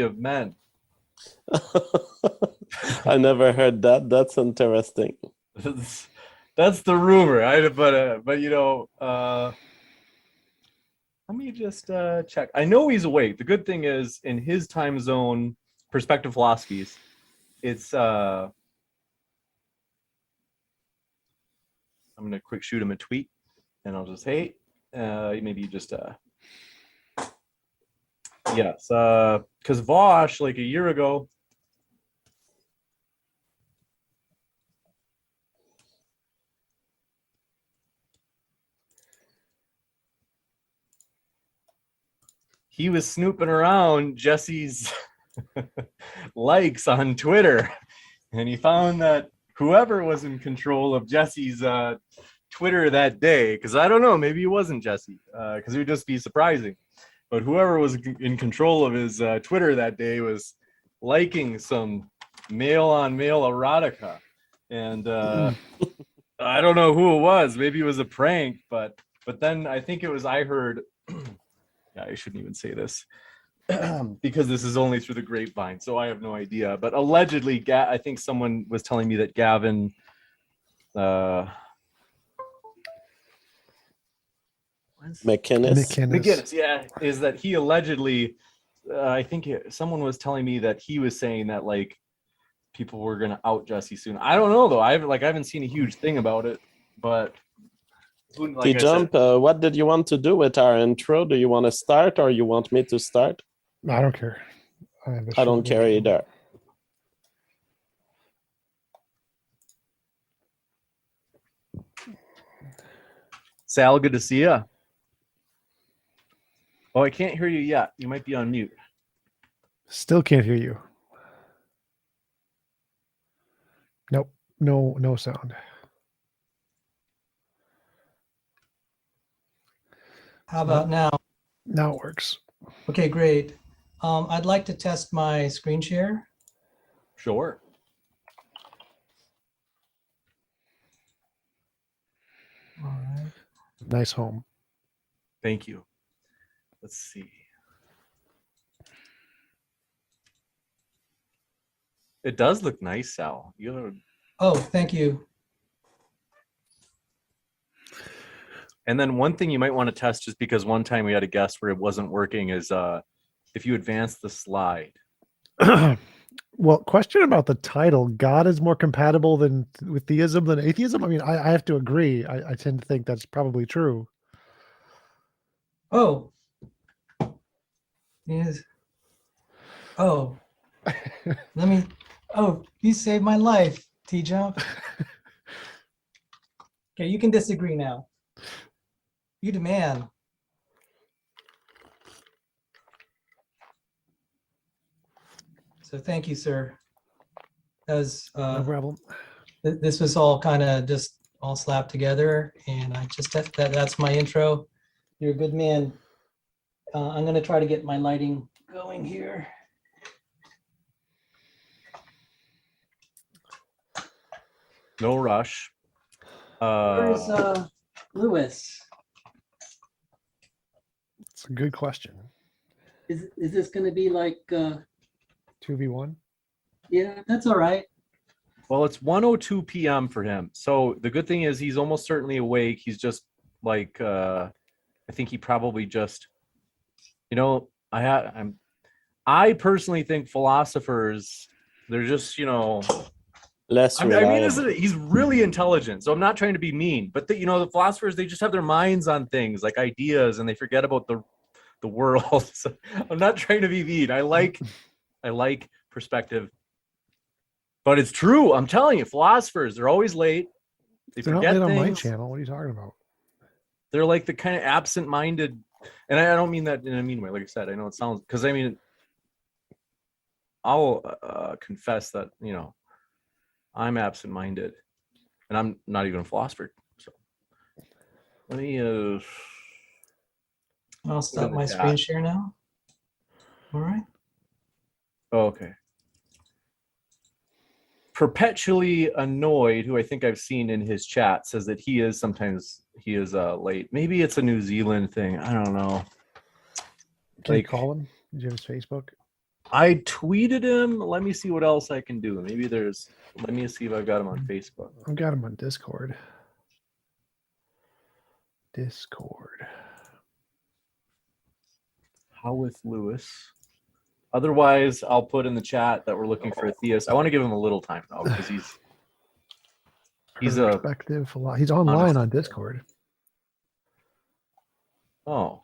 of men. I never heard that. That's interesting. That's the rumor. But you know, let me just check. I know he's awake. The good thing is, in his time zone, perspective philosophies, it's I'm gonna quick shoot him a tweet, and I'll just hey, maybe you just yes, because Vosh like a year ago. He was snooping around Jesse's likes on Twitter, and he found that whoever was in control of Jesse's Twitter that day, because I don't know, maybe it wasn't Jesse, because it would just be surprising, but whoever was in control of his Twitter that day was liking some male-on-male erotica, and I don't know who it was. Maybe it was a prank, but then I think it was, I heard. Yeah, I shouldn't even say this because this is only through the grapevine, so I have no idea. But allegedly, I think someone was telling me that Gavin, McInnes, yeah, is that he allegedly, I think someone was telling me that he was saying that like people were gonna out Jesse soon. I don't know though. I haven't seen a huge thing about it, but. Like TJump, what did you want to do with our intro? Do you want to start or you want me to start? I don't care. I don't care either. Sal, good to see you. Oh, I can't hear you yet. You might be on mute. Still can't hear you. Nope. No sound. How about now? Now it works. Okay, great. I'd like to test my screen share. Sure. All right. Nice home. Thank you. Let's see. It does look nice, Sal. Oh, thank you. And then one thing you might want to test, just because one time we had a guest where it wasn't working, is if you advance the slide. Well, question about the title. God is more compatible with theism than atheism? I mean, I have to agree. I tend to think that's probably true. Oh. Yes. Oh. You saved my life, TJump. Okay, you can disagree now. You demand. So thank you, sir. That was, no problem. This was all kind of just all slapped together, and I just that's my intro. You're a good man. I'm going to try to get my lighting going here. No rush. Where's Lewis? It's a good question. Is this going to be like 2v1? Yeah, that's all right. Well, it's 1:02 p.m. for him. So the good thing is he's almost certainly awake. He's just like I think he probably just, you know, I personally think philosophers, they're just, you know, less I mean, he's really intelligent, so I'm not trying to be mean, but the philosophers, they just have their minds on things like ideas, and they forget about the world. So I'm not trying to be mean. I like perspective, but it's true. I'm telling you, philosophers, they're always late. They're not late on my channel. What are you talking about? They're like the kind of absent-minded, and I don't mean that in a mean way. Like I said, I know it sounds, because I mean, I'll confess that, you know, I'm absent-minded, and I'm not even a philosopher. So let me. I'll stop my screen share now. All right. Oh, okay. Perpetually Annoyed, who I think I've seen in his chat, says that he is late. Maybe it's a New Zealand thing. I don't know. Can you call him? Do you have his Facebook? I tweeted him. Let me see what else I can do. Maybe there's. Let me see if I've got him on Facebook. I've got him on Discord. How with Lewis? Otherwise, I'll put in the chat that we're looking for a theist. I want to give him a little time though, because he's a perspective. He's online on Discord. oh.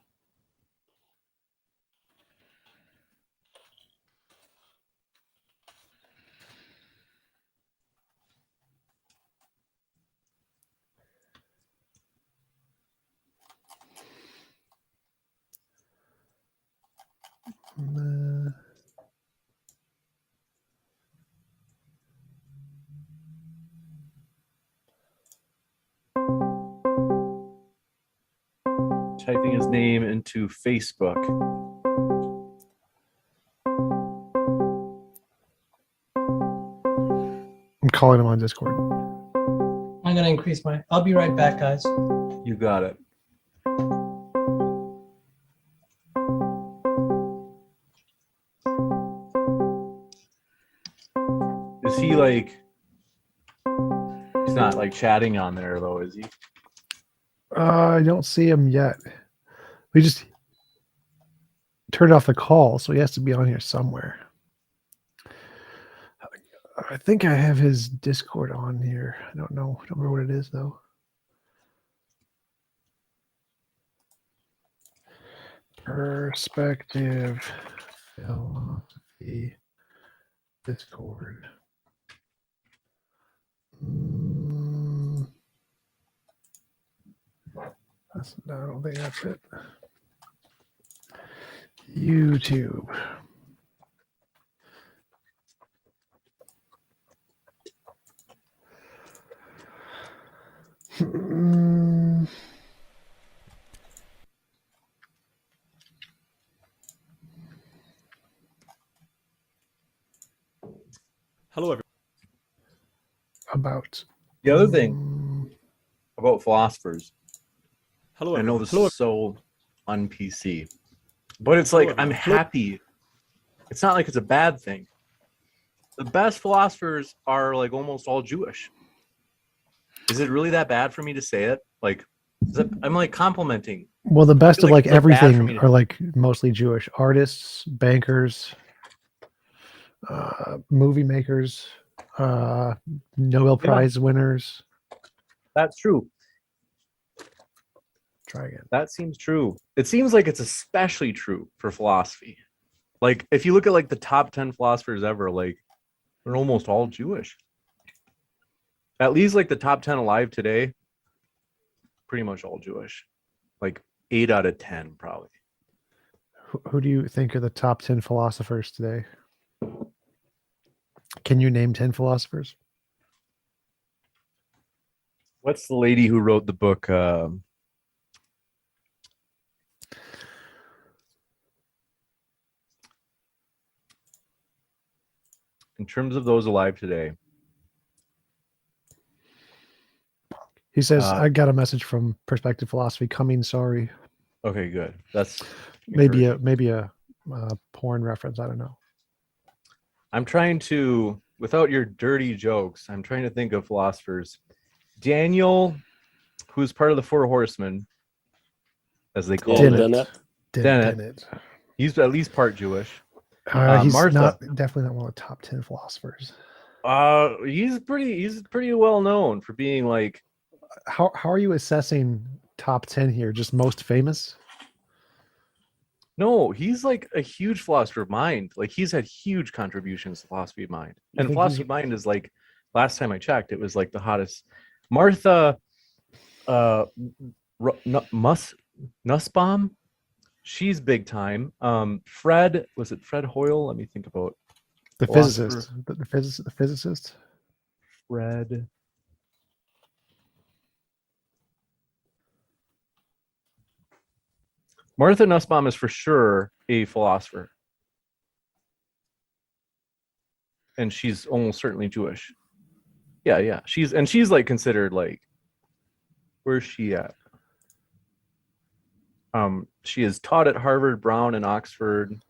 Typing his name into Facebook. I'm calling him on Discord. I'm gonna increase my. I'll be right back, guys. You got it. Is he like? He's not like chatting on there though, is he? I don't see him yet. We just turned off the call, so he has to be on here somewhere. I think I have his Discord on here. I don't know. I don't remember what it is though. Perspective philosophy Discord. I don't think that's it. YouTube. Hello, everyone. About The other thing about philosophers, Hello, I know everyone. this Hello, is so un-PC, but it's like I'm happy. It's not like it's a bad thing. The best philosophers are like almost all Jewish. Is it really that bad for me to say it? Like, I'm like complimenting. well, the best of like it's, like, bad for me everything to- are like mostly Jewish artists, bankers, movie makers, Nobel Prize winners. That's true. Try again. That seems true. It seems like it's especially true for philosophy. Like, if you look at like the top 10 philosophers ever, like they're almost all Jewish. At least like the top 10 alive today, pretty much all Jewish. Like 8 out of 10 probably. Who do you think are the top 10 philosophers today? Can you name 10 philosophers? What's the lady who wrote the book? In terms of those alive today, He says, I got a message from Perspective Philosophy coming. Sorry. okay, good. That's Maybe encouraging. a porn reference. I don't know. I'm trying to, without your dirty jokes, I'm trying to think of philosophers. Daniel, who's part of the Four Horsemen, as they call it. Dennett. He's at least part Jewish. He's Martha. definitely not one of the top 10 philosophers. He's pretty well known for being like. How are you assessing top 10 here? Just most famous? No, he's like a huge philosopher of mind. Like he's had huge contributions to philosophy of mind. And philosophy of mind is like, last time I checked, it was like the hottest. Martha Nussbaum, she's big time. Fred, was it Fred Hoyle? Let me think about the physicist. The physicist. Fred. Martha Nussbaum is for sure a philosopher. And she's almost certainly Jewish. Yeah. She's like considered like, where's she at? She is taught at Harvard, Brown, and Oxford.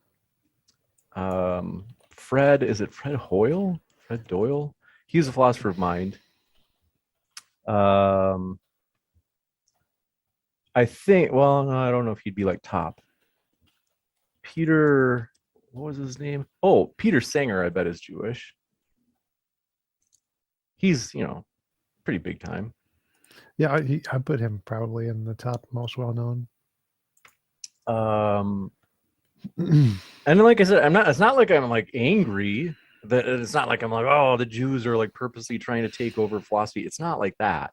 Fred, is it Fred Hoyle? Fred Doyle? He's a philosopher of mind. I think, well, no, I don't know if he'd be like top. Peter, what was his name? Oh, Peter Singer, I bet is Jewish. He's, pretty big time. Yeah, I put him probably in the top most well known. And like I said, it's not like I'm like angry. That it's not like I'm like, oh, the Jews are like purposely trying to take over philosophy. It's not like that.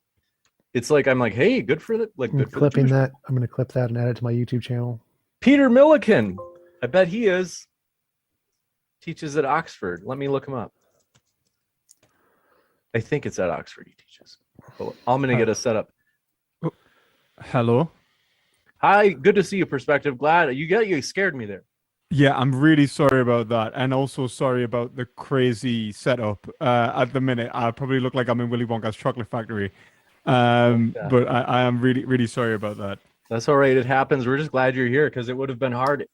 It's like I'm like, hey, good for the like. Good for the Jewish. That. I'm going to clip that and add it to my YouTube channel. Peter Milliken, I bet he is. Teaches at Oxford. Let me look him up. I think it's at Oxford he teaches. But I'm going to get a setup. Hello. Hi, good to see you, Perspective. Glad you scared me there. Yeah, I'm really sorry about that, and also sorry about the crazy setup. At the minute, I probably look like I'm in Willy Wonka's chocolate factory. But I am really, really sorry about that. That's all right. It happens. We're just glad you're here because it would have been hard.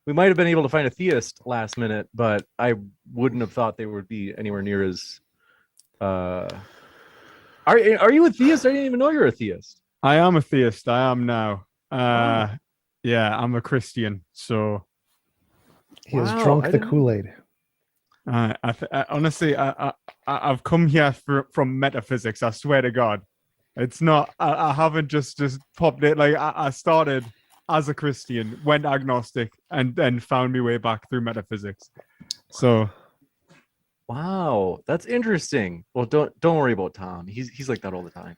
We might have been able to find a theist last minute, but I wouldn't have thought they would be anywhere near as. Are you a theist? I didn't even know you're a theist. I am a theist. I am now. Yeah, I'm a Christian. So he has drunk the Kool-Aid. Honestly, I've come here from metaphysics. I swear to God, it's not. I haven't just popped it. Like I started as a Christian, went agnostic, and then found my way back through metaphysics. So, wow, that's interesting. Well, don't worry about Tom. He's like that all the time.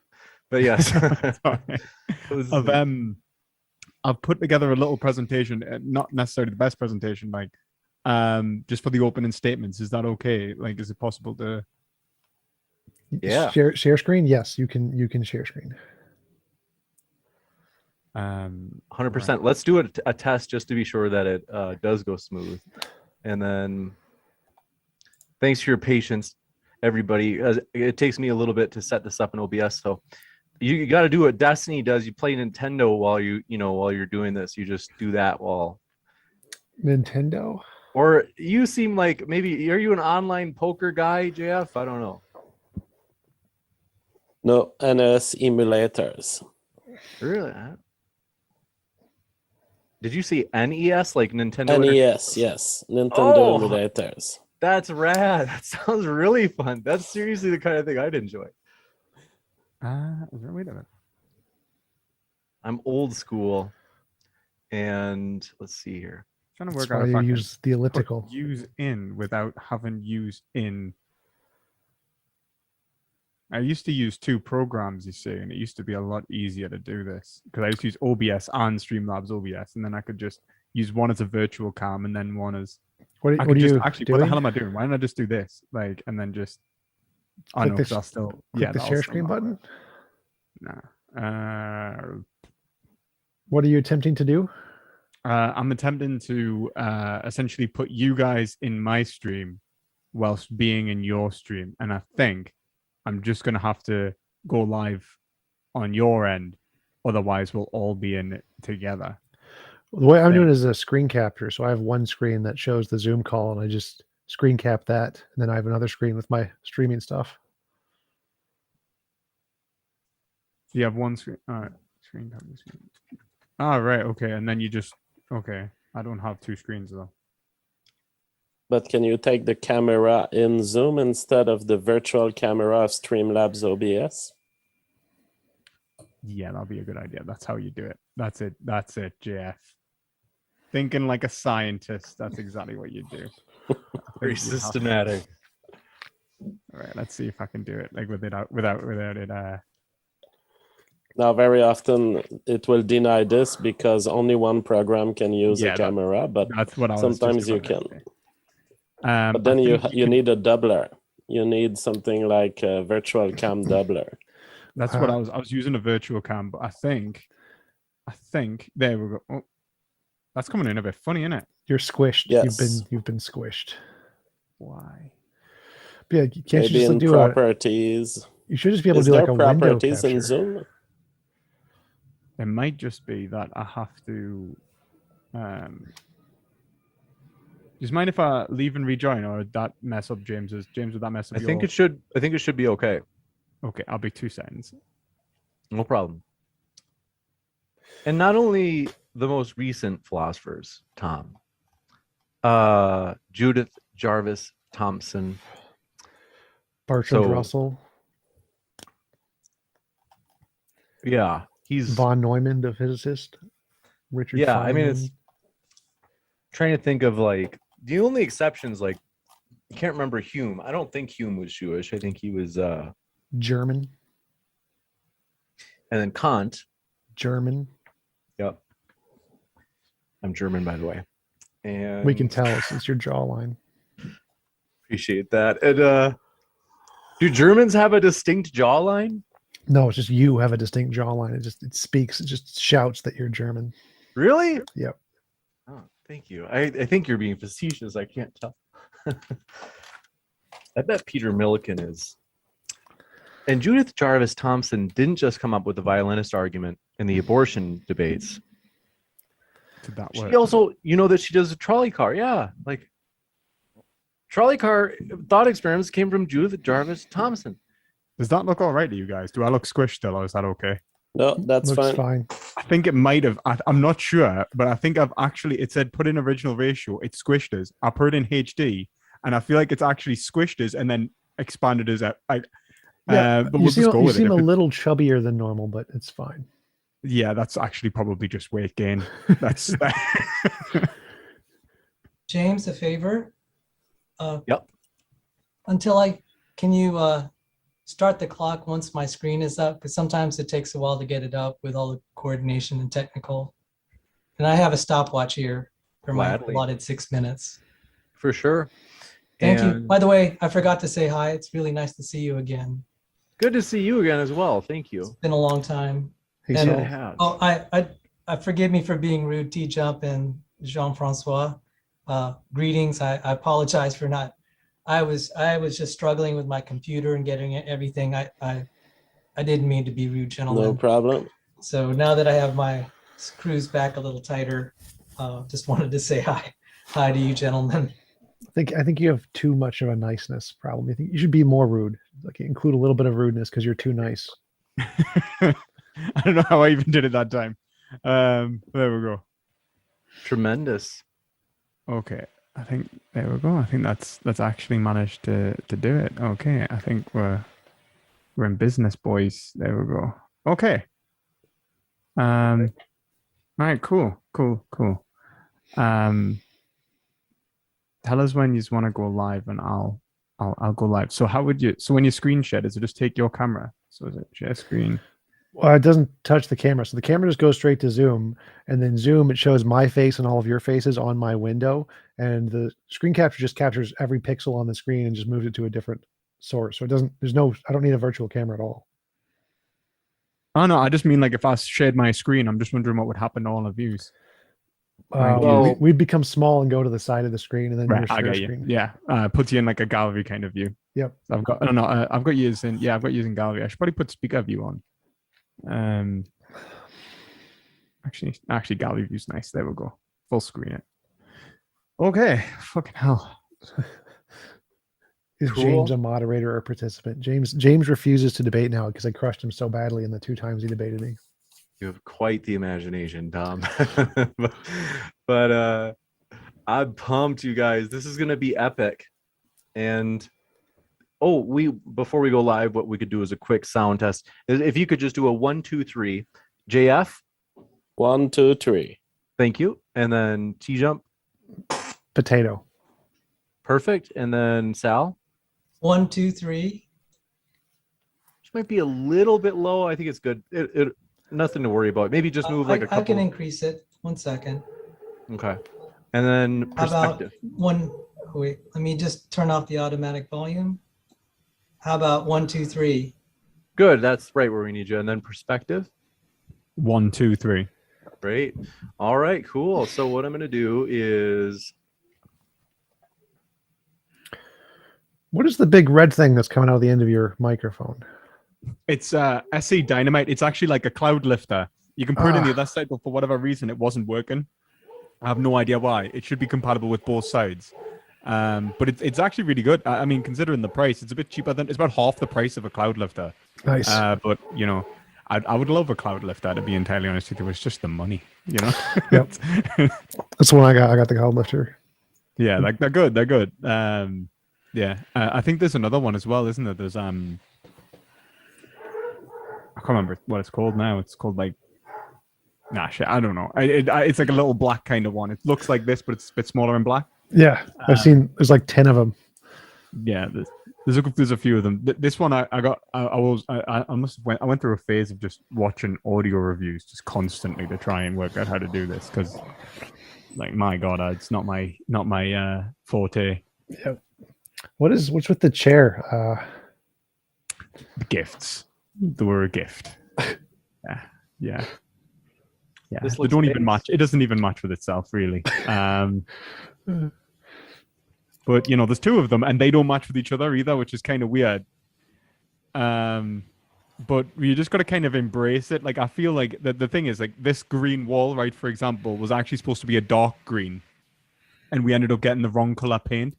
But yes, I've put together a little presentation, not necessarily the best presentation, like just for the opening statements. Is that okay? Like, is it possible to? Yeah. Share screen. Yes, you can share screen. 100%. Right. Let's do a test just to be sure that it does go smooth. And then thanks for your patience, everybody. It takes me a little bit to set this up in OBS, so you got to do what Destiny does. You play Nintendo while you're doing this. You just do that while Nintendo. Or you seem like maybe are you an online poker guy, JF? I don't know. No, NS emulators. Really? Did you see NES like Nintendo? NES, yes. Nintendo emulators. That's rad. That sounds really fun. That's seriously the kind of thing I'd enjoy. Wait a minute. I'm old school, and let's see here. Trying to work That's out why if I you can use the elliptical. use in without having use in. I used to use two programs, you see, and it used to be a lot easier to do this because I used to use OBS and Streamlabs OBS, and then I could just use one as a virtual cam and then one as. What are you actually? doing? What the hell am I doing? Why don't I just do this? Like, and then just. I know, because I'll still. Click the share screen button. Nah. What are you attempting to do? I'm attempting to essentially put you guys in my stream whilst being in your stream. And I think I'm just going to have to go live on your end. Otherwise, we'll all be in it together. The way I'm doing is a screen capture. So I have one screen that shows the Zoom call, and I just screen cap that. And then I have another screen with my streaming stuff. You have one screen. All right. Screen cap. All right. Okay. And then you just. Okay. I don't have two screens though. But can you take the camera in Zoom instead of the virtual camera of Streamlabs OBS? Yeah, that'll be a good idea. That's how you do it. That's it, JF. Thinking like a scientist. That's exactly what you do. Very systematic. All right, let's see if I can do it like without it. Now, very often it will deny this because only one program can use a camera, but that's what I was sometimes you can. But then you need a doubler. You need something like a virtual cam doubler. That's what I was using a virtual cam, but I think there we go. Oh, that's coming in a bit funny, isn't it? You're squished. Yes. You've been squished. Why? But yeah, can't Maybe you just in do properties. You should just be able Is to do there like a window properties capture. in Zoom? It might just be that I have to. you mind if I leave and rejoin, or would that mess up James's? James, would that mess up I think your... it should. I think it should be okay. Okay, I'll be 2 seconds. No problem. And not only the most recent philosophers, Tom, Judith Jarvis Thompson, Bertrand So- Russell, yeah, he's von Neumann, the physicist, Richard. yeah. I mean, Feynman. it's trying to think of like the only exceptions. Like, you can't remember Hume. I don't think Hume was Jewish. I think he was. German. And then Kant. German. Yep. I'm German, by the way. And We can tell it's your jawline. appreciate that. And do Germans have a distinct jawline? No, it's just you have a distinct jawline. It speaks. It just shouts that you're German. Really? Yep. Oh, thank you. I think you're being facetious. I can't tell. I bet Peter Milliken is. And Judith Jarvis Thompson didn't just come up with the violinist argument in the abortion debates. Did that She work? also, that she does a trolley car. Yeah, like trolley car thought experiments came from Judith Jarvis Thompson. Does that look all right to you guys? Do I look squished still, or is that okay? No, that's Looks fine. fine. I think it might have. I'm not sure, but I think I've actually. It said put in original ratio. It squished us. I put it in HD, and I feel like it's actually squished us and then expanded us out. But you we'll seem, just go you with it. seem a If it- little chubbier than normal, but it's fine. Yeah, that's actually probably just weight gain. That's James, a favor. Yep. Can you start the clock once my screen is up? Because sometimes it takes a while to get it up with all the coordination and technical. And I have a stopwatch here for my Gladly. allotted 6 minutes. For sure. Thank you. And By the way, I forgot to say hi. It's really nice to see you again. good to see you again as well. Thank you. It's been a long time. Hey, And- Saul. It has. Oh, I forgive me for being rude, TJump and Jean-Francois. Greetings. I apologize for not. I was just struggling with my computer and getting everything. I didn't mean to be rude, No gentlemen. problem. So now that I have my screws back a little tighter, just wanted to say hi to you, gentlemen. I think you have too much of a niceness problem. I think you should be more rude. Like include a little bit of rudeness because you're too nice. I don't know how I even did it that time. There we go. Tremendous. Okay, I think there we go. I think that's actually managed to do it. Okay, I think we're in business, boys. There we go. Okay. All right. Cool. Tell us when you want to go live, and I'll go live. So how would you? So when you screen share, does it just take your camera? So is it share screen? Well, it doesn't touch the camera. So the camera just goes straight to Zoom, and then Zoom, it shows my face and all of your faces on my window. And the screen capture just captures every pixel on the screen and just moves it to a different source. So it doesn't, I don't need a virtual camera at all. Oh no, I just mean like if I shared my screen, I'm just wondering what would happen to all the views. Well- We'd become small and go to the side of the screen and then Right, your I share get you. screen. Yeah, puts you in like a gallery kind of view. Yep. I've got I've got you in gallery. I should probably put speaker view on. Actually, gallery view's nice. There we go. Full screen it. Okay. Fucking hell. Is Cool. James a moderator or participant? James refuses to debate now because I crushed him so badly in the 2 times he debated me. You have quite the imagination, Tom. but I'm pumped, you guys. This is gonna be epic. And before we go live, what we could do is a quick sound test. If you could just do a 1, 2, 3, JF, 1, 2, 3. thank you, and then TJump, Potato. perfect, and then Sal. 1, 2, 3. Which might be a little bit low. I think it's good. It nothing to worry about. Maybe just move like a I can couple. increase it. 1 second. Okay, and then How about perspective. wait, let me just turn off the automatic volume. How about 1, 2, 3? Good. That's right where we need you. And then perspective. 1, 2, 3. Great. All right, cool. So what I'm going to do is What is the big red thing that's coming out of the end of your microphone? It's SC Dynamite. It's actually like a cloud lifter. You can put it in the other side, but for whatever reason, it wasn't working. I have no idea why. It should be compatible with both sides. But it's actually really good. I mean, considering the price, it's a bit cheaper than it's about half the price of a cloud lifter. Nice. But you know, I would love a cloud lifter, to be entirely honest with you. It's just the money, you know. Yep. That's the one I got. I got the cloud lifter. Yeah, like they're good. They're good. Yeah. I think there's another one as well, isn't there? There's I can't remember what it's called now. It's called like, nah, shit, I don't know. It's like a little black kind of one. It looks like this, but it's a bit smaller and black. Yeah, I've seen. There's like 10 of them. Yeah, there's a few of them. This one I went through a phase of just watching audio reviews just constantly to try and work out how to do this, because like, my God, it's not my forte. Yep. What's with the chair? Gifts. They were a gift. Yeah. This They looks don't big. even match. It doesn't even match with itself, really. But you know, there's two of them, and they don't match with each other either, which is kind of weird. But you just got to kind of embrace it. Like, I feel like the thing is, like, this green wall, right, for example, was actually supposed to be a dark green, and we ended up getting the wrong color paint.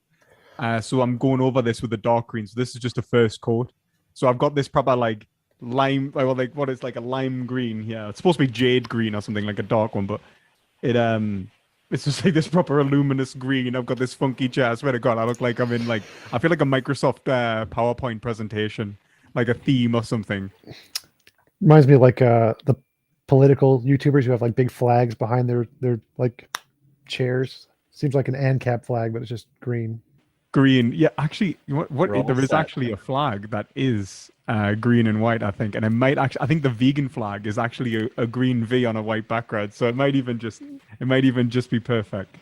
So I'm going over this with the dark green. So this is just a first coat. So I've got this proper like lime, like what is like a lime green here. It's supposed to be jade green or something, like a dark one, but it's just like this proper luminous green. I've got this funky chair. I swear to God, I look like I'm in like, I feel like a Microsoft PowerPoint presentation, like a theme or something. Reminds me of like the political YouTubers who have like big flags behind their like chairs. Seems like an ANCAP flag, but it's just green. Green, yeah. Actually, what We're all there is set. actually a flag that is green and white, I think, and it might actually. I think the vegan flag is actually a green V on a white background, so it might even just be perfect.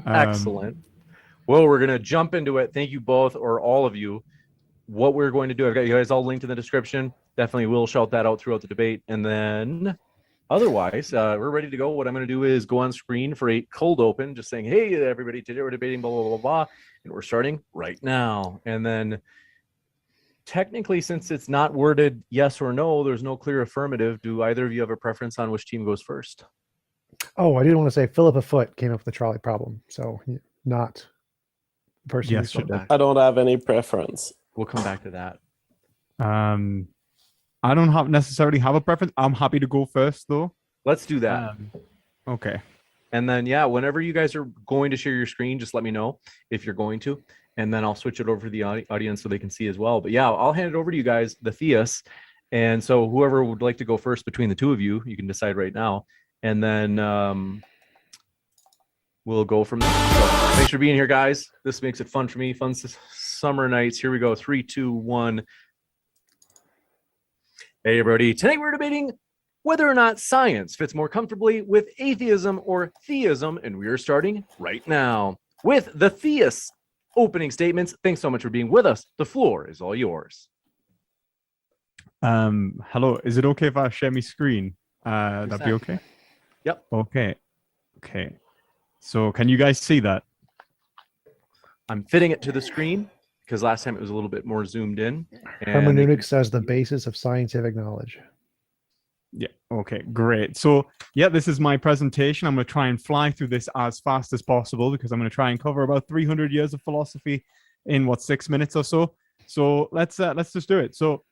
Excellent. Well, we're gonna jump into it. Thank you both, or all of you. What we're going to do, I've got you guys all linked in the description. Definitely will shout that out throughout the debate, and then otherwise, we're ready to go. What I'm going to do is go on screen for a cold open, just saying, "Hey, everybody! Today we're debating blah blah blah blah," and we're starting right now. And then, technically, since it's not worded yes or no, there's no clear affirmative. Do either of you have a preference on which team goes first? Oh, I did want to say Philippa Foot came up with the trolley problem, so not the person. Yes, who started. I don't have any preference. We'll come back to that. I don't necessarily have a preference. I'm happy to go first, though. Let's do that. Okay. And then, yeah, whenever you guys are going to share your screen, just let me know if you're going to, and then I'll switch it over to the audience so they can see as well. But yeah, I'll hand it over to you guys, the theists. And so whoever would like to go first between the two of you, you can decide right now. And then we'll go from there. So thanks for being here, guys. This makes it fun for me. Fun summer nights. Here we go. 3, 2, 1. Hey, everybody. Tonight we're debating whether or not science fits more comfortably with atheism or theism, and we are starting right now with the theists' opening statements. Thanks so much for being with us. The floor is all yours. Hello. Is it okay if I share my screen? That'd be okay? Yep. Okay. So can you guys see that? I'm fitting it to the screen because last time it was a little bit more zoomed in. And Hermeneutics as the basis of scientific knowledge. Yeah. Okay, great. So yeah, this is my presentation. I'm going to try and fly through this as fast as possible because I'm going to try and cover about 300 years of philosophy in 6 minutes or so. So let's just do it. So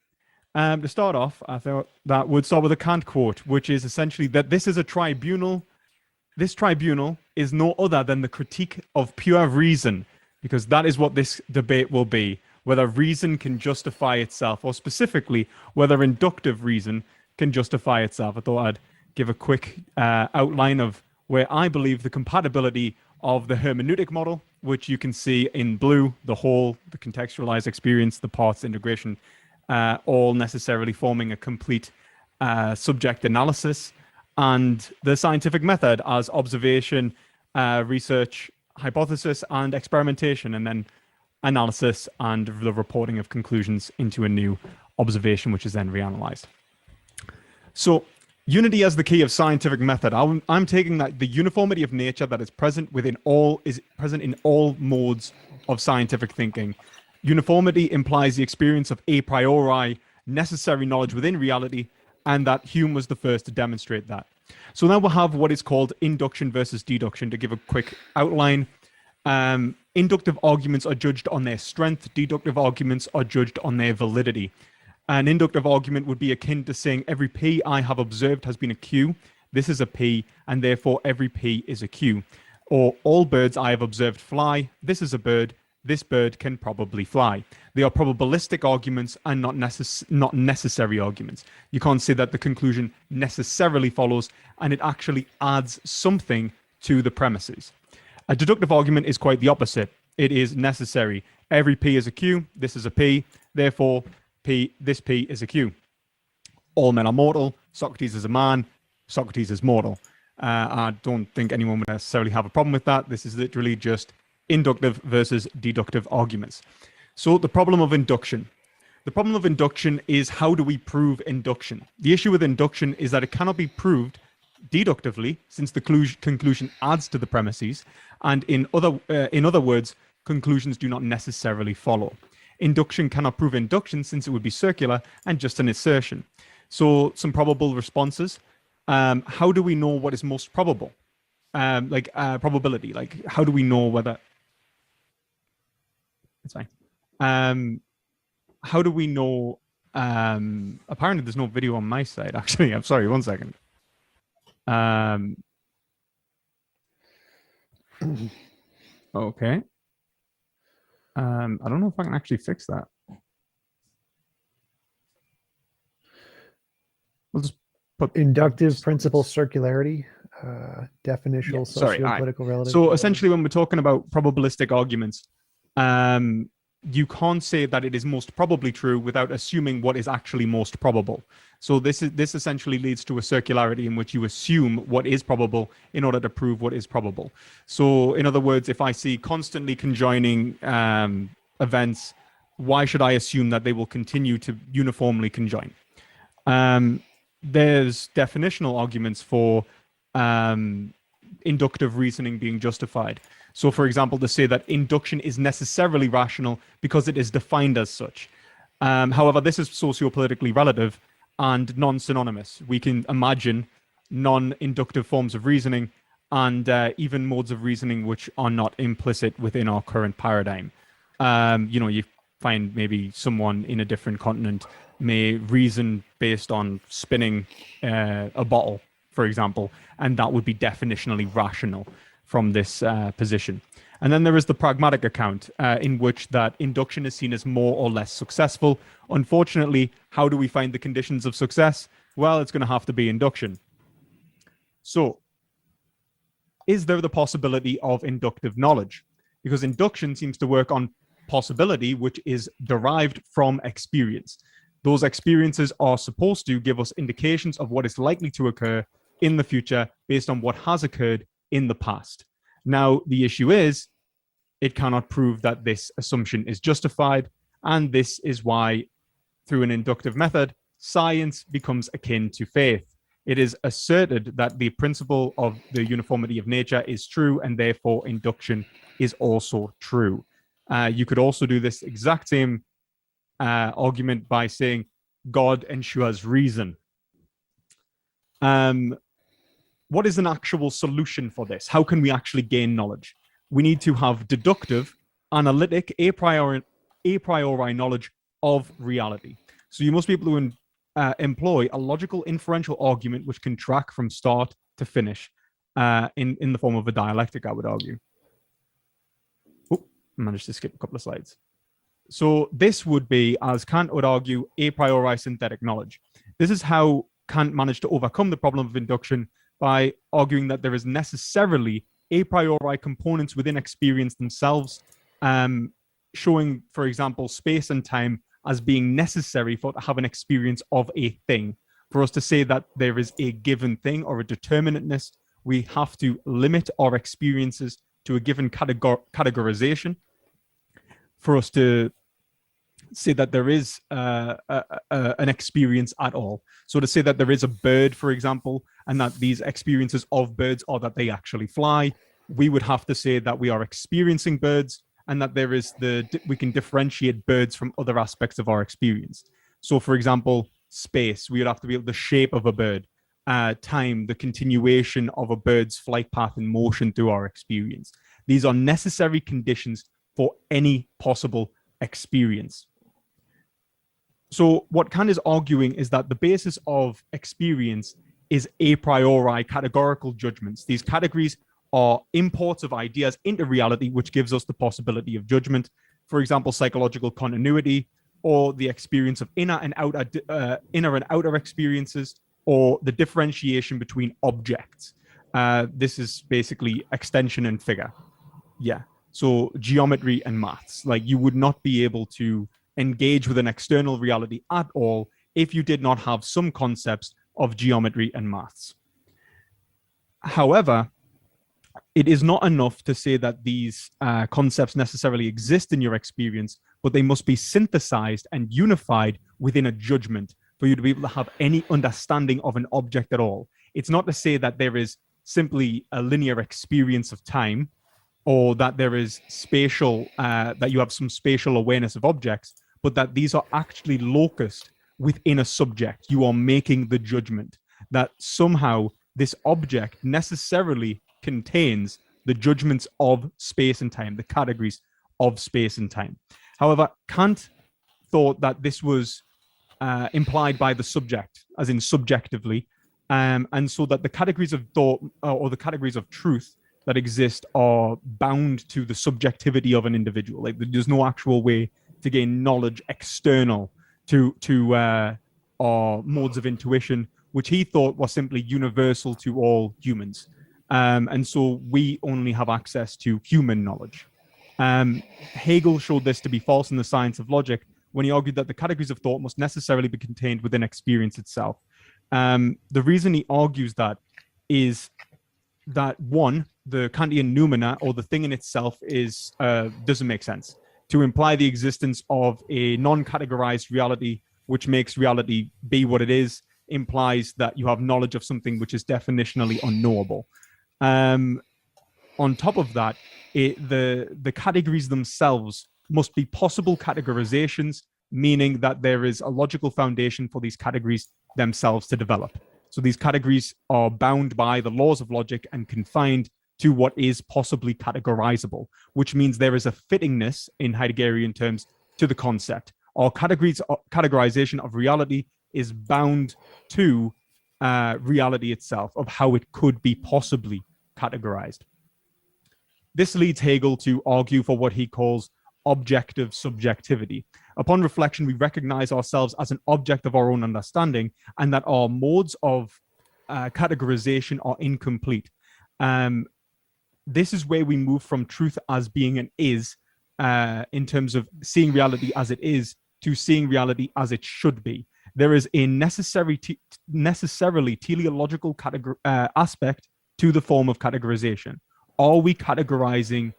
to start off, I thought that would start with a Kant quote, which is essentially that this is a tribunal. This tribunal is no other than the critique of pure reason, because that is what this debate will be, whether reason can justify itself, or specifically, whether inductive reason can justify itself. I thought I'd give a quick outline of where I believe the compatibility of the hermeneutic model, which you can see in blue, the whole, the contextualized experience, the parts integration, all necessarily forming a complete subject analysis, and the scientific method as observation, research, hypothesis, and experimentation, and then analysis and the reporting of conclusions into a new observation, which is then reanalyzed. So unity as the key of scientific method. I'm taking that the uniformity of nature that is present in all modes of scientific thinking. Uniformity implies the experience of a priori necessary knowledge within reality, and that Hume was the first to demonstrate that. So now we'll have what is called induction versus deduction. To give a quick outline, inductive arguments are judged on their strength. Deductive arguments are judged on their validity. An inductive argument would be akin to saying every P I have observed has been a Q. This is a P, and therefore every P is a Q. Or all birds I have observed fly. This is a bird. This bird can probably fly. They are probabilistic arguments and not necessary arguments. You can't say that the conclusion necessarily follows, and it actually adds something to the premises. A deductive argument is quite the opposite. It is necessary. Every P is a Q. This is a P. Therefore, this P is a Q. All men are mortal. Socrates is a man. Socrates is mortal. I don't think anyone would necessarily have a problem with that. This is literally just inductive versus deductive arguments. So the problem of induction. The problem of induction is, how do we prove induction? The issue with induction is that it cannot be proved deductively, since the conclusion adds to the premises, and in other words, conclusions do not necessarily follow. Induction cannot prove induction, since it would be circular and just an assertion. So some probable responses. How do we know what is most probable? Probability. Like, how do we know whether... It's fine. How do we know... apparently there's no video on my side, actually. I'm sorry, 1 second. Okay. I don't know if I can actually fix that. We'll just put Inductive principle circularity, definitional socio-political relative. So essentially, when we're talking about probabilistic arguments, you can't say that it is most probably true without assuming what is actually most probable. So this essentially leads to a circularity in which you assume what is probable in order to prove what is probable. So in other words, if I see constantly conjoining events, why should I assume that they will continue to uniformly conjoin? There's definitional arguments for inductive reasoning being justified. So, for example, to say that induction is necessarily rational because it is defined as such. However, this is socio-politically relative and non-synonymous. We can imagine non-inductive forms of reasoning and even modes of reasoning which are not implicit within our current paradigm. You find maybe someone in a different continent may reason based on spinning a bottle, for example, and that would be definitionally rational from this position. And then there is the pragmatic account in which that induction is seen as more or less successful. Unfortunately, how do we find the conditions of success? Well, it's going to have to be induction. So, is there the possibility of inductive knowledge? Because induction seems to work on possibility, which is derived from experience. Those experiences are supposed to give us indications of what is likely to occur in the future based on what has occurred in the past. Now, the issue is, it cannot prove that this assumption is justified, and this is why, through an inductive method, science becomes akin to faith. It is asserted that the principle of the uniformity of nature is true, and therefore induction is also true. You could also do this exact same argument by saying God ensures reason. What is an actual solution for this? How can we actually gain knowledge? We need to have deductive, analytic, a priori knowledge of reality. So you must be able to employ a logical inferential argument which can track from start to finish in the form of a dialectic, I would argue. Oh, I managed to skip a couple of slides. So this would be, as Kant would argue, a priori synthetic knowledge. This is how Kant managed to overcome the problem of induction by arguing that there is necessarily a priori components within experience themselves, showing, for example, space and time as being necessary for to have an experience of a thing. For us to say that there is a given thing or a determinateness, we have to limit our experiences to a given categorization. For us to say that there is an experience at all. So to say that there is a bird, for example, and that these experiences of birds are that they actually fly, we would have to say that we are experiencing birds and that there is we can differentiate birds from other aspects of our experience. So for example, space, we would have to be able the shape of a bird. time, the continuation of a bird's flight path in motion through our experience. These are necessary conditions for any possible experience. So what Kant is arguing is that the basis of experience is a priori categorical judgments. These categories are imports of ideas into reality, which gives us the possibility of judgment. For example, psychological continuity, or the experience of inner and outer experiences, or the differentiation between objects. This is basically extension and figure. Yeah. So geometry and maths. Like, you would not be able to engage with an external reality at all if you did not have some concepts of geometry and maths. However, it is not enough to say that these concepts necessarily exist in your experience, but they must be synthesized and unified within a judgment for you to be able to have any understanding of an object at all. It's not to say that there is simply a linear experience of time, or that there is spatial, that you have some spatial awareness of objects, but that these are actually locused within a subject. You are making the judgment that somehow this object necessarily contains the judgments of space and time, the categories of space and time. However, Kant thought that this was implied by the subject, as in subjectively, and so that the categories of thought or the categories of truth that exist are bound to the subjectivity of an individual. Like, there's no actual way to gain knowledge external to our modes of intuition, which he thought was simply universal to all humans. And so we only have access to human knowledge. Hegel showed this to be false in the science of logic when he argued that the categories of thought must necessarily be contained within experience itself. The reason he argues that is that, one, the Kantian noumena, or the thing in itself, is doesn't make sense. To imply the existence of a non-categorized reality, which makes reality be what it is, implies that you have knowledge of something which is definitionally unknowable. On top of that, the categories themselves must be possible categorizations, meaning that there is a logical foundation for these categories themselves to develop. So these categories are bound by the laws of logic and confined to what is possibly categorizable, which means there is a fittingness in Heideggerian terms to the concept. Our categorization of reality is bound to reality itself, of how it could be possibly categorized. This leads Hegel to argue for what he calls objective subjectivity. Upon reflection, we recognize ourselves as an object of our own understanding, and that our modes of categorization are incomplete. This is where we move from truth as being an is, in terms of seeing reality as it is, to seeing reality as it should be. There is a necessarily teleological aspect to the form of categorization. Are we categorizing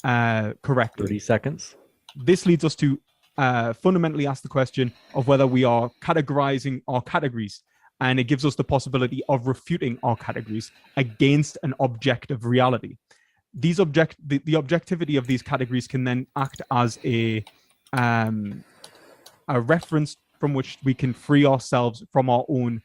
correctly? 30 seconds. This leads us to fundamentally ask the question of whether we are categorizing our categories, and it gives us the possibility of refuting our categories against an objective reality. The objectivity of these categories can then act as a reference from which we can free ourselves from our own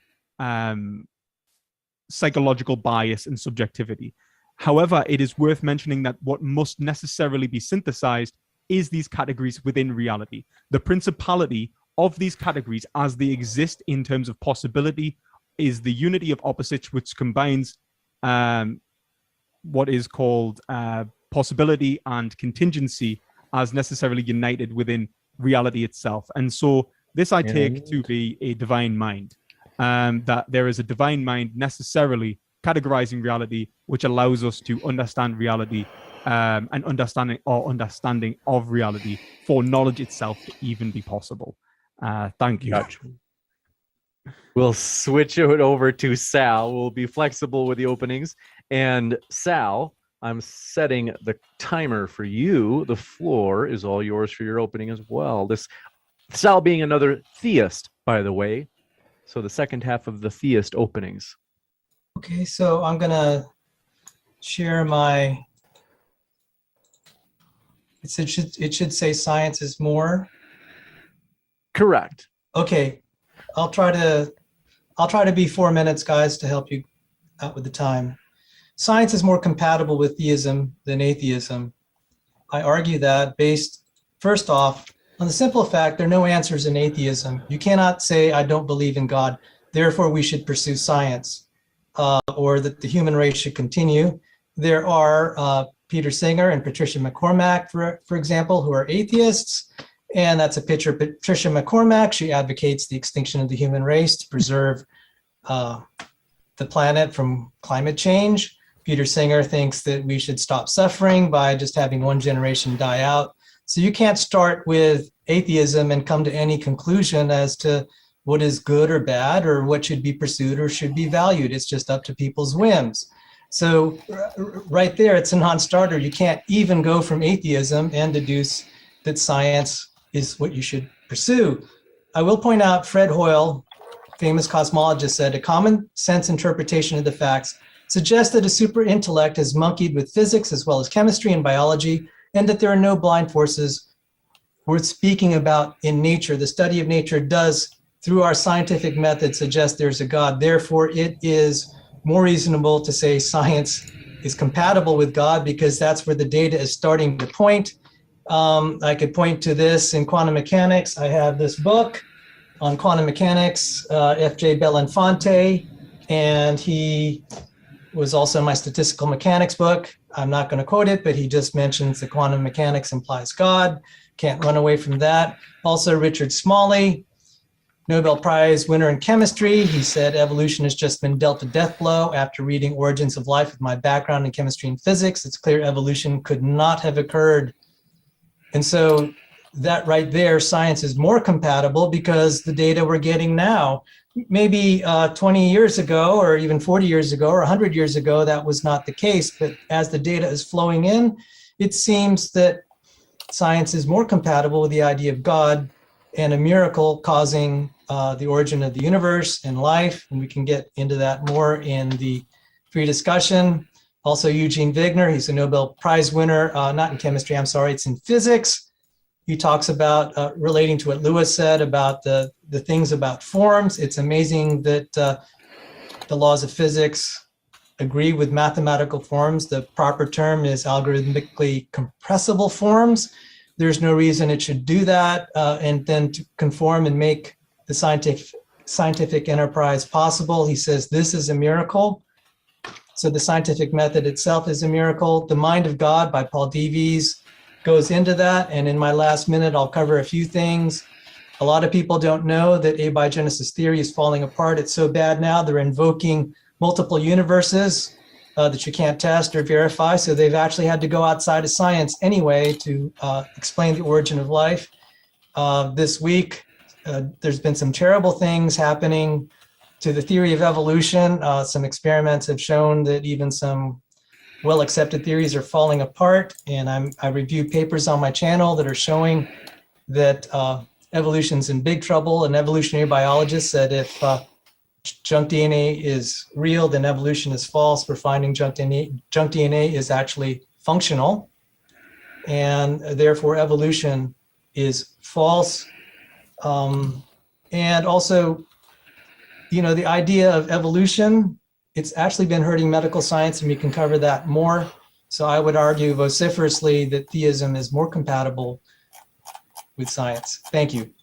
psychological bias and subjectivity. However, it is worth mentioning that what must necessarily be synthesized is these categories within reality. The principality of these categories as they exist in terms of possibility is the unity of opposites, which combines what is called possibility and contingency as necessarily united within reality itself. And so this I take to be a divine mind, that there is a divine mind necessarily categorizing reality, which allows us to understand reality and understanding of reality for knowledge itself to even be possible. Thank you. Gotcha. We'll switch it over to Sal. We'll be flexible with the openings. And Sal, I'm setting the timer for you. The floor is all yours for your opening as well. This Sal being another theist, by the way. So the second half of the theist openings. Okay, so I'm gonna share my. It should say science is more. Correct. Okay, I'll try to I'll try to be 4 minutes, guys, to help you out with the time. Science is more compatible with theism than atheism. I argue that based, first off, on the simple fact there are no answers in atheism. You cannot say, I don't believe in God, therefore we should pursue science, or that the human race should continue. There are Peter Singer and Patricia McCormack, for example, who are atheists. And that's a picture of Patricia McCormack. She advocates the extinction of the human race to preserve the planet from climate change. Peter Singer thinks that we should stop suffering by just having one generation die out. So you can't start with atheism and come to any conclusion as to what is good or bad or what should be pursued or should be valued. It's just up to people's whims. So right there, it's a non-starter. You can't even go from atheism and deduce that science is what you should pursue. I will point out Fred Hoyle, famous cosmologist, said a common sense interpretation of the facts suggests that a super intellect has monkeyed with physics as well as chemistry and biology, and that there are no blind forces worth speaking about in nature. The study of nature does, through our scientific method, suggest there's a God. Therefore, it is more reasonable to say science is compatible with God because that's where the data is starting to point. I could point to this in quantum mechanics. I have this book on quantum mechanics, F.J. Belinfante, and he was also in my statistical mechanics book. I'm not going to quote it, but he just mentions that quantum mechanics implies God. Can't run away from that. Also, Richard Smalley, Nobel Prize winner in chemistry. He said evolution has just been dealt a death blow. After reading Origins of Life with my background in chemistry and physics, it's clear evolution could not have occurred. And so that right there, science is more compatible because the data we're getting now, maybe 20 years ago or even 40 years ago or 100 years ago, that was not the case. But as the data is flowing in, it seems that science is more compatible with the idea of God and a miracle causing the origin of the universe and life. And we can get into that more in the free discussion. Also, Eugene Wigner, he's a Nobel Prize winner, not in chemistry, I'm sorry, it's in physics. He talks about, relating to what Lewis said about the things about forms. It's amazing that the laws of physics agree with mathematical forms. The proper term is algorithmically compressible forms. There's no reason it should do that, and then to conform and make the scientific enterprise possible. He says this is a miracle. So the scientific method itself is a miracle. The Mind of God by Paul Davies goes into that. And in my last minute, I'll cover a few things. A lot of people don't know that abiogenesis theory is falling apart. It's so bad now, they're invoking multiple universes that you can't test or verify. So they've actually had to go outside of science anyway to explain the origin of life. This week, there's been some terrible things happening to the theory of evolution. Some experiments have shown that even some well-accepted theories are falling apart. And I review papers on my channel that are showing that evolution's in big trouble. An evolutionary biologist said if junk DNA is real, then evolution is false. We're finding junk DNA is actually functional, and therefore evolution is false. And also, you know, the idea of evolution, it's actually been hurting medical science, and we can cover that more. So I would argue vociferously that theism is more compatible with science. Thank you.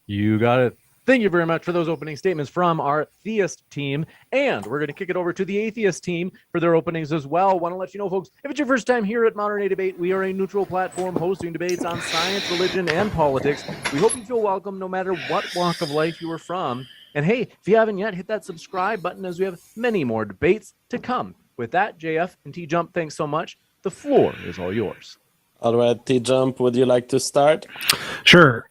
You got it. Thank you very much for those opening statements from our theist team. And we're going to kick it over to the atheist team for their openings as well. Want to let you know, folks, if it's your first time here at Modern Day Debate, we are a neutral platform hosting debates on science, religion, and politics. We hope you feel welcome no matter what walk of life you are from. And hey, if you haven't yet, hit that subscribe button as we have many more debates to come. With that, JF and TJump, thanks so much. The floor is all yours. All right, TJump, would you like to start? Sure.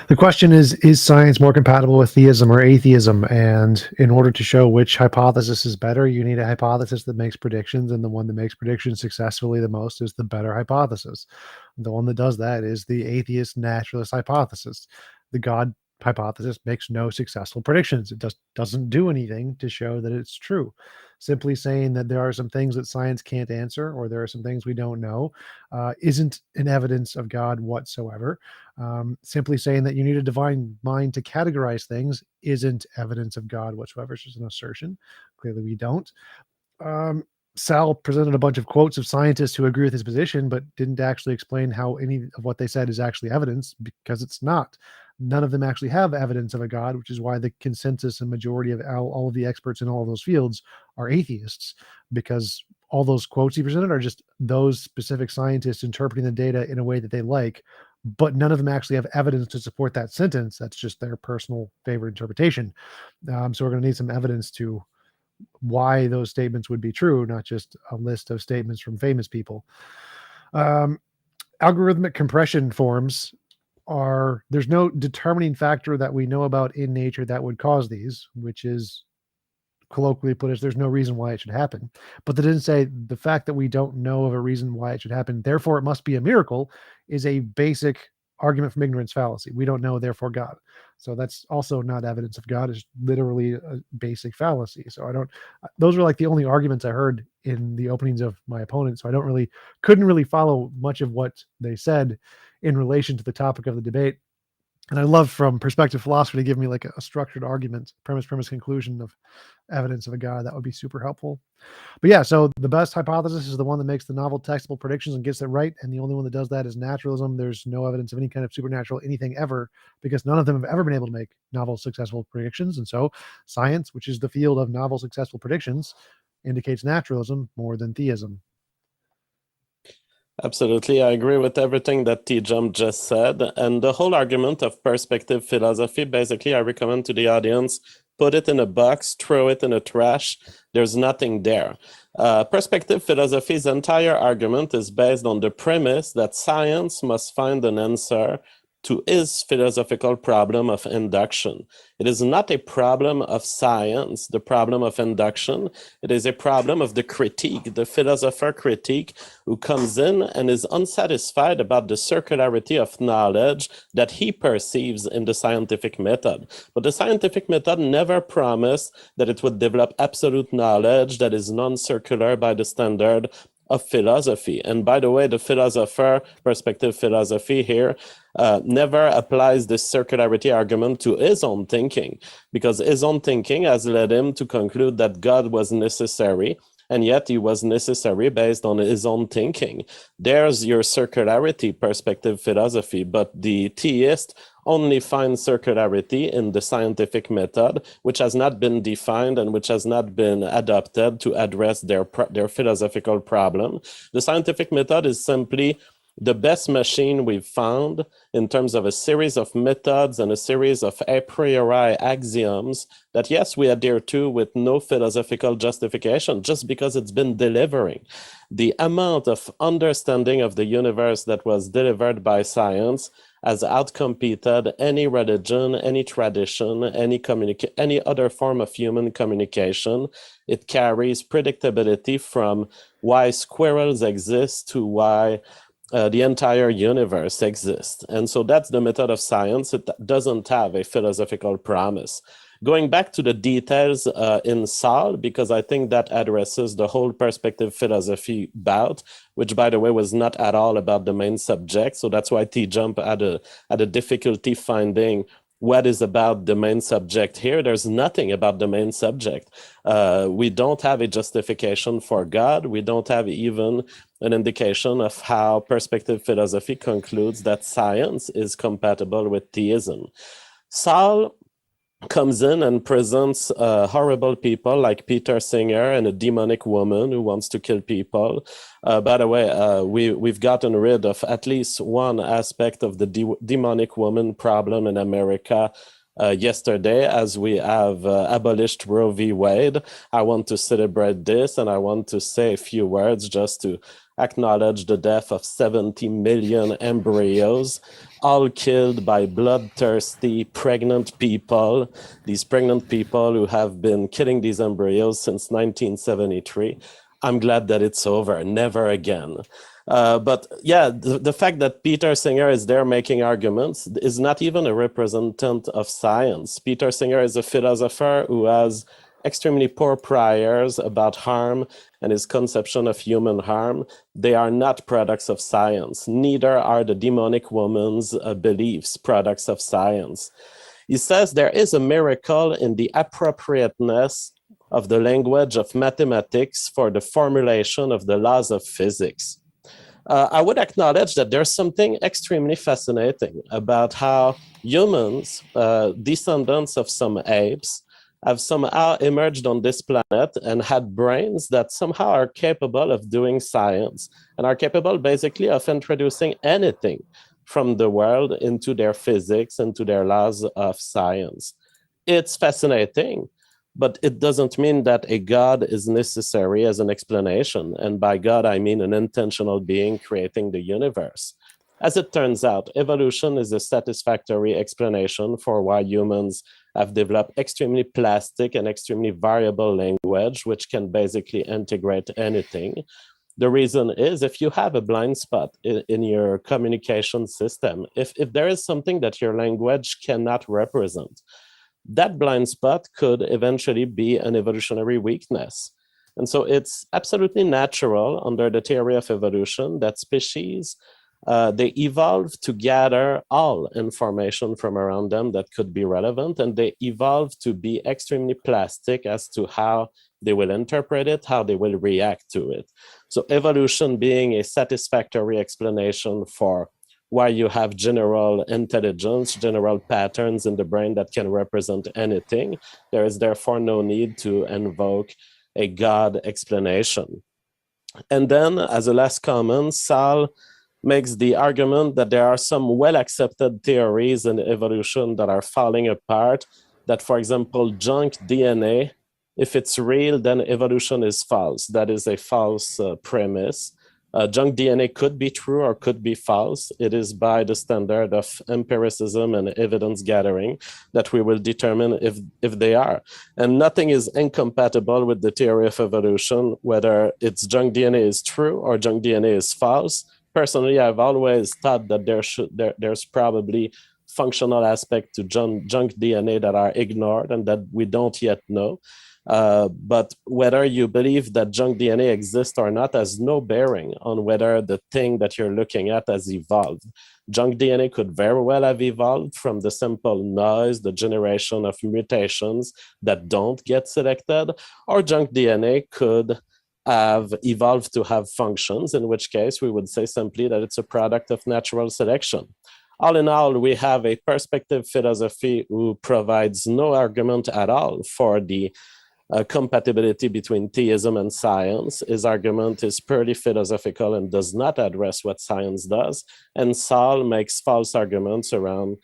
The question is science more compatible with theism or atheism? And in order to show which hypothesis is better, you need a hypothesis that makes predictions, and the one that makes predictions successfully the most is the better hypothesis. The one that does that is the atheist naturalist hypothesis. The God hypothesis makes no successful predictions. It doesn't do anything to show that it's true. Simply saying that there are some things that science can't answer, or there are some things we don't know, isn't an evidence of God whatsoever. Simply saying that you need a divine mind to categorize things isn't evidence of God whatsoever. It's just an assertion. Clearly, we don't. Sal presented a bunch of quotes of scientists who agree with his position, but didn't actually explain how any of what they said is actually evidence, because it's not. None of them actually have evidence of a God, which is why the consensus and majority of all of the experts in all of those fields are atheists, because all those quotes he presented are just those specific scientists interpreting the data in a way that they like, but none of them actually have evidence to support that sentence. That's just their personal favorite interpretation. So we're going to need some evidence to why those statements would be true, not just a list of statements from famous people. Algorithmic compression forms there's no determining factor that we know about in nature that would cause these, which is, colloquially put, there's no reason why it should happen. But they didn't say the fact that we don't know of a reason why it should happen, therefore it must be a miracle, is a basic argument from ignorance fallacy. We don't know, therefore God. So that's also not evidence of God. It's literally a basic fallacy. So those were like the only arguments I heard in the openings of my opponent. So I couldn't really follow much of what they said in relation to the topic of the debate. And I love, from perspective philosophy, to give me like a structured argument, premise, conclusion of evidence of a God. That would be super helpful. But yeah, so the best hypothesis is the one that makes the novel testable predictions and gets it right. And the only one that does that is naturalism. There's no evidence of any kind of supernatural anything ever, because none of them have ever been able to make novel successful predictions. And so science, which is the field of novel successful predictions, indicates naturalism more than theism. Absolutely. I agree with everything that TJump just said. And the whole argument of perspective philosophy, basically, I recommend to the audience, put it in a box, throw it in a trash. There's nothing there. Perspective philosophy's entire argument is based on the premise that science must find an answer to his philosophical problem of induction. It is not a problem of science, the problem of induction. It is a problem of the critique, the philosopher critique, who comes in and is unsatisfied about the circularity of knowledge that he perceives in the scientific method. But the scientific method never promised that it would develop absolute knowledge that is non-circular by the standard of philosophy. And by the way, the philosopher, perspective philosophy here, never applies this circularity argument to his own thinking, because his own thinking has led him to conclude that God was necessary, and yet he was necessary based on his own thinking. There's your circularity perspective philosophy, but the theist only finds circularity in the scientific method, which has not been defined and which has not been adopted to address their philosophical problem. The scientific method is simply the best machine we've found in terms of a series of methods and a series of a priori axioms that, yes, we adhere to with no philosophical justification, just because it's been delivering. The amount of understanding of the universe that was delivered by science has outcompeted any religion, any tradition, any other form of human communication. It carries predictability from why squirrels exist to why the entire universe exists. And so that's the method of science. It doesn't have a philosophical promise. Going back to the details in Saul, because I think that addresses the whole perspective philosophy bout, which, by the way, was not at all about the main subject. So that's why TJump had a difficulty finding what is about the main subject here. There's nothing about the main subject. We don't have a justification for God. We don't have even an indication of how perspective philosophy concludes that science is compatible with theism. Saul comes in and presents horrible people like Peter Singer and a demonic woman who wants to kill people. By the way, we've gotten rid of at least one aspect of the demonic woman problem in America yesterday, as we have abolished Roe v. Wade. I want to celebrate this, and I want to say a few words just to acknowledge the death of 70 million embryos, all killed by bloodthirsty pregnant people, these pregnant people who have been killing these embryos since 1973. I'm glad that it's over. Never again. But yeah, the fact that Peter Singer is there making arguments is not even a representative of science. Peter Singer is a philosopher who has extremely poor priors about harm and his conception of human harm. They are not products of science. Neither are the demonic woman's beliefs products of science. He says there is a miracle in the appropriateness of the language of mathematics for the formulation of the laws of physics. I would acknowledge that there's something extremely fascinating about how humans, descendants of some apes, have somehow emerged on this planet and had brains that somehow are capable of doing science and are capable basically of introducing anything from the world into their physics, into their laws of science. It's fascinating, but it doesn't mean that a God is necessary as an explanation. And by God, I mean an intentional being creating the universe. As it turns out, evolution is a satisfactory explanation for why humans have developed extremely plastic and extremely variable language, which can basically integrate anything. The reason is if you have a blind spot in your communication system, if there is something that your language cannot represent, that blind spot could eventually be an evolutionary weakness. And so it's absolutely natural under the theory of evolution that species, they evolve to gather all information from around them that could be relevant, and they evolve to be extremely plastic as to how they will interpret it, how they will react to it. So evolution being a satisfactory explanation for why you have general intelligence, general patterns in the brain that can represent anything, there is therefore no need to invoke a God explanation. And then, as a last comment, Sal makes the argument that there are some well-accepted theories in evolution that are falling apart, that, for example, junk DNA, if it's real, then evolution is false. That is a false premise. Junk DNA could be true or could be false. It is by the standard of empiricism and evidence gathering that we will determine if they are. And nothing is incompatible with the theory of evolution, whether it's junk DNA is true or junk DNA is false. Personally, I've always thought that there's probably functional aspect to junk DNA that are ignored and that we don't yet know. But whether you believe that junk DNA exists or not has no bearing on whether the thing that you're looking at has evolved. Junk DNA could very well have evolved from the simple noise, the generation of mutations that don't get selected, or junk DNA could have evolved to have functions, in which case we would say simply that it's a product of natural selection. All in all, we have a perspective philosophy who provides no argument at all for the compatibility between theism and science. His argument is purely philosophical and does not address what science does. And Saul makes false arguments around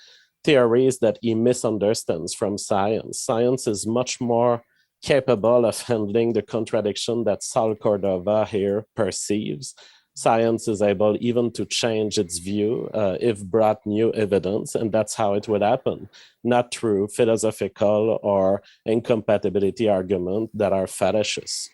theories that he misunderstands from science. Science is much more capable of handling the contradiction that Saul Cordova here perceives. Science is able even to change its view if brought new evidence, and that's how it would happen, not through philosophical or incompatibility arguments that are fallacious.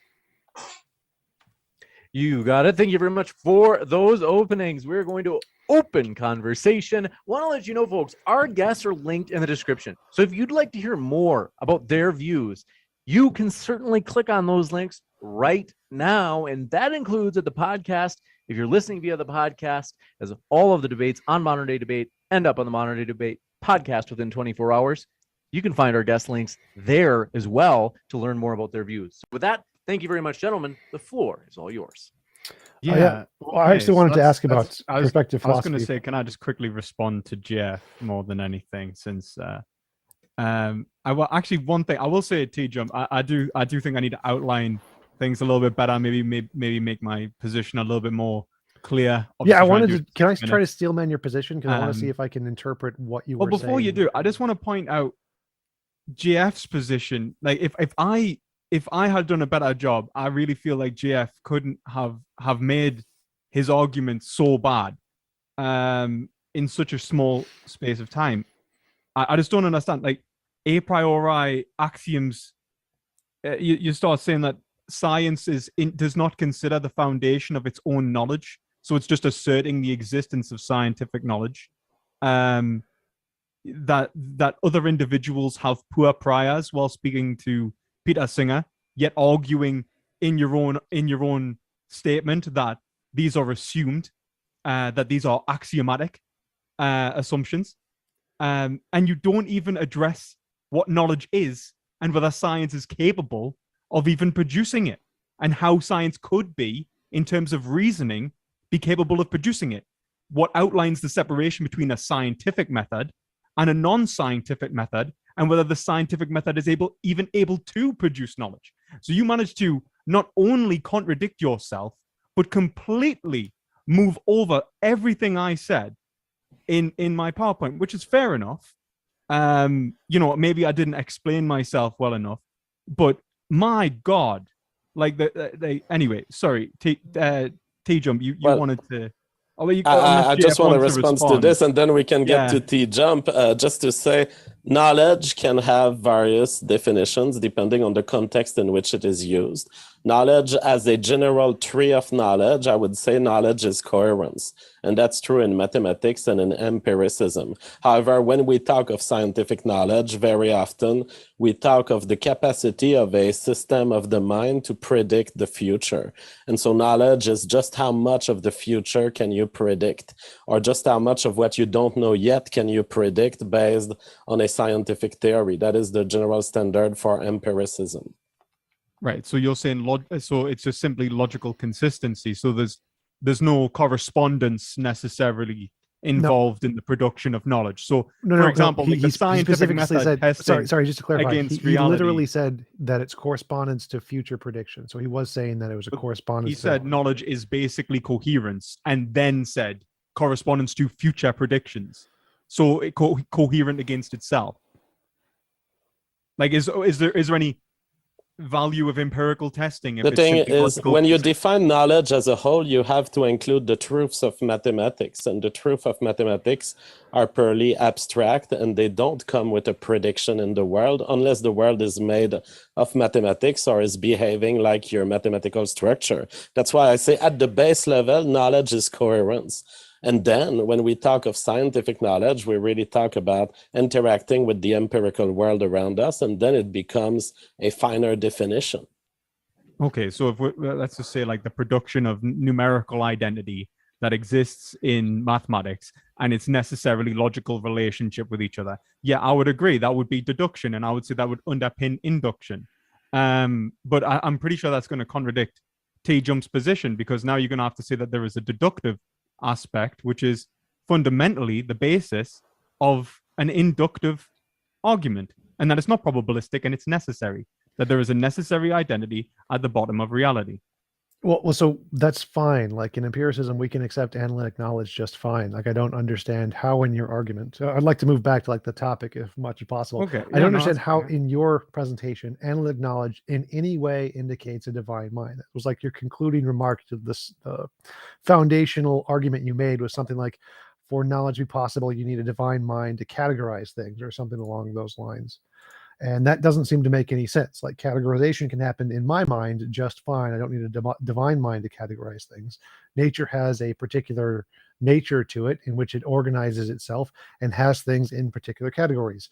You got it. Thank you very much for those openings. We're going to open conversation. Want to let you know, folks, our guests are linked in the description. So if you'd like to hear more about their views, you can certainly click on those links right now. And that includes at the podcast. If you're listening via the podcast, as all of the debates on Modern Day Debate end up on the Modern Day Debate podcast within 24 hours, you can find our guest links there as well to learn more about their views. So with that, thank you very much, gentlemen. The floor is all yours. Yeah. Well, I actually wanted to ask about perspective philosophy. I was going to say, can I just quickly respond to Jeff more than anything, since actually one thing I will say at TJump, I do think I need to outline things a little bit better, maybe make my position a little bit more clear. Yeah, I wanted to. Can I try to steelman your position? Because I want to see if I can interpret what you were saying. Well, before you do, I just want to point out GF's position. Like, if I had done a better job, I really feel like GF couldn't have made his argument so bad in such a small space of time. I just don't understand. Like, a priori axioms, you start saying that science does not consider the foundation of its own knowledge. So it's just asserting the existence of scientific knowledge. That other individuals have poor priors while speaking to Peter Singer, yet arguing in your own statement that these are assumed, that these are axiomatic assumptions, and you don't even address what knowledge is and whether science is capable of even producing it, and how science could be, in terms of reasoning, be capable of producing it. What outlines the separation between a scientific method and a non-scientific method, and whether the scientific method is even able to produce knowledge. So you managed to not only contradict yourself, but completely move over everything I said in my PowerPoint, which is fair enough. Maybe I didn't explain myself well enough, but my God, like anyway, sorry, TJump, you wanted to. I just want to respond to this, and then we can get to TJump. Just to say, knowledge can have various definitions depending on the context in which it is used. Knowledge, as a general tree of knowledge, I would say knowledge is coherence. And that's true in mathematics and in empiricism. However, when we talk of scientific knowledge, very often we talk of the capacity of a system of the mind to predict the future. And so knowledge is just how much of the future can you predict, or just how much of what you don't know yet can you predict based on a scientific theory. That is the general standard for empiricism. Right. So you're saying so it's just simply logical consistency. So there's no correspondence necessarily involved in the production of knowledge. So for example, the scientific method said, testing sorry, just to clarify, against he reality. literally said that it's correspondence to future prediction. So he was saying that it was a correspondence. He said knowledge is basically coherence, and then said correspondence to future predictions. So it coherent against itself. Like, is there any value of empirical testing? The thing is, when you define knowledge as a whole, you have to include the truths of mathematics, and the truth of mathematics are purely abstract, and they don't come with a prediction in the world unless the world is made of mathematics or is behaving like your mathematical structure. That's why I say at the base level, knowledge is coherence. And then when we talk of scientific knowledge, we really talk about interacting with the empirical world around us, and then it becomes a finer definition. Okay, so if let's just say like the production of numerical identity that exists in mathematics and its necessarily logical relationship with each other. Yeah, I would agree. That would be deduction, and I would say that would underpin induction. But I'm pretty sure that's going to contradict TJump's position, because now you're going to have to say that there is a deductive aspect, which is fundamentally the basis of an inductive argument, and that it's not probabilistic and it's necessary, that there is a necessary identity at the bottom of reality. Well, so that's fine. Like in empiricism, we can accept analytic knowledge just fine. Like I don't understand how in your argument. So I'd like to move back to like the topic as much as possible. Okay. I don't understand how in your presentation analytic knowledge in any way indicates a divine mind. It was like your concluding remark to this foundational argument you made was something like, for knowledge to be possible, you need a divine mind to categorize things, or something along those lines. And that doesn't seem to make any sense. Like categorization can happen in my mind just fine. I don't need a divine mind to categorize things. Nature has a particular nature to it in which it organizes itself and has things in particular categories.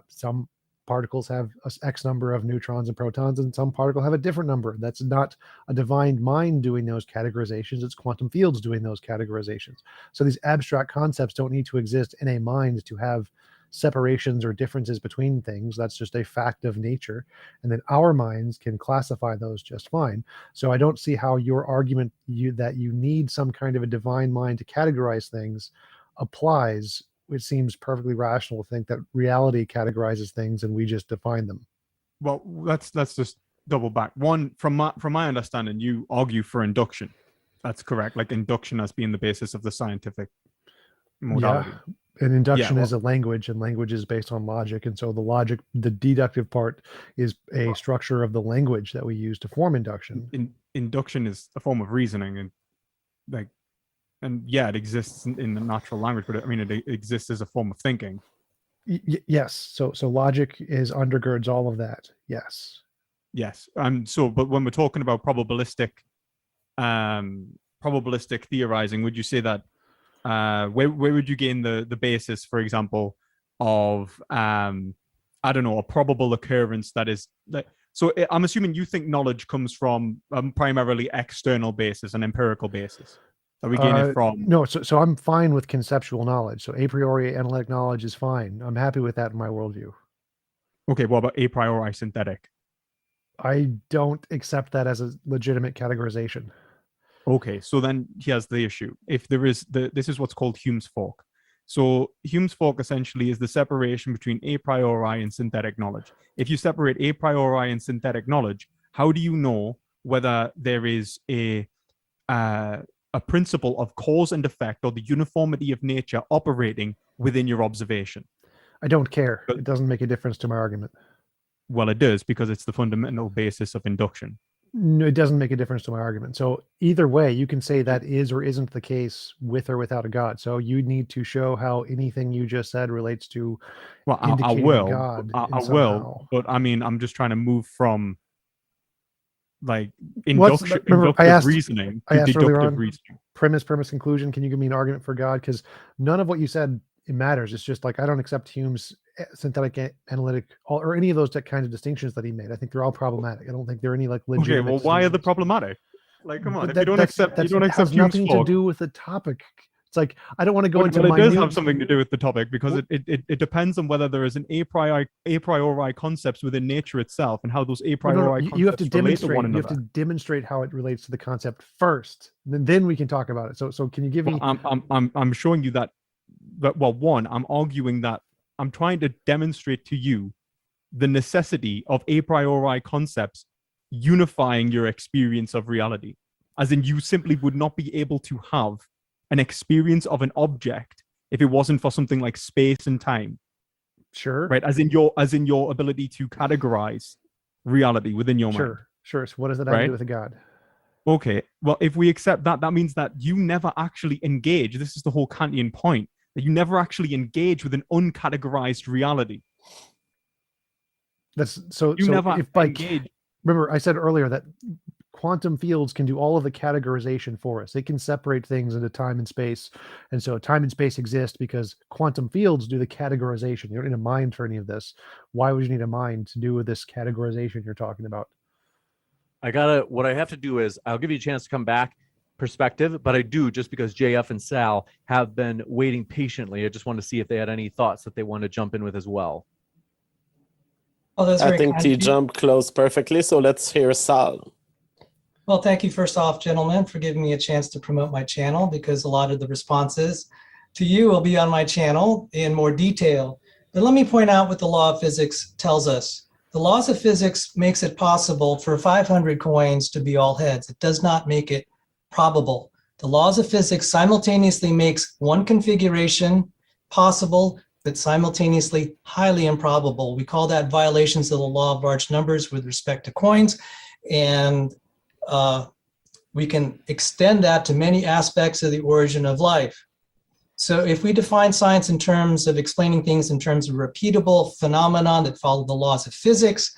Some particles have X number of neutrons and protons, and some particles have a different number. That's not a divine mind doing those categorizations. It's quantum fields doing those categorizations. So these abstract concepts don't need to exist in a mind to have separations or differences between things. That's just a fact of nature, and then our minds can classify those just fine. So I don't see how your argument that you need some kind of a divine mind to categorize things applies. It seems perfectly rational to think that reality categorizes things and we just define them. Well, let's just double back. One, from my understanding, you argue for induction. That's correct. Like induction as being the basis of the scientific modality. Yeah. And induction is a language, and language is based on logic. And so the deductive part is a structure of the language that we use to form induction. Induction is a form of reasoning, and it exists in the natural language, but it exists as a form of thinking. Yes. So logic undergirds all of that. Yes. Yes. But when we're talking about probabilistic probabilistic theorizing, would you say that where would you gain the basis, for example, of I don't know, a probable occurrence that is like? So I'm assuming you think knowledge comes from primarily external basis, an empirical basis. That we gain it from. No, so I'm fine with conceptual knowledge. So a priori analytic knowledge is fine. I'm happy with that in my worldview. Okay, what about a priori synthetic? I don't accept that as a legitimate categorization. Okay, so then here's the issue. If there is this is what's called Hume's fork. So Hume's fork essentially is the separation between a priori and synthetic knowledge. If you separate a priori and synthetic knowledge, how do you know whether there is a principle of cause and effect or the uniformity of nature operating within your observation? I don't care. It doesn't make a difference to my argument. Well, it does, because it's the fundamental basis of induction. No, it doesn't make a difference to my argument. So either way, you can say that is or isn't the case with or without a God. So you need to show how anything you just said relates to. Well, I will. I will. But I mean, I'm just trying to move from like inductive reasoning to deductive reasoning. Premise, conclusion. Can you give me an argument for God? Because none of what you said, it matters. It's just like I don't accept Hume's synthetic analytic or any of those kinds of distinctions that he made. I think they're all problematic. I don't think there are any like legitimate. Okay, well, why are they problematic? Like, come on, if you don't accept Hume's has nothing to do with the topic. It's like I don't want to go into. But it does have something to do with the topic, because it depends on whether there is an a priori concepts within nature itself and how those a priori concepts you have to relate demonstrate. to one another. You have to demonstrate how it relates to the concept first, and then we can talk about it. So can you give me? I'm showing you that. Well, one, I'm arguing that I'm trying to demonstrate to you the necessity of a priori concepts unifying your experience of reality. As in, you simply would not be able to have an experience of an object if it wasn't for something like space and time. Sure. Right. As in your ability to categorize reality within your mind. Sure. So what does that have to do with a God? Okay. Well, if we accept that, that means that you never actually engage. This is the whole Kantian point. That you never actually engage with an uncategorized reality. That's so. You never engage. Remember, I said earlier that quantum fields can do all of the categorization for us. They can separate things into time and space, and so time and space exist because quantum fields do the categorization. You don't need a mind for any of this. Why would you need a mind to do with this categorization you're talking about? What I have to do is I'll give you a chance to come back. Perspective, but I do, just because JF and Sal have been waiting patiently. I just want to see if they had any thoughts that they want to jump in with as well. Oh, I think TJump closed perfectly, so let's hear Sal. Well, thank you first off, gentlemen, for giving me a chance to promote my channel, because a lot of the responses to you will be on my channel in more detail. But let me point out what the law of physics tells us. The laws of physics makes it possible for 500 coins to be all heads. It does not make it probable. The laws of physics simultaneously makes one configuration possible, but simultaneously highly improbable. We call that violations of the law of large numbers with respect to coins. And we can extend that to many aspects of the origin of life. So if we define science in terms of explaining things in terms of repeatable phenomenon that follow the laws of physics,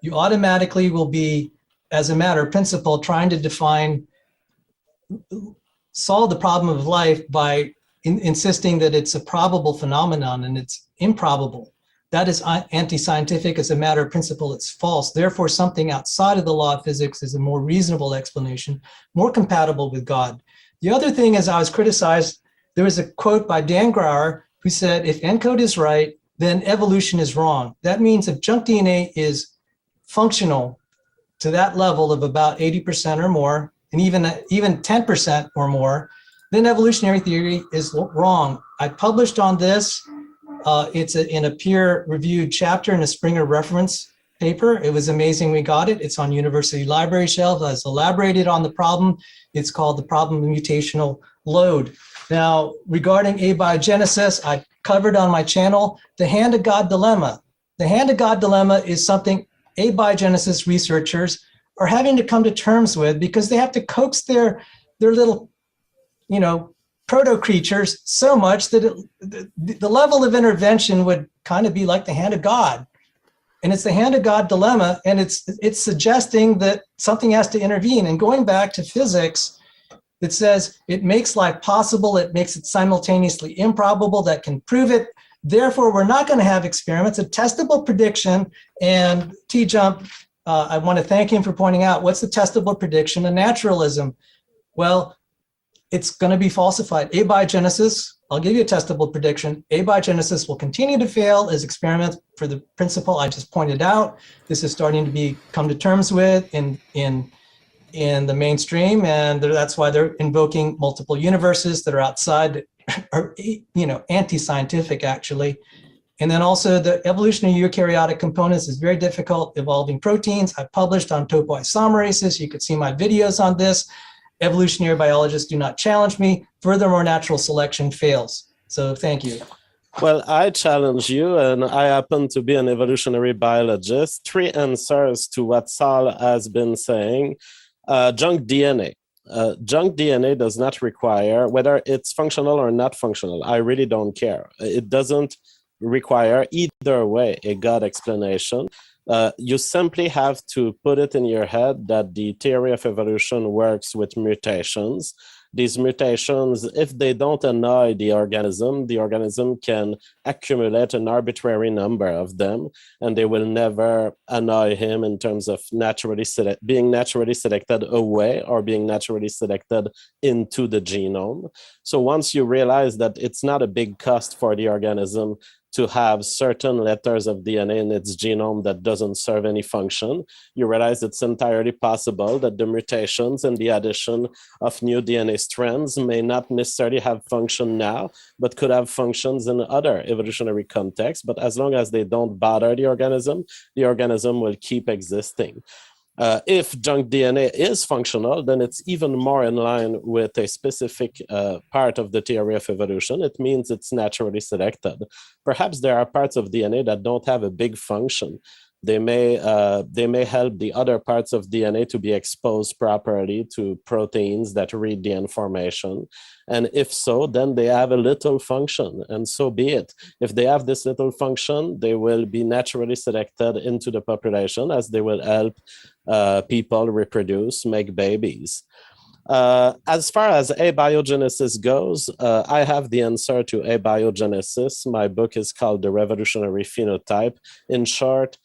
you automatically will be, as a matter of principle, trying to solve the problem of life by insisting that it's a probable phenomenon and it's improbable. That is anti-scientific. As a matter of principle, it's false. Therefore, something outside of the law of physics is a more reasonable explanation, more compatible with God. The other thing is, I was criticized. There was a quote by Dan Grauer who said, if ENCODE is right, then evolution is wrong. That means if junk DNA is functional to that level of about 80% or more, and even 10% or more, then evolutionary theory is wrong. I published on this. It's in a peer-reviewed chapter in a Springer reference paper. It was amazing we got it. It's on university library shelves. I elaborated on the problem. It's called the problem of mutational load. Now, regarding abiogenesis, I covered on my channel the hand of God dilemma. The hand of God dilemma is something abiogenesis researchers are having to come to terms with, because they have to coax their little, proto creatures so much that the level of intervention would kind of be like the hand of God. And it's the hand of God dilemma, and it's suggesting that something has to intervene. And going back to physics, that says it makes life possible, it makes it simultaneously improbable, that can prove it. Therefore, we're not going to have experiments, a testable prediction. And TJump, I want to thank him for pointing out what's the testable prediction of naturalism. Well, it's going to be falsified. Abiogenesis, I'll give you a testable prediction. Abiogenesis will continue to fail as experiments for the principle I just pointed out. This is starting to come to terms with in the mainstream, and that's why they're invoking multiple universes that are outside, or anti-scientific actually. And then also the evolutionary eukaryotic components is very difficult. Evolving proteins, I published on topoisomerases. You could see my videos on this. Evolutionary biologists do not challenge me. Furthermore, natural selection fails. So thank you. Well, I challenge you, and I happen to be an evolutionary biologist. 3 answers to what Sal has been saying. Junk DNA. Junk DNA does not require, whether it's functional or not functional, I really don't care. It doesn't require either way a God explanation. You simply have to put it in your head that the theory of evolution works with mutations. These mutations, if they don't annoy the organism can accumulate an arbitrary number of them, and they will never annoy him in terms of being naturally selected away or being naturally selected into the genome. So once you realize that it's not a big cost for the organism to have certain letters of DNA in its genome that doesn't serve any function, you realize it's entirely possible that the mutations and the addition of new DNA strands may not necessarily have function now, but could have functions in other evolutionary contexts. But as long as they don't bother the organism will keep existing. If junk DNA is functional, then it's even more in line with a specific part of the theory of evolution. It means it's naturally selected. Perhaps there are parts of DNA that don't have a big function. They may help the other parts of DNA to be exposed properly to proteins that read the information. And if so, then they have a little function, and so be it. If they have this little function, they will be naturally selected into the population, as they will help people reproduce, make babies. As far as abiogenesis goes, I have the answer to abiogenesis. My book is called The Revolutionary Phenotype. In short,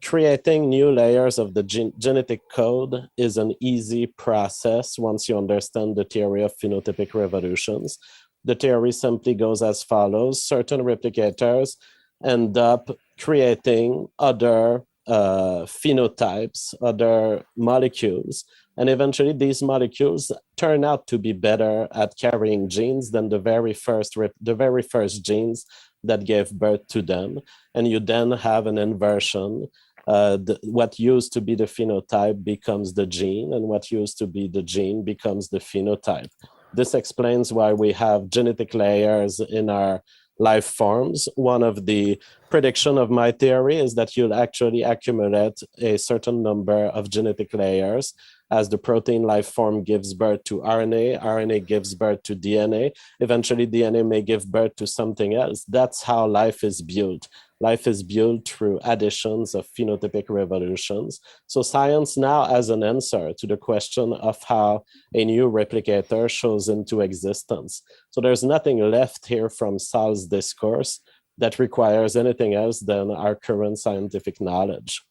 creating new layers of the genetic code is an easy process once you understand the theory of phenotypic revolutions. The theory simply goes as follows. Certain replicators end up creating other phenotypes, other molecules, and eventually these molecules turn out to be better at carrying genes than the very first genes that gave birth to them. And you then have an inversion. What used to be the phenotype becomes the gene, and what used to be the gene becomes the phenotype. This explains why we have genetic layers in our life forms. One of the prediction of my theory is that you'll actually accumulate a certain number of genetic layers as the protein life form gives birth to RNA, RNA gives birth to DNA, eventually DNA may give birth to something else. That's how life is built. Life is built through additions of phenotypic revolutions. So science now has an answer to the question of how a new replicator shows into existence. So there's nothing left here from Sal's discourse that requires anything else than our current scientific knowledge.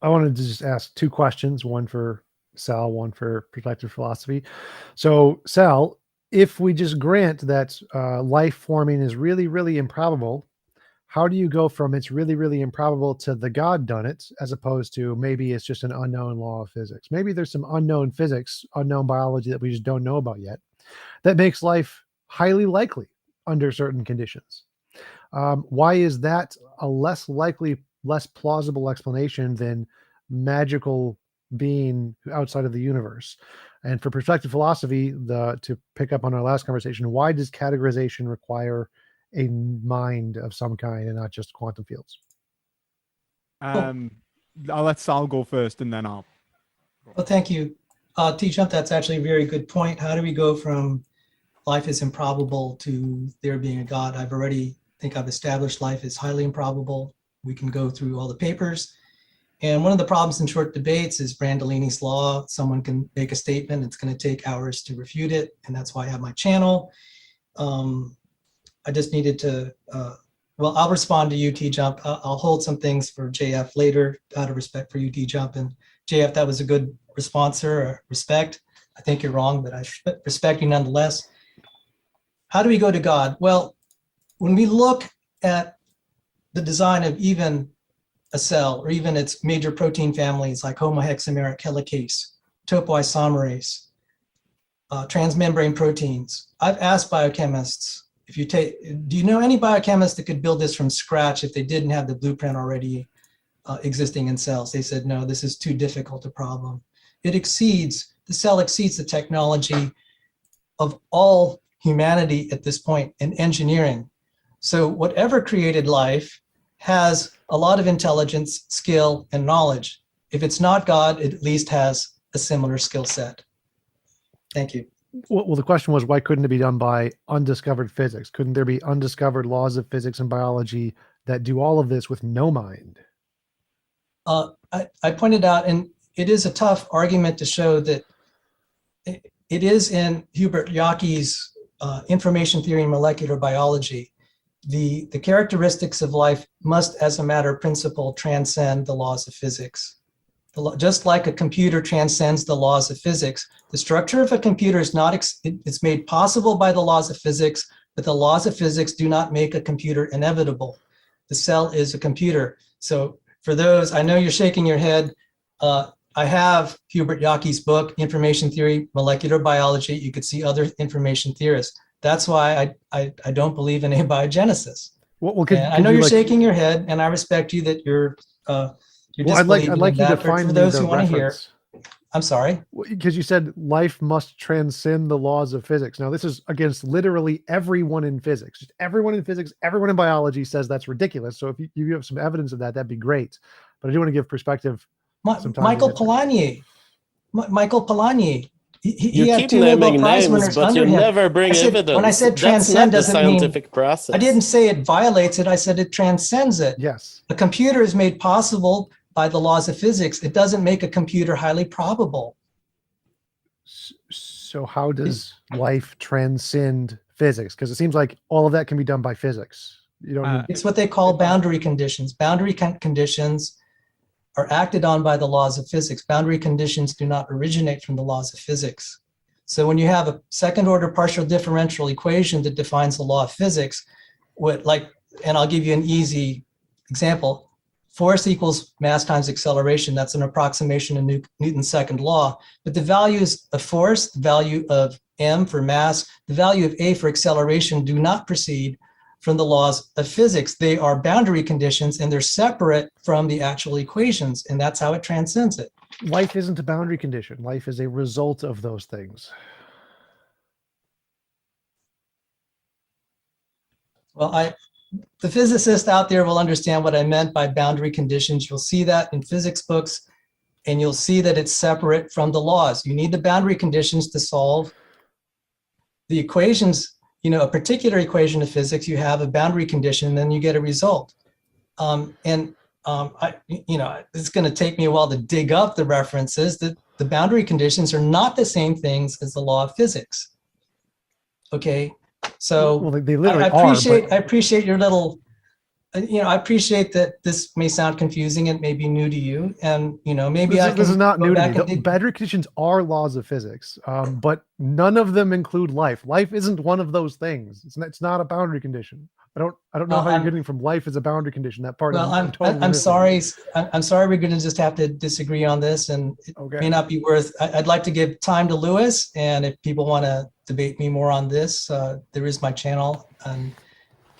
I wanted to just ask 2 questions, one for Sal, one for perspective philosophy. So Sal, if we just grant that life forming is really, really improbable, how do you go from it's really, really improbable to the God done it, as opposed to maybe it's just an unknown law of physics? Maybe there's some unknown physics, unknown biology that we just don't know about yet that makes life highly likely under certain conditions. Why is that a less likely, less plausible explanation than magical being outside of the universe? And for perspective philosophy, to pick up on our last conversation, why does categorization require a mind of some kind and not just quantum fields? I'll let Sal go first, and then I'll. Well, thank you. TJump, that's actually a very good point. How do we go from life is improbable to there being a God? I've established life is highly improbable. We can go through all the papers. And one of the problems in short debates is Brandolini's law. Someone can make a statement, it's going to take hours to refute it, and that's why I have my channel. I just needed to, well, I'll respond to you, TJump. I'll hold some things for JF later out of respect for you, TJump. And JF, that was a good response, sir. Respect. I think you're wrong, but I respect you nonetheless. How do we go to God? Well, when we look at the design of even a cell or even its major protein families like homohexameric helicase, topoisomerase, transmembrane proteins, I've asked biochemists, if you take, do you know any biochemist that could build this from scratch if they didn't have the blueprint already existing in cells? They said, no, this is too difficult a problem. The cell exceeds the technology of all humanity at this point in engineering. So whatever created life has a lot of intelligence, skill, and knowledge. If it's not God, it at least has a similar skill set. Thank you. Well, the question was, why couldn't it be done by undiscovered physics? Couldn't there be undiscovered laws of physics and biology that do all of this with no mind? I pointed out, and it is a tough argument to show that it is in Hubert Yockey's information theory and molecular biology. The characteristics of life must, as a matter of principle, transcend the laws of physics. Just like a computer transcends the laws of physics, the structure of a computer is not, it's made possible by the laws of physics, but the laws of physics do not make a computer inevitable. The cell is a computer. So for those, I know you're shaking your head. I have Hubert Yockey's book, Information Theory, Molecular Biology. You could see other information theorists. That's why I don't believe in abiogenesis. Well, I know you're shaking your head, and I respect you that you're I'd like you to find for those the who want to hear. reference. I'm sorry. Because you said life must transcend the laws of physics. Now, this is against literally everyone in physics. Just everyone in physics, everyone in biology says that's ridiculous. So if you have some evidence of that, that'd be great. But I do want to give perspective. Michael Polanyi. Michael Polanyi. You He had keep 2 Nobel naming Prize names, winners but under you him. never bring evidence. When I said That's transcend, not the doesn't mean scientific process. I didn't say it violates it. I said it transcends it. Yes. A computer is made possible by the laws of physics. It doesn't make a computer highly probable. So how does life transcend physics? Because it seems like all of that can be done by physics. You don't need. It's what they call boundary conditions. Boundary conditions are acted on by the laws of physics. Boundary conditions do not originate from the laws of physics. So when you have a second order partial differential equation that defines the law of physics, and I'll give you an easy example. Force equals mass times acceleration. That's an approximation of Newton's second law. But the values of force, the value of m for mass, the value of a for acceleration do not proceed from the laws of physics. They are boundary conditions, and they're separate from the actual equations, and that's how it transcends it. Life isn't a boundary condition. Life is a result of those things. Well, the physicists out there will understand what I meant by boundary conditions. You'll see that in physics books, and you'll see that it's separate from the laws. You need the boundary conditions to solve the equations. You know, a particular equation of physics, you have a boundary condition, then you get a result. It's going to take me a while to dig up the references. That the boundary conditions are not the same things as the law of physics. Okay. So well, they literally I appreciate your little, I appreciate that this may sound confusing. It may be new to you. And, maybe this is not new to me. The boundary conditions are laws of physics, but none of them include life. Life isn't one of those things. It's not a boundary condition. I don't know how you're getting from life as a boundary condition. That part. Well, totally I'm sorry. I'm sorry. We're going to just have to disagree on this, and it may not be worth. I'd like to give time to Lewis, and if people want to debate me more on this, there is my channel. And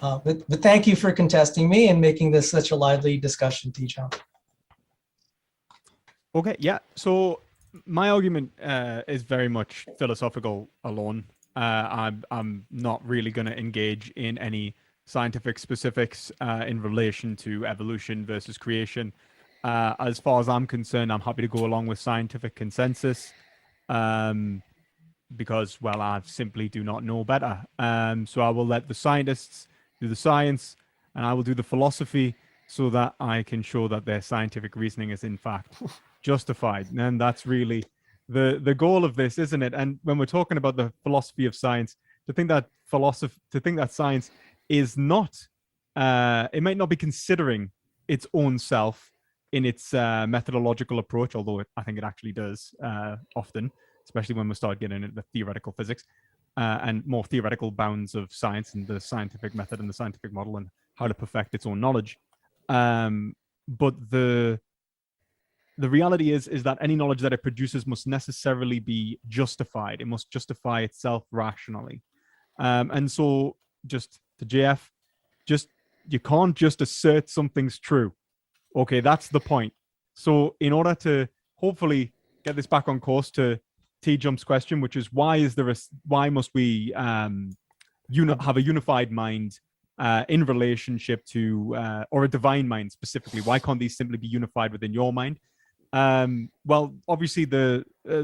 but thank you for contesting me and making this such a lively discussion, TJump. Okay, yeah. So my argument is very much philosophical alone. I'm not really going to engage in any scientific specifics in relation to evolution versus creation. As far as I'm concerned, I'm happy to go along with scientific consensus because, well, I simply do not know better. So I will let the scientists do the science, and I will do the philosophy, so that I can show that their scientific reasoning is in fact justified. And that's really the goal of this, isn't it? And when we're talking about the philosophy of science, to think that science is not, it might not be considering its own self in its methodological approach, although I think it actually does often, especially when we start getting into theoretical physics and more theoretical bounds of science and the scientific method and the scientific model and how to perfect its own knowledge. But the reality is that any knowledge that it produces must necessarily be justified. It must justify itself rationally. And so, just to JF, you can't just assert something's true. Okay, that's the point. So in order to hopefully get this back on course to TJump's question, which is why must we have a unified mind in relationship to or a divine mind specifically? Why can't these simply be unified within your mind? Well, obviously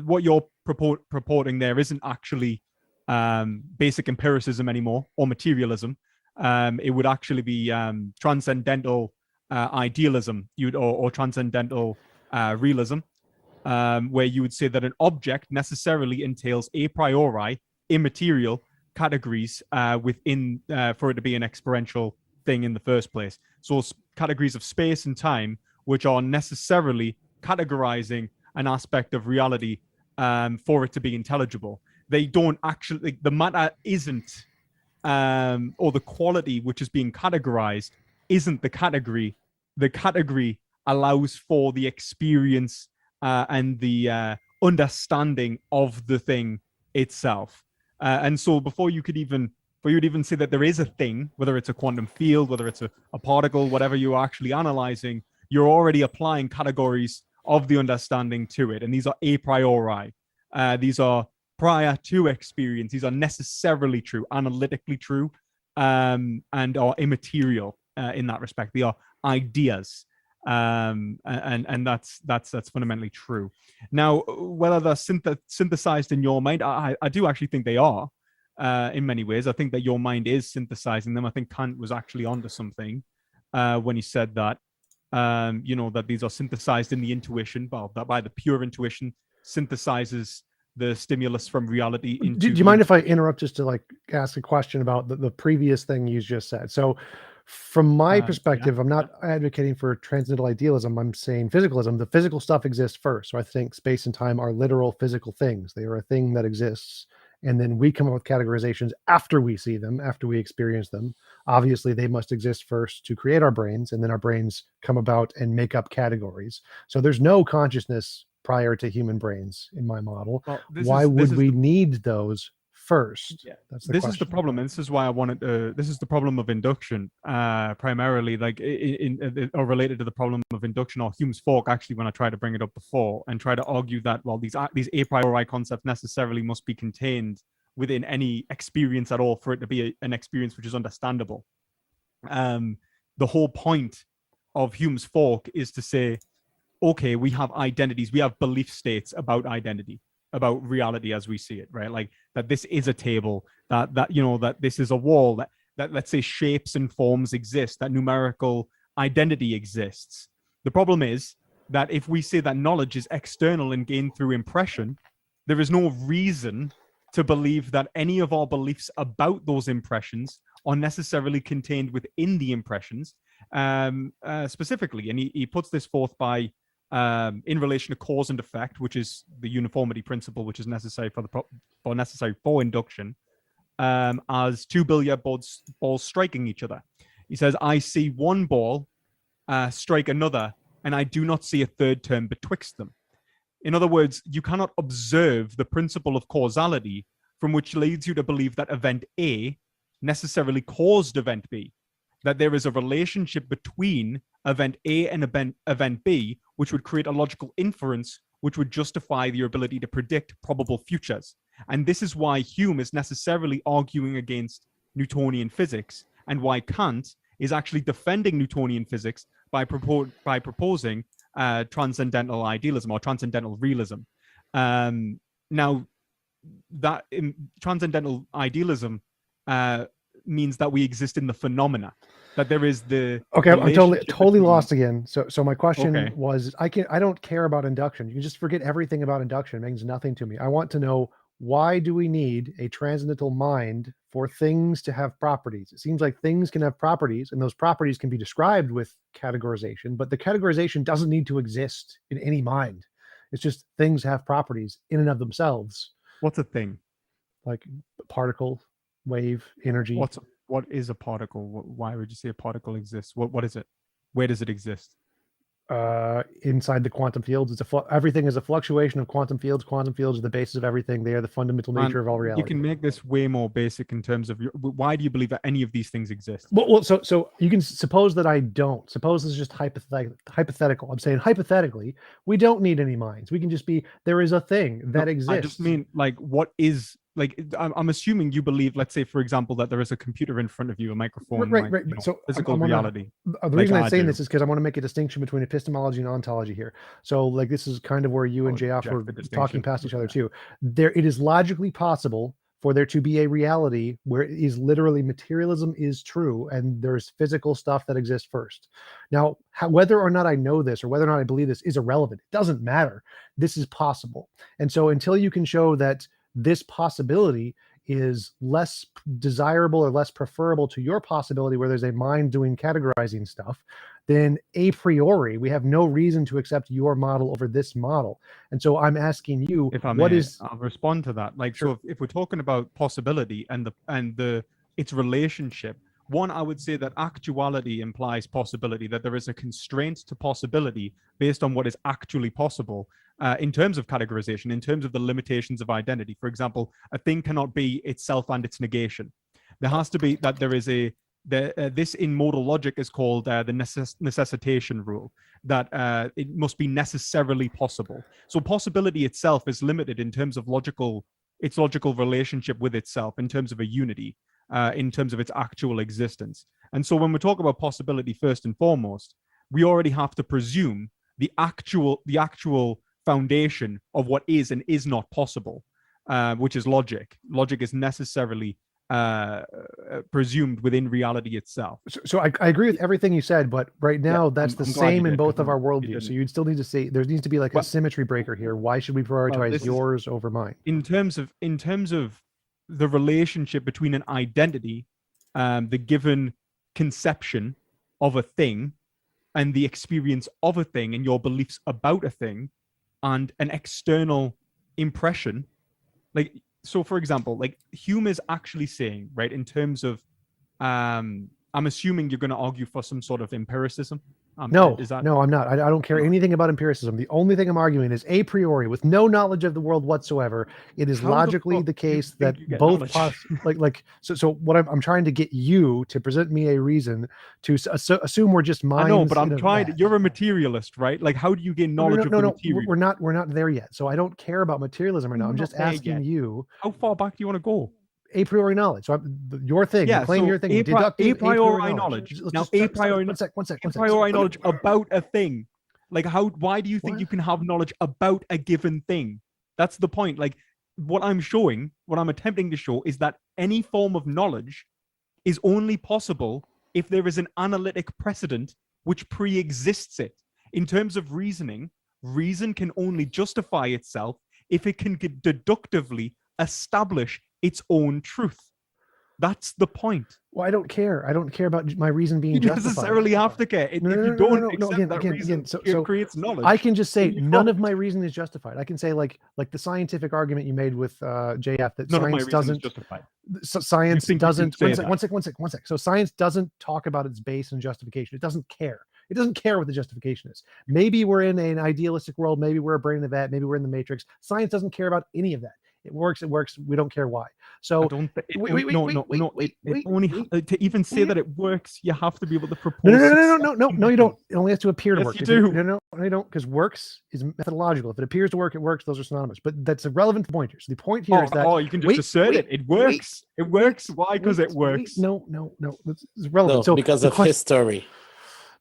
what you're purporting there isn't actually basic empiricism anymore or materialism. It would actually be transcendental idealism, or transcendental realism, where you would say that an object necessarily entails a priori immaterial categories within for it to be an experiential thing in the first place. So categories of space and time, which are necessarily categorizing an aspect of reality for it to be intelligible. They don't actually, the matter isn't, or the quality which is being categorized isn't the category. The category allows for the experience and the understanding of the thing itself. And so before you would even say that there is a thing, whether it's a quantum field, whether it's a particle, whatever you're actually analyzing, you're already applying categories of the understanding to it. And these are a priori. These are prior to experience. These are necessarily true, analytically true, and are immaterial in that respect. They are ideas. And that's fundamentally true. Now, whether they're synthesized in your mind, I do actually think they are in many ways. I think that your mind is synthesizing them. I think Kant was actually onto something when he said that, that these are synthesized in the intuition, that by the pure intuition synthesizes the stimulus from reality into. Do you mind if I interrupt just to ask a question about the previous thing you just said? So from my perspective, I'm not advocating for transcendental idealism. I'm saying physicalism. The physical stuff exists first. So I think space and time are literal physical things. They are a thing that exists. And then we come up with categorizations after we see them, after we experience them. Obviously, they must exist first to create our brains, and then our brains come about and make up categories. So there's no consciousness prior to human brains in my model. Well, why would we need those first? Yeah. That's the this question. Is the problem, and this is why I wanted to. This is the problem of induction, primarily, or related to the problem of induction or Hume's fork. Actually, when I tried to bring it up before and try to argue that these a priori concepts necessarily must be contained within any experience at all for it to be an experience which is understandable. The whole point of Hume's fork is to say, okay, we have identities, we have belief states about identity, about reality as we see it, right? Like that this is a table, that this is a wall, that let's say shapes and forms exist, that numerical identity exists. The problem is that if we say that knowledge is external and gained through impression, there is no reason to believe that any of our beliefs about those impressions are necessarily contained within the impressions, specifically. And he puts this forth by in relation to cause and effect, which is the uniformity principle, which is necessary for induction, as two billiard balls striking each other. He says, I see one ball strike another, and I do not see a third term betwixt them. In other words, you cannot observe the principle of causality from which leads you to believe that event A necessarily caused event B, that there is a relationship between event A and event B, which would create a logical inference, which would justify your ability to predict probable futures. And this is why Hume is necessarily arguing against Newtonian physics, and why Kant is actually defending Newtonian physics by proposing transcendental idealism or transcendental realism. Now, that transcendental idealism means that we exist in the phenomena. That there is the Okay, I'm totally relationship totally between- lost again. So my question Okay. was, I don't care about induction. You can just forget everything about induction. It means nothing to me. I want to know, why do we need a transcendental mind for things to have properties? It seems like things can have properties, and those properties can be described with categorization, but the categorization doesn't need to exist in any mind. It's just things have properties in and of themselves, What's a thing? like particle, wave, energy. What is a particle? Why would you say a particle exists? What is it? Where does it exist? Inside the quantum fields. Everything is a fluctuation of quantum fields. Quantum fields are the basis of everything. They are the fundamental nature of all reality. You can make this way more basic in terms of why do you believe that any of these things exist? So you can suppose that I don't. Suppose this is just hypothetical. I'm saying hypothetically, we don't need any minds. We can just be, there is a thing that exists. I just mean, like, what is, like, I'm assuming you believe, let's say, for example, that there is a computer in front of you, a microphone, right. So physical reality. The reason I'm saying this is because I want to make a distinction between epistemology and ontology here. So, like, this is kind of where you and JF were talking past each other too. It is logically possible for there to be a reality where it is literally materialism is true and there's physical stuff that exists first. Now, whether or not I know this or whether or not I believe this is irrelevant. It doesn't matter. This is possible. And so until you can show that this possibility is less desirable or less preferable to your possibility where there's a mind doing categorizing stuff, then a priori we have no reason to accept your model over this model. And so I'm asking you, I'll respond to that. Like, Sure. so if we're talking about possibility and its relationship, one, I would say that actuality implies possibility, that there is a constraint to possibility based on what is actually possible in terms of categorization, in terms of the limitations of identity. For example, a thing cannot be itself and its negation. There has to be that there is this in modal logic is called the necessitation rule, that it must be necessarily possible. So possibility itself is limited in terms of its logical relationship with itself, in terms of a unity, in terms of its actual existence. And so when we talk about possibility, first and foremost, we already have to presume the actual foundation of what is and is not possible, which is logic. Logic is necessarily presumed within reality itself. So I agree with everything you said, but right now that's the same in both of our worldviews. So you'd still need to say there needs to be like a symmetry breaker here. Why should we prioritize yours over mine? In terms of the relationship between an identity, the given conception of a thing, and the experience of a thing, and your beliefs about a thing, and an external impression, like, so for example, like Hume is actually saying, right, in terms of, I'm assuming you're going to argue for some sort of empiricism. No, I'm not. I don't care anything about empiricism. The only thing I'm arguing is a priori, with no knowledge of the world whatsoever, it is logically the case that both so what I'm trying to get you to present me a reason to assume we're just minds. I know, but I'm trying to, you're a materialist, right? Like, how do you gain knowledge of the material? We're not there yet. So I don't care about materialism right now. I'm just asking you, how far back do you want to go? A priori knowledge. So your thing, you claim your thing. A priori knowledge. Now, a priori knowledge about a thing. Like, why do you think you can have knowledge about a given thing? That's the point. Like, what I'm attempting to show is that any form of knowledge is only possible if there is an analytic precedent which pre-exists it. In terms of reasoning, reason can only justify itself if it can deductively establish its own truth. That's the point. Well, I don't care. I don't care about my reason being justified. You necessarily have to care. If you don't accept that reason, it creates knowledge. I can just say none of my reason is justified. I can say like the scientific argument you made with JF that science doesn't justify. Science doesn't. One sec. So science doesn't talk about its base and justification. It doesn't care. It doesn't care what the justification is. Maybe we're in an idealistic world. Maybe we're a brain in the vat. Maybe we're in the matrix. Science doesn't care about any of that. It works. We don't care why. So to even say that it works, you have to be able to propose. No, you don't. It only has to appear to work. You do. No, you don't, because works is methodological. If it appears to work, it works. Those are synonymous. But that's irrelevant to the point here. So the point here is that you can just assert it. It works. It works. Why? Because it works. No. It's relevant. No, because of history.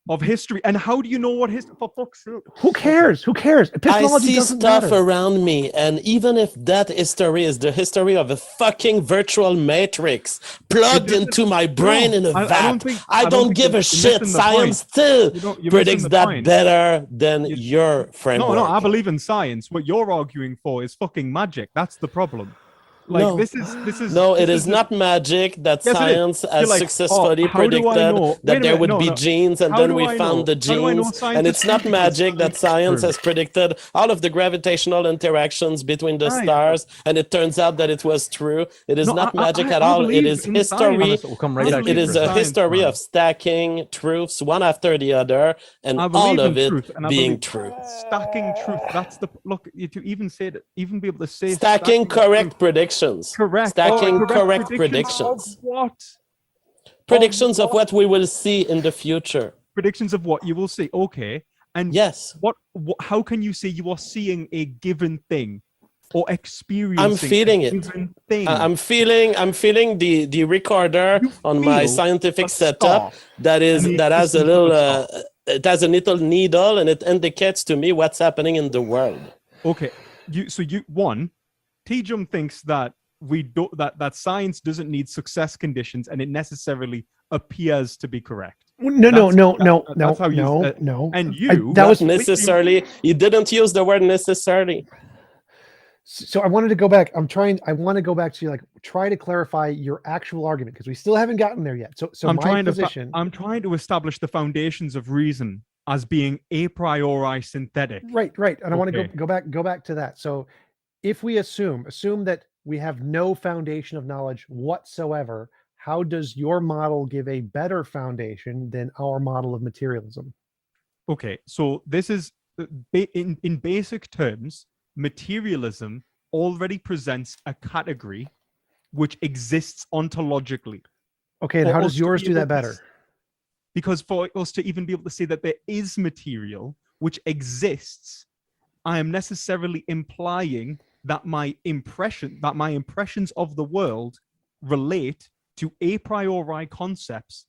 of history. And how do you know what history? For fuck's sake. Who cares? Who cares? I Epistemology see doesn't stuff matter. around me, and even if that history is the history of a fucking virtual matrix plugged doesn't- into my brain in a I vat, don't think- I I don't don't think give a you're shit. missing the Science still You're missing predicts the that point. better than You- your framework. No, I believe in science. What you're arguing for is fucking magic. That's the problem. Like No. this is No, it this is not magic that Yes, it is. science has You're like, successfully oh, how do I predicted know? Wait that a there minute, would no, be no. genes, and How then do we I found know? the How do I know genes. And scientists it's not think it's magic that science true? has predicted all of the gravitational interactions between the Right. stars, and it turns out that it was true. It is No, not magic at I all. It believe is in history. science. We'll come right I back It believe to is in this. a science, history man. of stacking truths one after the other, and I all believe of in it truth, and I being believe true. stacking truth. That's the look. To even say that, even be able to say Stacking correct truth. predictions. Correct. Stacking Oh, correct of predictions. what? Predictions of what we will see in the future. Predictions of what you will see. Okay. And Yes. what? How can you say you are seeing a given thing or experiencing? I'm feeling a it. Given thing? I'm feeling the recorder You on my feel scientific a setup star that and the has a existence of little a star. it has a little needle, and it indicates to me what's happening in the world. Okay. TJump thinks that that science doesn't need success conditions, and it necessarily appears to be correct. No. That's how you. No. And you. That Not was necessarily. You didn't use the word necessarily. so. I wanted to go back. I want to go back to try to clarify your actual argument because we still haven't gotten there yet. So I'm my trying position. I'm trying to establish the foundations of reason as being a priori synthetic. Right. And I want to Okay. go back to that. So if we assume that we have no foundation of knowledge whatsoever, how does your model give a better foundation than our model of materialism? Okay, so this is in basic terms, materialism already presents a category which exists ontologically. Okay, and For how us does to yours be do able that to better? Because for us to even be able to say that there is material which exists, I am necessarily implying that my impressions of the world relate to a priori concepts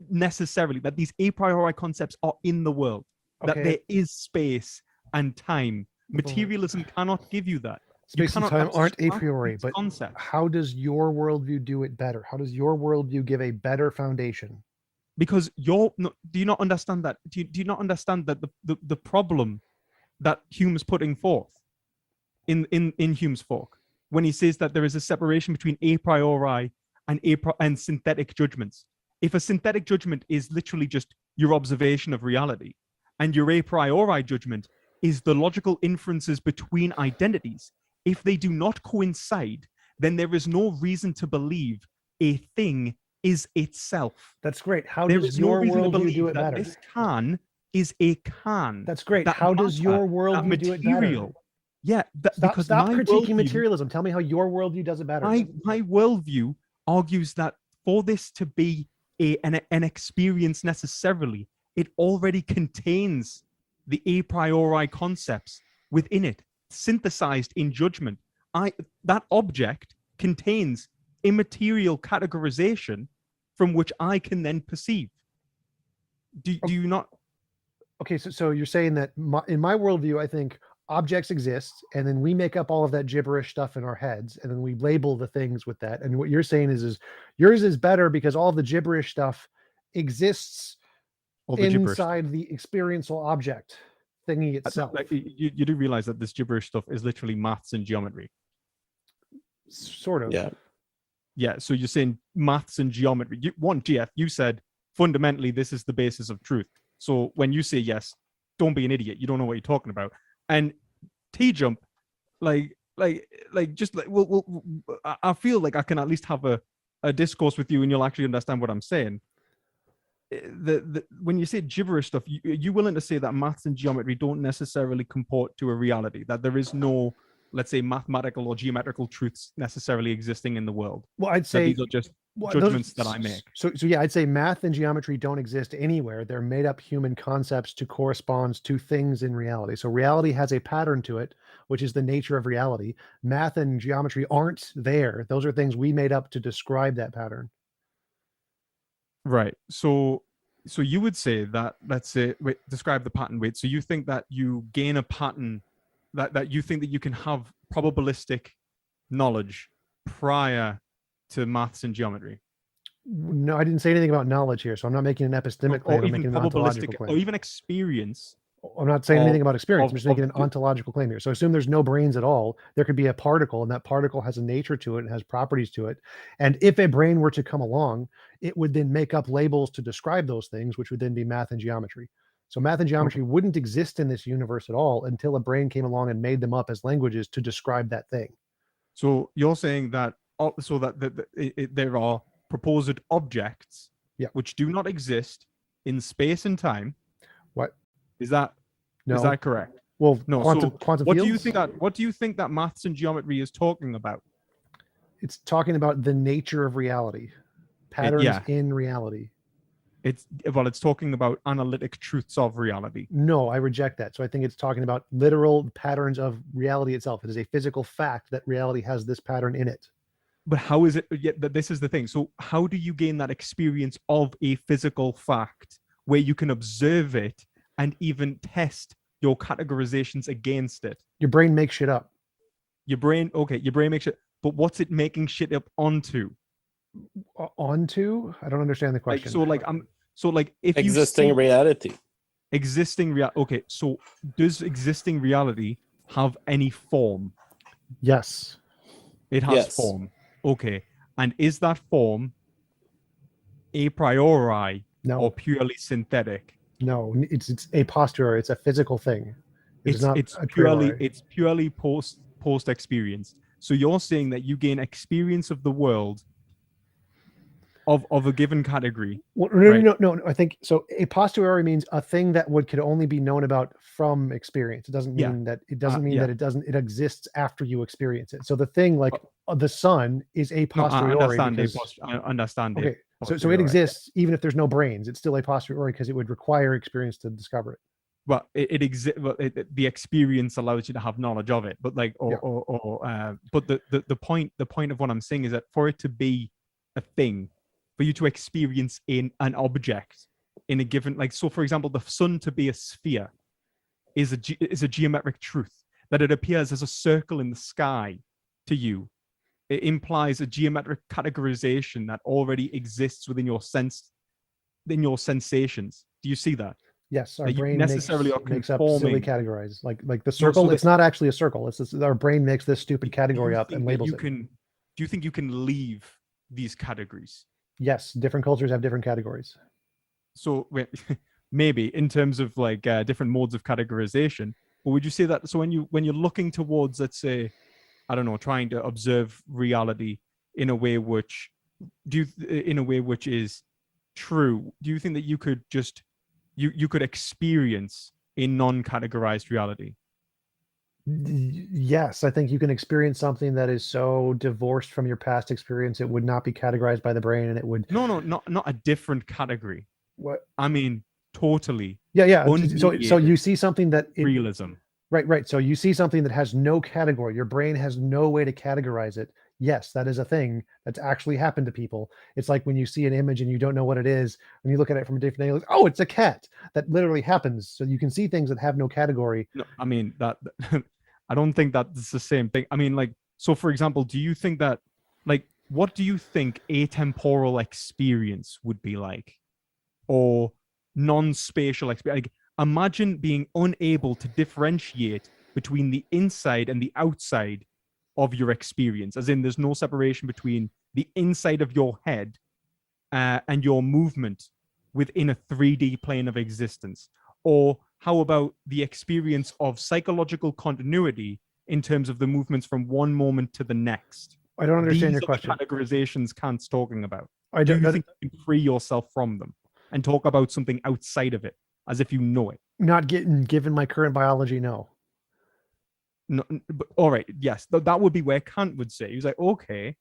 necessarily, that these a priori concepts are in the world, that Okay. there is space and time. Materialism cannot give you that. You Space and cannot time aren't a abstract priori, these but concepts. how does your worldview do it better? How does your worldview give a better foundation? Because do you not understand that? Do you not understand that the problem that Hume's putting forth in Hume's fork, when he says that there is a separation between a priori and synthetic judgments? If a synthetic judgment is literally just your observation of reality, and your a priori judgment is the logical inferences between identities, if they do not coincide, then there is no reason to believe a thing is itself. That's great. How There does is no your reason to worldview believe do it that better? this can is a can. That's great. that How does matter, your worldview do it better? material. Yeah, because Stop my critiquing worldview, materialism. Tell me how your worldview does it better. my worldview argues that for this to be an experience necessarily, it already contains the a priori concepts within it, synthesized in judgment. That object contains immaterial categorization from which I can then perceive. Do you not? Okay, so you're saying that in my worldview, I think objects exist, and then we make up all of that gibberish stuff in our heads, and then we label the things with that. And what you're saying is yours is better because all of the gibberish stuff exists inside the experiential object thingy itself. Like, you do realize that this gibberish stuff is literally maths and geometry. Sort of. Yeah. Yeah, so you're saying maths and geometry. GF, you said fundamentally this is the basis of truth. So when you say yes, don't be an idiot. You don't know what you're talking about. And TJump, I feel like I can at least have a discourse with you and you'll actually understand what I'm saying. When you say gibberish stuff, you willing to say that maths and geometry don't necessarily comport to a reality, that there is no, let's say, mathematical or geometrical truths necessarily existing in the world? Well, I'd say these are just judgments that I make. So yeah, I'd say math and geometry don't exist anywhere. They're made up human concepts to correspond to things in reality. So reality has a pattern to it, which is the nature of reality. Math and geometry aren't there. Those are things we made up to describe that pattern. Right. So So you would say that, let's say, wait, describe the pattern. Wait, so you think that you gain a pattern, that you think that you can have probabilistic knowledge prior to maths and geometry? No, I didn't say anything about knowledge here, so I'm not making an epistemic claim. Or I'm even making an ontological probabilistic, claim. or even experience. I'm not saying anything about experience. I'm of- just making an of- ontological claim here. So assume there's no brains at all. There could be a particle, and that particle has a nature to it and has properties to it. And if a brain were to come along, it would then make up labels to describe those things, which would then be math and geometry. So math and geometry wouldn't exist in this universe at all until a brain came along and made them up as languages to describe that thing. So you're saying that, so that there are proposed objects, Yeah. which do not exist in space and time. What? Is that No. is that correct? Well, No. quantum What fields? do you think that maths and geometry is talking about? It's talking about the nature of reality, patterns yeah. in reality. It's talking about analytic truths of reality. No, I reject that. So I think it's talking about literal patterns of reality itself. It is a physical fact that reality has this pattern in it. But how is it? Yet this is the thing. So how do you gain that experience of a physical fact where you can observe it and even test your categorizations against it? Your brain makes shit up. Your brain makes it. But what's it making shit up onto? Onto? I don't understand the question. If Existing reality. Okay, so does existing reality have any form? Yes. It has Yes. form. Okay. And is that form a priori No. or purely synthetic? No. It's a posteriori. It's a physical thing. It's not a priori. It's purely post experience. So you're saying that you gain experience of the world of a given category. Well, right? No. I think so. A posteriori means a thing that could only be known about from experience. It doesn't mean that it exists after you experience it. So the thing like the sun is a posteriori. I understand. Okay, so it exists even if there's no brains. It's still a posteriori because it would require experience to discover it. Well, it exists. Well, the experience allows you to have knowledge of it. But but the point of what I'm saying is that for it to be a thing, for you to experience in an object in a given, like, so for example, the sun to be a sphere is a geometric truth. That it appears as a circle in the sky to you, it implies a geometric categorization that already exists within your sensations. Do you see that? Yes, our That you brain necessarily are makes up silly conforming. categories. Like the circle, it's not actually a circle. It's just, our brain makes this stupid category up and labels it. Do you think you can leave these categories? Yes, different cultures have different categories. So maybe in terms of like different modes of categorization, but would you say that, so when you're looking towards, let's say, I don't know, trying to observe reality in a way which is true, do you think that you could just you could experience a non-categorized reality? Yes, I think you can experience something that is so divorced from your past experience it would not be categorized by the brain, and it would not a different category. What? I mean, totally. Yeah. So you see something that realism. Right. So you see something that has no category. Your brain has no way to categorize it. Yes, that is a thing that's actually happened to people. It's like when you see an image and you don't know what it is, when you look at it from a different angle, oh, it's a cat. That literally happens. So you can see things that have no category. No, I mean that I don't think that's the same thing. I mean, like, so for example, do you think that, like, what do you think atemporal experience would be like? Or non-spatial experience? Like, imagine being unable to differentiate between the inside and the outside of your experience, as in there's no separation between the inside of your head and your movement within a 3D plane of existence. Or how about the experience of psychological continuity in terms of the movements from one moment to the next? I don't understand your question. These are the categorizations Kant's talking about. Do you think you can free yourself from them and talk about something outside of it as if you know it? Not given my current biology, no. No, but, all right, yes, that would be where Kant would say, he's like, okay,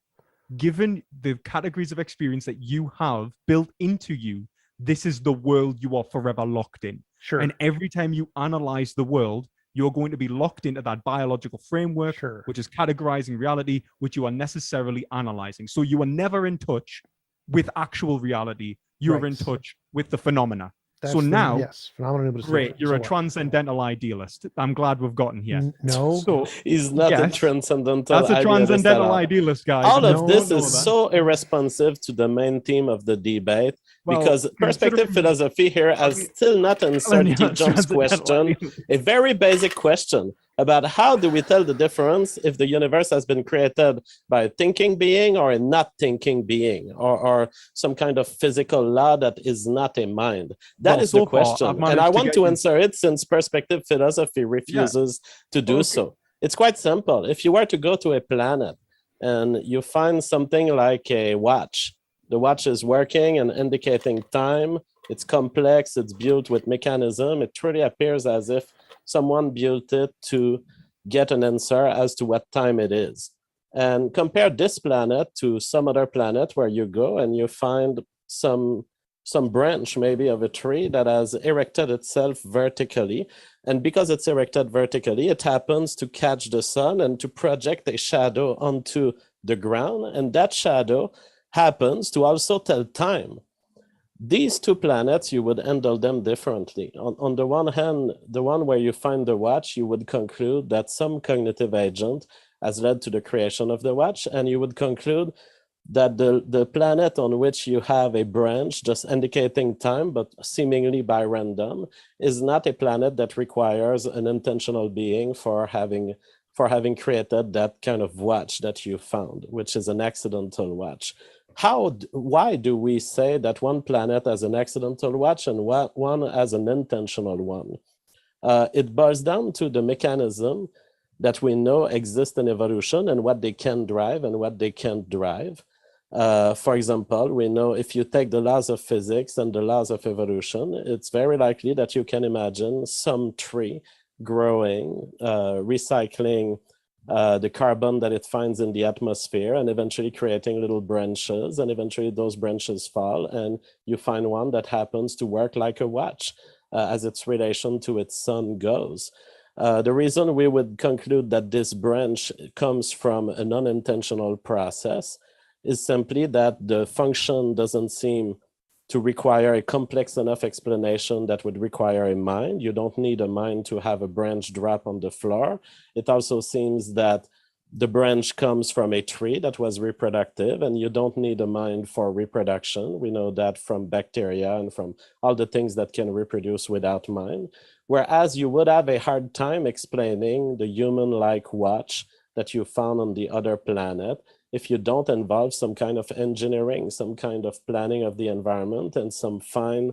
given the categories of experience that you have built into you, this is the world you are forever locked in. Sure. And every time you analyze the world, you're going to be locked into that biological framework, Sure. which is categorizing reality, which you are necessarily analyzing. So you are never in touch with actual reality. you're Right. in touch with the phenomena. That's So the- now, yes, phenomenal distinction. great, you're So a what? transcendental idealist. I'm glad we've gotten here. No, So He's not a yes, transcendental that's a idealist at transcendental all. idealist, guys. All and of you this don't know is that. so irresponsive to the main theme of the debate, Well, because perspective considering- philosophy here has still not answered you're a TJump's transcendental question, idealist. a very basic question about how do we tell the difference if the universe has been created by a thinking being or a not thinking being, or some kind of physical law that is not a mind. That Well, is so the far, I've question. And managed I to want get to you- answer it, since perspective philosophy refuses to do Okay. so. It's quite simple. If you were to go to a planet and you find something like a watch, the watch is working and indicating time. It's complex, it's built with mechanism. It truly appears as if someone built it to get an answer as to what time it is. And compare this planet to some other planet where you go and you find some branch maybe of a tree that has erected itself vertically. And because it's erected vertically, it happens to catch the sun and to project a shadow onto the ground. And that shadow happens to also tell time. These two planets, you would handle them differently. On the one hand, the one where you find the watch, you would conclude that some cognitive agent has led to the creation of the watch, and you would conclude that the planet on which you have a branch just indicating time, but seemingly by random, is not a planet that requires an intentional being for having created that kind of watch that you found, which is an accidental watch. Why do we say that one planet has an accidental watch and one has an intentional one? It boils down to the mechanism that we know exist in evolution and what they can drive and what they can't drive. For example, we know if you take the laws of physics and the laws of evolution, it's very likely that you can imagine some tree growing, recycling the carbon that it finds in the atmosphere and eventually creating little branches, and eventually those branches fall and you find one that happens to work like a watch as its relation to its sun goes. The reason we would conclude that this branch comes from an unintentional process is simply that the function doesn't seem to require a complex enough explanation that would require a mind. You don't need a mind to have a branch drop on the floor. It also seems that the branch comes from a tree that was reproductive, and you don't need a mind for reproduction. We know that from bacteria and from all the things that can reproduce without mind. Whereas you would have a hard time explaining the human-like watch that you found on the other planet if you don't involve some kind of engineering, some kind of planning of the environment, and some fine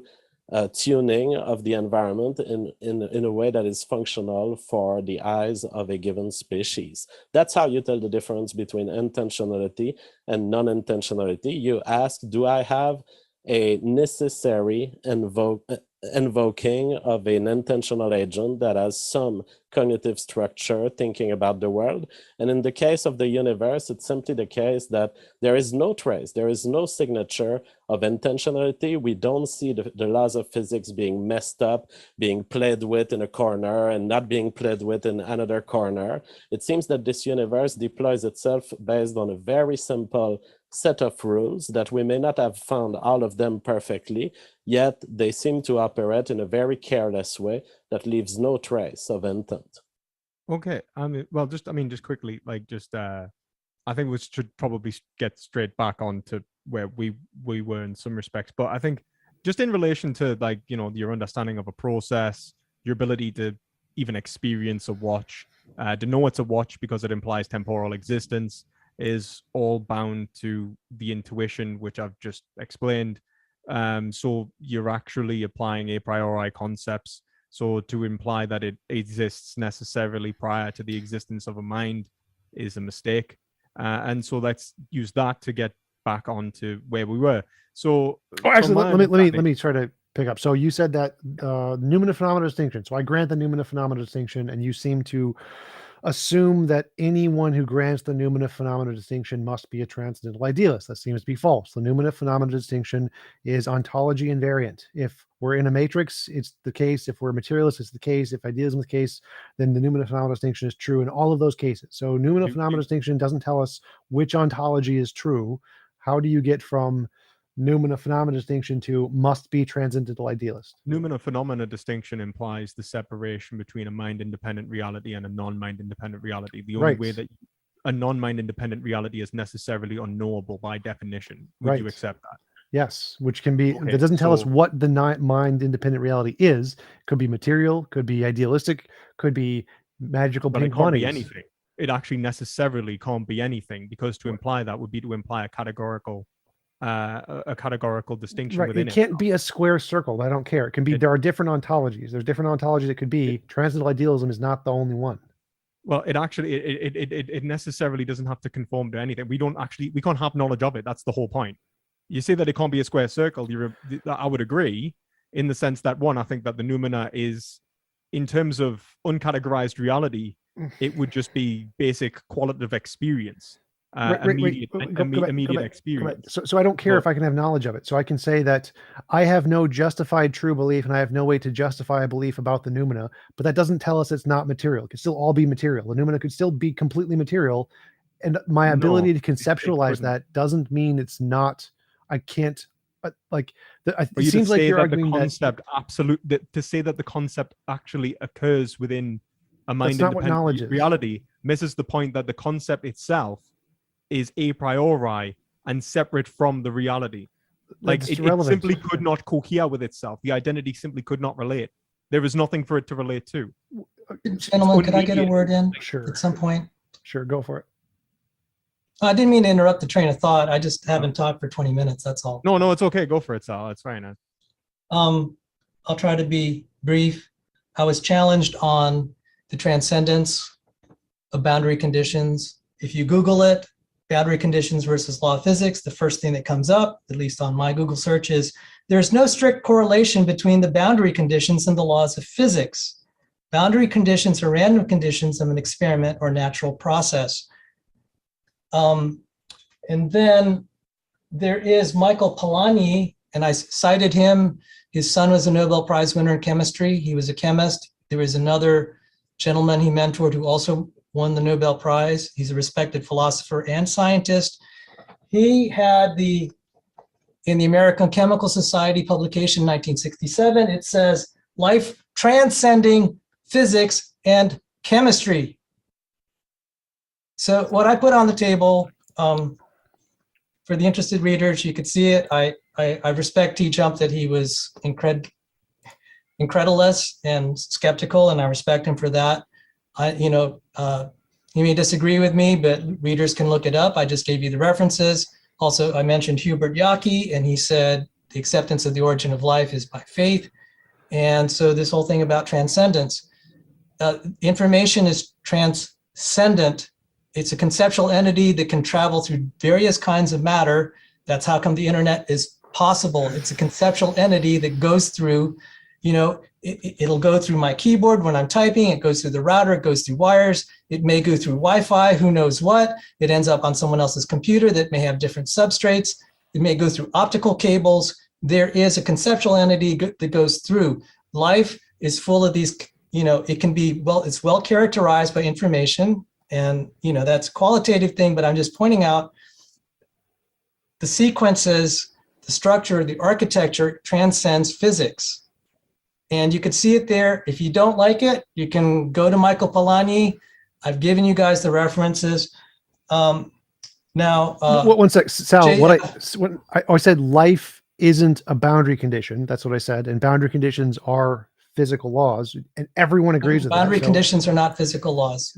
tuning of the environment in a way that is functional for the eyes of a given species. That's how you tell the difference between intentionality and non-intentionality. You ask, do I have a necessary invoking of an intentional agent that has some cognitive structure thinking about the world? And in the case of the universe, it's simply the case that there is no trace, there is no signature of intentionality. We don't see the laws of physics being messed up, being played with in a corner and not being played with in another corner. It seems that this universe deploys itself based on a very simple set of rules that we may not have found all of them perfectly, yet they seem to operate in a very careless way that leaves no trace of intent. Okay, just quickly, I think we should probably get straight back on to where we were in some respects, but I think just in relation to your understanding of a process, your ability to even experience a watch, to know it's a watch because it implies temporal existence, is all bound to the intuition which I've just explained. So you're actually applying a priori concepts. So to imply that it exists necessarily prior to the existence of a mind is a mistake. And so let's use that to get back onto where we were. So actually, let me try to pick up. So you said that Newman phenomena distinction. So I grant the Newman phenomena distinction, and you seem to assume that anyone who grants the Newman phenomena distinction must be a transcendental idealist. That seems to be false. The Newman phenomena distinction is ontology invariant. If we're in a matrix, it's the case. If we're materialist, it's the case. If idealism is the case, then the Newman phenomena distinction is true in all of those cases. So Newman phenomena distinction doesn't tell us which ontology is true. How do you get from noumena phenomena distinction to must be transcendental idealist. Noumena phenomena distinction implies the separation between a mind-independent reality and a non-mind independent reality. The only Right. way that a non-mind independent reality is necessarily unknowable by definition. Would you Right. accept that? Yes, which can be, Okay, that doesn't tell us so- what the mind independent reality is. Could be material, could be idealistic, could be magical Well, it pink can't bunnies. be anything. It actually necessarily can't be anything, because to imply that would be to imply a categorical distinction Right. within It it. can't be a square circle. I don't care. It can be, there are different ontologies. There's different ontologies it could be. Transcendental idealism is not the only one. Well, it actually it necessarily doesn't have to conform to anything. We can't have knowledge of it. That's the whole point. You say that it can't be a square circle. I would agree in the sense that, one, I think that the noumena is, in terms of uncategorized reality, it would just be basic qualitative experience, immediate experience. So I don't care if I can have knowledge of it. So I can say that I have no justified true belief and I have no way to justify a belief about the noumena, but that doesn't tell us it's not material. It could still all be material. The noumena could still be completely material. And my ability to conceptualize that doesn't mean it's not, I can't, like, it seems like you're arguing the concept to say that the concept actually occurs within a mind-independent reality misses the point that the concept itself is a priori and separate from the reality. Like, it simply could not cohere with itself. The identity simply could not relate. There is nothing for it to relate to. Gentlemen, could I get a word in Sure. at some point? Sure, go for it. I didn't mean to interrupt the train of thought. I just haven't talked for 20 minutes. That's all. No, it's okay. Go for it, Sal. It's fine. I'll try to be brief. I was challenged on the transcendence of boundary conditions. If you Google it, boundary conditions versus law of physics, the first thing that comes up, at least on my Google search, is there's no strict correlation between the boundary conditions and the laws of physics. Boundary conditions are random conditions of an experiment or natural process. And then there is Michael Polanyi, and I cited him. His son was a Nobel Prize winner in chemistry. He was a chemist. There was another gentleman he mentored who also won the Nobel Prize. He's a respected philosopher and scientist. He had in the American Chemical Society publication, 1967, it says, life transcending physics and chemistry. So what I put on the table, for the interested readers, you could see it. I respect TJump that he was incredulous and skeptical, and I respect him for that. He may disagree with me, but readers can look it up. I just gave you the references. Also, I mentioned Hubert Yaki, and he said the acceptance of the origin of life is by faith. And so this whole thing about transcendence, information is transcendent. It's a conceptual entity that can travel through various kinds of matter. That's how come the internet is possible. It's a conceptual entity that goes through, it'll go through my keyboard when I'm typing. It goes through the router. It goes through wires. It may go through Wi-Fi, who knows what. It ends up on someone else's computer that may have different substrates. It may go through optical cables. There is a conceptual entity that goes through. Life is full of these, it can be, it's well characterized by information. And, that's a qualitative thing, but I'm just pointing out the sequences, the structure, the architecture transcends physics. And you could see it there. If you don't like it, you can go to Michael Polanyi. I've given you guys the references. Now, one sec, Sal. I said life isn't a boundary condition. That's what I said. And boundary conditions are physical laws, and everyone agrees with that. Boundary conditions are not physical laws.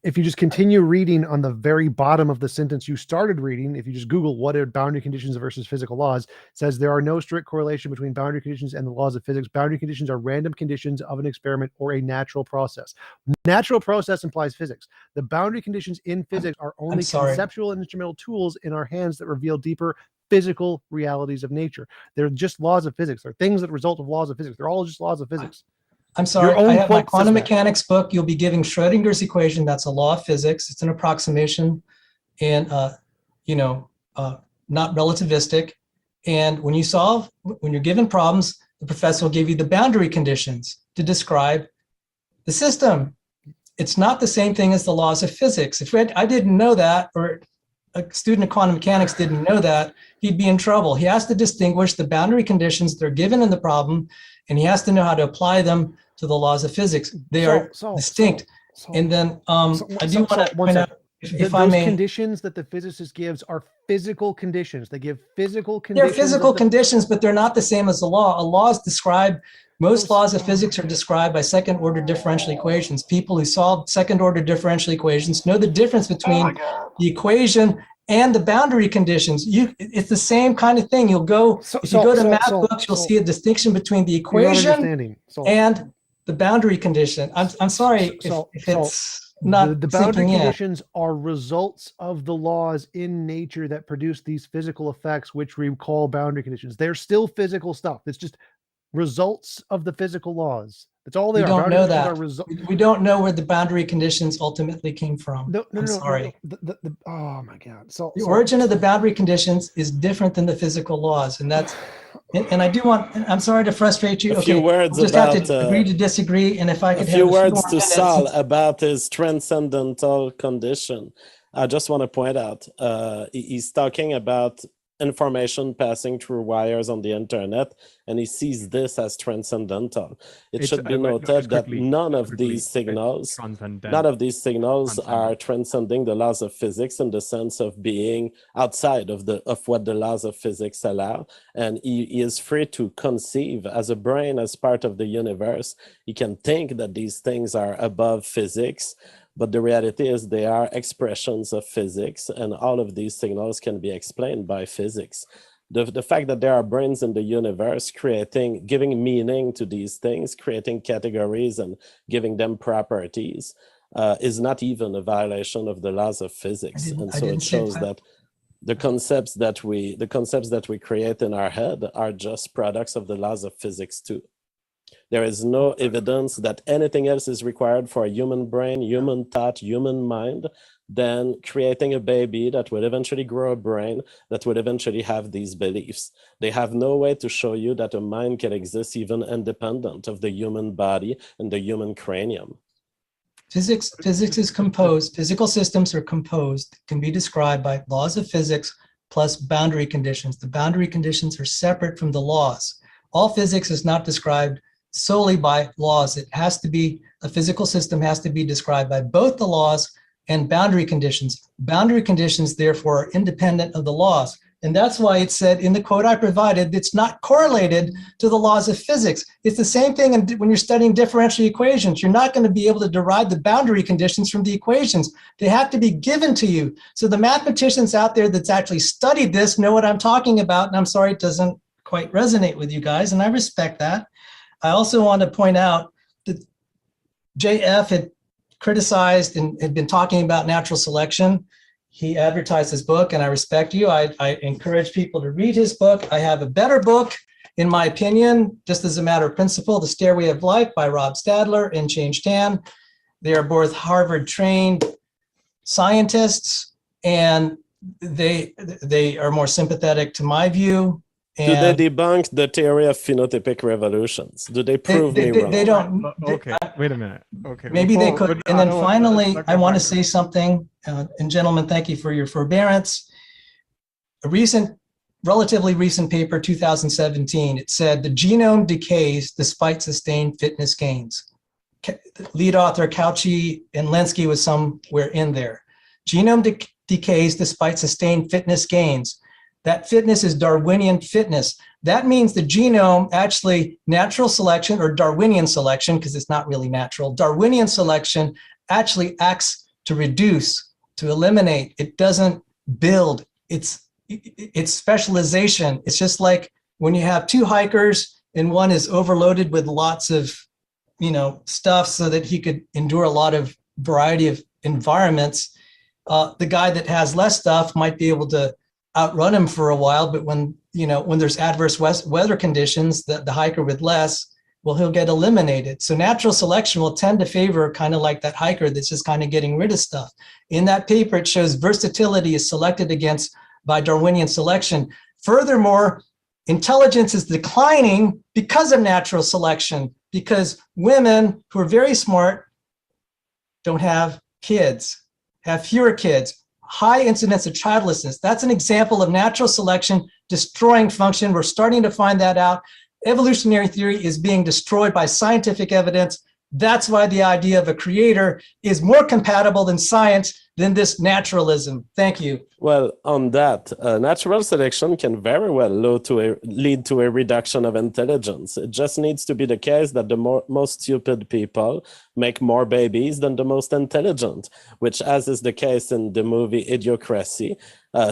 If you just continue reading on the very bottom of the sentence you started reading, if you just Google what are boundary conditions versus physical laws, it says there are no strict correlation between boundary conditions and the laws of physics. Boundary conditions are random conditions of an experiment or a natural process. Natural process implies physics. The boundary conditions in physics are only conceptual and instrumental tools in our hands that reveal deeper physical realities of nature. They're just laws of physics. They're things that result of laws of physics. They're all just laws of physics. I'm sorry, I have my quantum mechanics book. You'll be giving Schrodinger's equation. That's a law of physics. It's an approximation and, not relativistic. And when you're given problems, the professor will give you the boundary conditions to describe the system. It's not the same thing as the laws of physics. If I didn't know that, or a student of quantum mechanics didn't know that, he'd be in trouble. He has to distinguish the boundary conditions that are given in the problem, and he has to know how to apply them to the laws of physics. They are distinct. And then I do want to point out, if I those may, conditions that the physicist gives are physical conditions. They give physical conditions. they're physical conditions, but they're not the same as the law. A law is described, most laws of physics are described by second order differential equations. People who solve second order differential equations know the difference between the equation and the boundary conditions. It's the same kind of thing. You'll go, if you go to math books, you'll see a distinction between the equation and the boundary condition. I'm sorry if it's not the boundary sinking in. conditions are results of the laws in nature that produce these physical effects, which we call boundary conditions. They're still physical stuff. It's just results of the physical laws. That's all they are. We don't know that. Are we don't know where the boundary conditions ultimately came from. I'm sorry. Oh my God. So the origin of the boundary conditions is different than the physical laws, and that's. And I do want. I'm sorry to frustrate you. A few words we'll just about, have to agree to disagree, and if I could a few have words more to minutes. Sal about his transcendental condition. I just want to point out he's talking about information passing through wires on the internet, and he sees this as transcendental. It should be noted that none of these signals are transcending the laws of physics in the sense of being outside of what the laws of physics allow. And he is free to conceive as a brain, as part of the universe. He can think that these things are above physics, but the reality is they are expressions of physics, and all of these signals can be explained by physics. The fact that there are brains in the universe giving meaning to these things, creating categories and giving them properties is not even a violation of the laws of physics. And so it shows that the concepts that we create in our head are just products of the laws of physics too. There is no evidence that anything else is required for a human brain, human thought, human mind, than creating a baby that will eventually grow a brain that will eventually have these beliefs. They have no way to show you that a mind can exist even independent of the human body and the human cranium. Physics is composed, physical systems are composed, can be described by laws of physics plus boundary conditions. The boundary conditions are separate from the laws. All physics is not described solely by laws. It has to be, a physical system has to be described by both the laws and boundary conditions. Boundary conditions, therefore, are independent of the laws. And that's why it said in the quote I provided, it's not correlated to the laws of physics. It's the same thing when you're studying differential equations. You're not going to be able to derive the boundary conditions from the equations. They have to be given to you. So the mathematicians out there that's actually studied this know what I'm talking about. And I'm sorry it doesn't quite resonate with you guys, and I respect that. I also want to point out that JF had criticized and had been talking about natural selection. He advertised his book, and I respect you. I encourage people to read his book. I have a better book, in my opinion, just as a matter of principle, The Stairway of Life by Rob Stadler and Change Tan. They are both Harvard-trained scientists, and they are more sympathetic to my view. And do they debunk the theory of phenotypic revolutions? Do they prove me wrong? They don't. Okay, wait a minute. Okay, maybe they could. And then finally, I want to say something. And gentlemen, thank you for your forbearance. A relatively recent paper, 2017, it said the genome decays despite sustained fitness gains. Lead author Cauchy and Lenski was somewhere in there. Genome decays despite sustained fitness gains. That fitness is Darwinian fitness. That means the genome, actually natural selection or Darwinian selection, because it's not really natural, Darwinian selection actually acts to reduce, to eliminate. It doesn't build. It's specialization. It's just like when you have two hikers and one is overloaded with lots of, stuff so that he could endure a lot of variety of environments. The guy that has less stuff might be able to outrun him for a while, but when there's adverse weather conditions, the hiker with less, well, he'll get eliminated. So natural selection will tend to favor kind of like that hiker that's just kind of getting rid of stuff. In that paper, it shows versatility is selected against by Darwinian selection. Furthermore, intelligence is declining because of natural selection, because women who are very smart don't have kids, have fewer kids. high incidence of childlessness. That's an example of natural selection destroying function. We're starting to find that out. Evolutionary theory is being destroyed by scientific evidence. That's why the idea of a creator is more compatible than science than this naturalism. Thank you. Well, on that, natural selection can very well lead to a reduction of intelligence. It just needs to be the case that the most stupid people make more babies than the most intelligent, which, as is the case in the movie Idiocracy,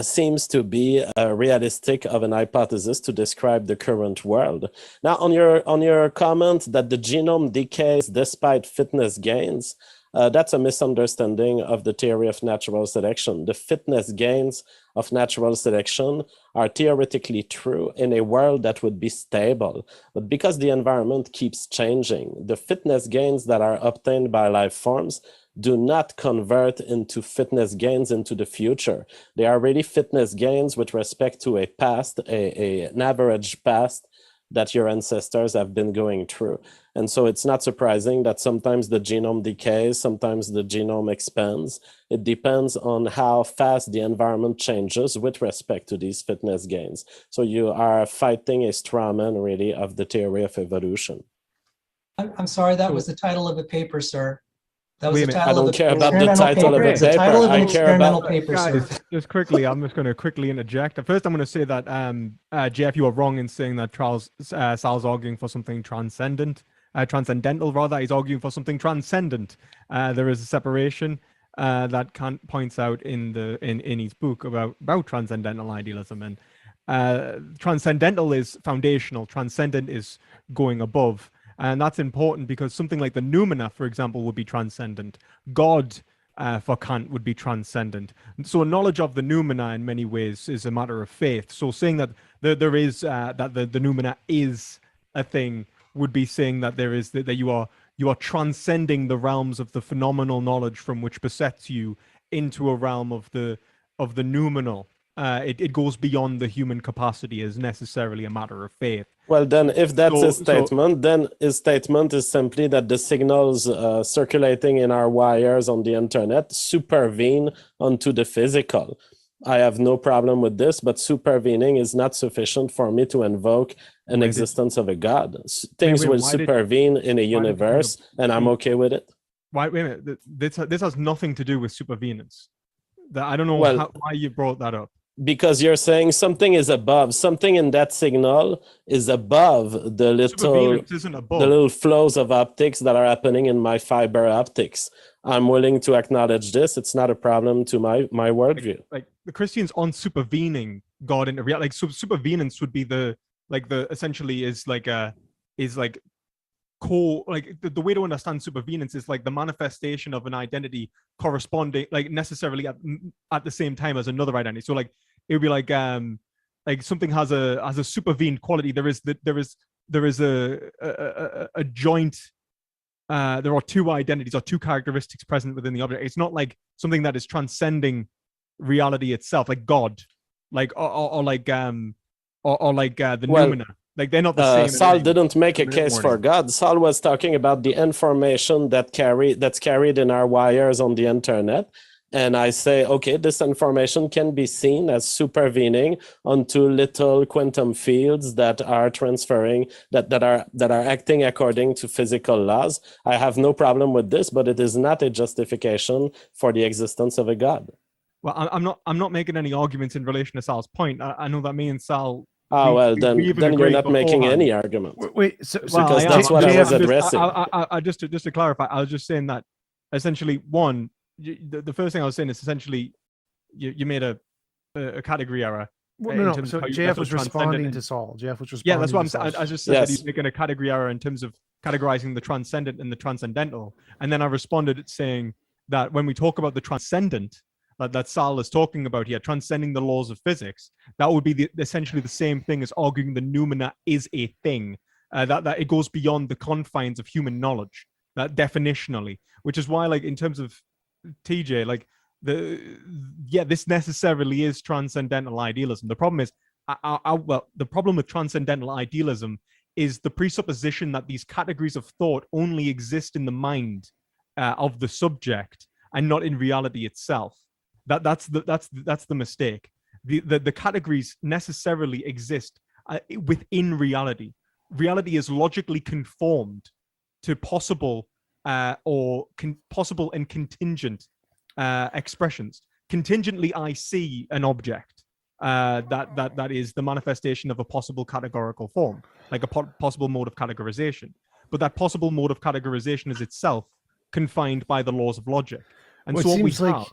seems to be realistic of an hypothesis to describe the current world. Now, on your comment that the genome decays despite fitness gains, that's a misunderstanding of the theory of natural selection. The fitness gains of natural selection are theoretically true in a world that would be stable. But because the environment keeps changing, the fitness gains that are obtained by life forms do not convert into fitness gains into the future. They are really fitness gains with respect to a past, an average past that your ancestors have been going through. And so it's not surprising that sometimes the genome decays, sometimes the genome expands. It depends on how fast the environment changes with respect to these fitness gains. So you are fighting a straw man, really, of the theory of evolution. I'm sorry, that was the title of a paper, sir. That was Wait a the minute. I title don't of care an about the experimental title of paper. a It's the paper. title of an I care about... experimental paper, sir. Guys, just quickly, I'm just going to quickly interject. First, I'm going to say that, Jeff, you are wrong in saying that Sal's arguing for something transcendental, rather. He's arguing for something transcendent. There is a separation that Kant points out in his book about transcendental idealism. And transcendental is foundational. Transcendent is going above. And that's important because something like the noumena, for example, would be transcendent. God, for Kant, would be transcendent. So a knowledge of the noumena in many ways is a matter of faith. So saying that there is that the noumena is a thing would be saying that there is that you are transcending the realms of the phenomenal knowledge from which besets you into a realm of the noumenal. It goes beyond the human capacity as necessarily a matter of faith. Well, then, if that's his statement, then his statement is simply that the signals circulating in our wires on the internet supervene onto the physical. I have no problem with this, but supervening is not sufficient for me to invoke an existence of a God. Things will supervene in a universe, and I'm okay with it. Wait a minute. This has nothing to do with supervenance. I don't know why you brought that up. Because you're saying something is above, something in that signal is above the little flows of optics that are happening in my fiber optics. I'm willing to acknowledge this. It's not a problem to my worldview. Like the Christians on supervening God into reality. Like supervenance would be essentially is like the way to understand supervenance is like the manifestation of an identity corresponding, like necessarily at the same time as another identity. So like it would be like something has a supervened quality. There is a joint. There are two identities or two characteristics present within the object. It's not like something that is transcending reality itself, like God, the noumena. Like they're not the same. Saul didn't make a case for God. Saul was talking about the information that's carried in our wires on the internet. And I say, okay, this information can be seen as supervening onto little quantum fields that are transferring, that are acting according to physical laws. I have no problem with this, but it is not a justification for the existence of a God. Well, I'm not making any arguments in relation to Sal's point. I know that me and Sal. Then you're not making any argument. Wait, because that's what I was addressing. Just to clarify, I was just saying that essentially, one, the first thing I was saying is essentially you made a category error. Well, no. So JF was responding to Saul. JF was responding. Yeah, that's what I'm saying. I just said that he's making a category error in terms of categorizing the transcendent and the transcendental, and then I responded saying that when we talk about the transcendent that Sal is talking about here, transcending the laws of physics, that would be essentially the same thing as arguing the noumena is a thing, that it goes beyond the confines of human knowledge, that definitionally, which is why, like, in terms of TJ, like, this necessarily is transcendental idealism. The problem is, the problem with transcendental idealism is the presupposition that these categories of thought only exist in the mind of the subject and not in reality itself. That's the mistake. The categories necessarily exist within reality. Reality is logically conformed to possible possible and contingent expressions. Contingently, I see an object that is the manifestation of a possible categorical form, like a possible mode of categorization. But that possible mode of categorization is itself confined by the laws of logic. And Well, so it what we seems like have,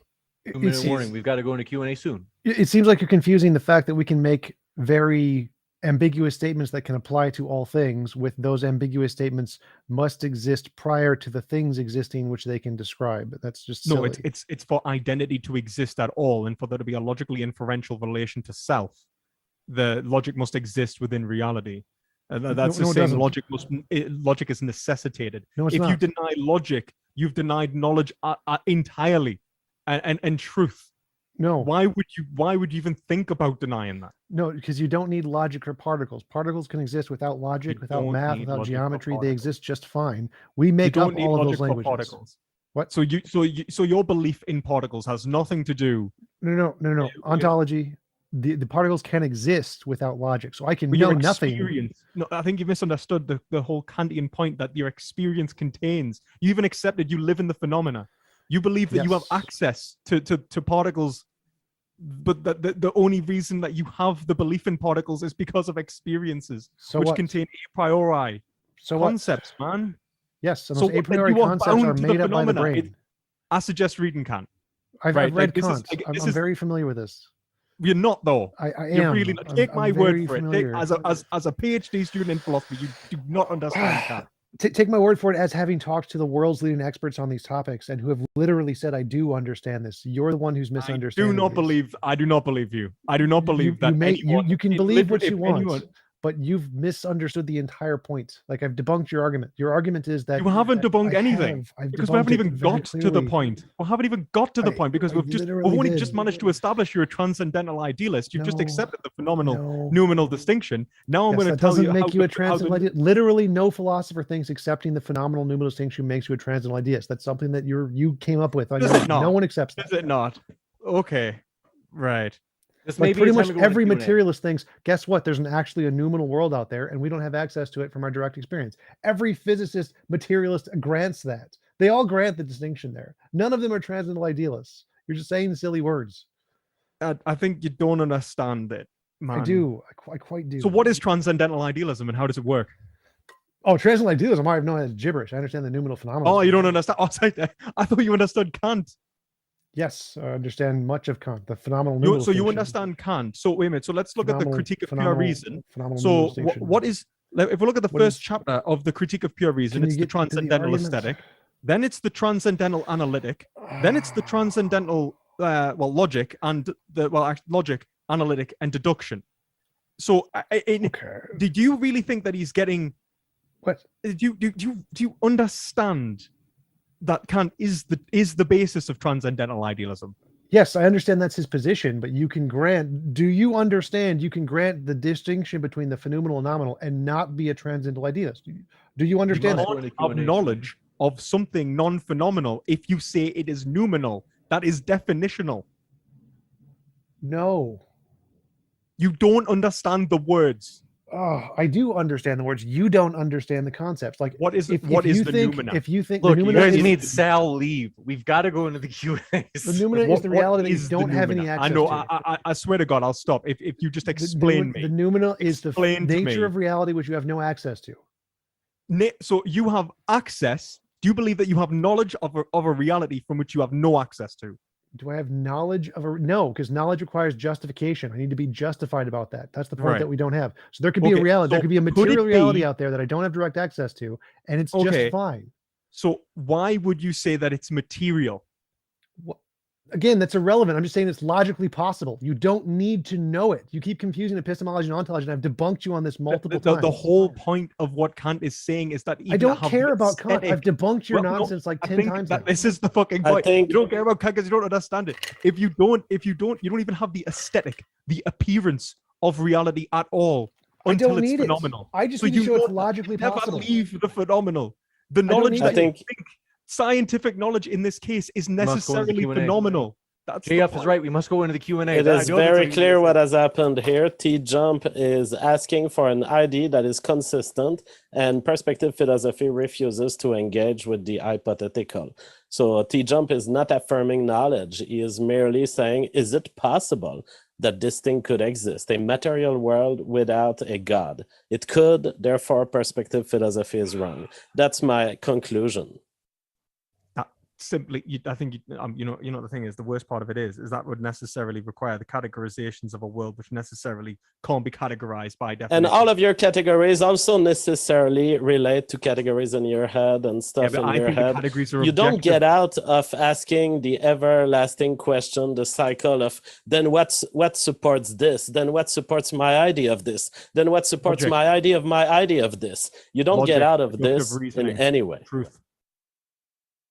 2-minute warning. We've got to go into Q&A soon. it seems like you're confusing the fact that we can make very ambiguous statements that can apply to all things with those ambiguous statements must exist prior to the things existing which they can describe. That's just silly. no, it's for identity to exist at all, and for there to be a logically inferential relation to self. The logic must exist within reality. That's No, the it same. doesn't. Logic is necessitated. No, it's If you not. deny logic, you've denied knowledge entirely, and truth. No, Why would you even think about denying that? no, because you don't need logic for particles. Particles can exist without logic, You without don't math, need without logic for geometry. They particles. exist just fine. We You make up don't need all of logic those for languages. particles. What? So your belief in particles has nothing to do. No. Ontology. The particles can exist without logic. So I can with know your nothing. experience. No, I think you've misunderstood the whole Kantian point that your experience contains. You even accepted you live in the phenomena. You believe that you have Yes. access to particles, but the only reason that you have the belief in particles is because of experiences, So which what? contain a priori So what? concepts, man. Yes, and So those a what, then priori you are concepts bound are to the made up by the phenomena. brain. I suggest reading Kant. I've right, read like, this is- Kant. like, this I'm is- very familiar with this. You're not, though. I You're am. really not. I'm- Take I'm my very word for it. familiar. As a PhD student in philosophy, you do not understand Kant. Take my word for it, as having talked to the world's leading experts on these topics and who have literally said, I do understand this. You're the one who's misunderstanding. I do not believe you. I do not believe that anyone. You can it believe what literally- you if want, anyone- but you've misunderstood the entire point. Like, I've debunked your argument. Your argument is that You haven't debunked I anything. I've Because we haven't debunked it even very got to the clearly. point. We haven't even got to the I- point because I we've literally only did. just managed to establish you're a transcendental idealist. You've just No, accepted the phenomenal No. noumenal distinction. Now I'm Yes, going to that tell doesn't you make how you a the- how the- transcendental idealist. Literally, no philosopher thinks accepting the phenomenal noumenal distinction makes you a transcendental idealist. That's something that you came up with. On Is your it own. not? No one accepts that. Is it not? Okay. Right. This may Like, be pretty a time much to go into every Q&A. materialist thinks, guess what? There's actually a noumenal world out there, and we don't have access to it from our direct experience. Every physicist, materialist grants that. They all grant the distinction there. None of them are transcendental idealists. You're just saying silly words. I think you don't understand it, man. I do. I quite do. So what is transcendental idealism and how does it work? Oh, transcendental idealism. I know that's gibberish. I understand the noumenal phenomenon. Oh, you don't understand. Oh, sorry, I thought you understood Kant. Yes, I understand much of Kant. The phenomenal noumenal So you distinction. understand Kant. So wait a minute. So let's look at the Phenomenal- critique of pure phenomenal- reason. phenomenal So noumenal distinction. what is, if we look at the What first is- chapter of the critique of pure reason, Can it's you the get to the transcendental arguments? aesthetic. Then it's the transcendental analytic. Then it's the transcendental logic and logic, analytic, and deduction. So Okay. did you really think that he's getting? What? Do you understand that Kant is the basis of transcendental idealism? Yes, I understand that's his position, but you can grant, do you understand you can grant the distinction between the phenomenal and nominal and not be a transcendental idealist? Do you understand must that? go into Of Q&A. knowledge of something non-phenomenal, if you say it is noumenal, that is definitional. No. You don't understand the words. Oh, I do understand the words. You don't understand the concepts. Like, What is if the you think, noumena? if you think Look, the you noumena guys is, made Sal leave. We've got to go into the Q&As. the noumena is the reality that you don't have any access I know. to. I swear to God, I'll stop if you just The explain The me. noumena is the Explain to nature me. of reality which you have no access to. So you have access. Do you believe that you have knowledge of a reality from which you have no access to? Do I have knowledge of a no? Because knowledge requires justification. I need to be justified about that. That's the point Right. that we don't have. So there could be a Okay, reality. There so could be a could it material reality be- out there that I don't have direct access to, and it's Okay. just fine. So why would you say that it's material? Again, that's irrelevant. I'm just saying it's logically possible. You don't need to know it. You keep confusing epistemology and ontology, and I've debunked you on this multiple The times. whole point of what Kant is saying is that I even don't have care the about Kant. I've aesthetic- debunked your Well, no, nonsense like I 10 think times. that now. this is the fucking I point. think- You don't care about Kant because you don't understand it. If you don't even have the aesthetic, the appearance of reality at all I until don't it's need phenomenal. it. I just So need to you show it's don't- logically Never possible. leave the phenomenal. The don't knowledge need that I think you think scientific knowledge in this case is Must go into necessarily Q&A. phenomenal. That's the JF is point. right. We must go into the Q&A. It is very clear what has happened here. TJump is asking for an ID that is consistent, and perspective philosophy refuses to engage with the hypothetical. So TJump is not affirming knowledge. He is merely saying, is it possible that this thing could exist, a material world without a God? It could, therefore perspective philosophy is wrong. That's my conclusion. Simply, I think the thing is, the worst part of it is that would necessarily require the categorizations of a world which necessarily can't be categorized by definition. And all of your categories also necessarily relate to categories in your head and stuff in your head. You don't get out of asking the everlasting question, the cycle of then what supports this, then what supports my idea of this, then what supports my idea of this. You don't get out of this in any way. Truth.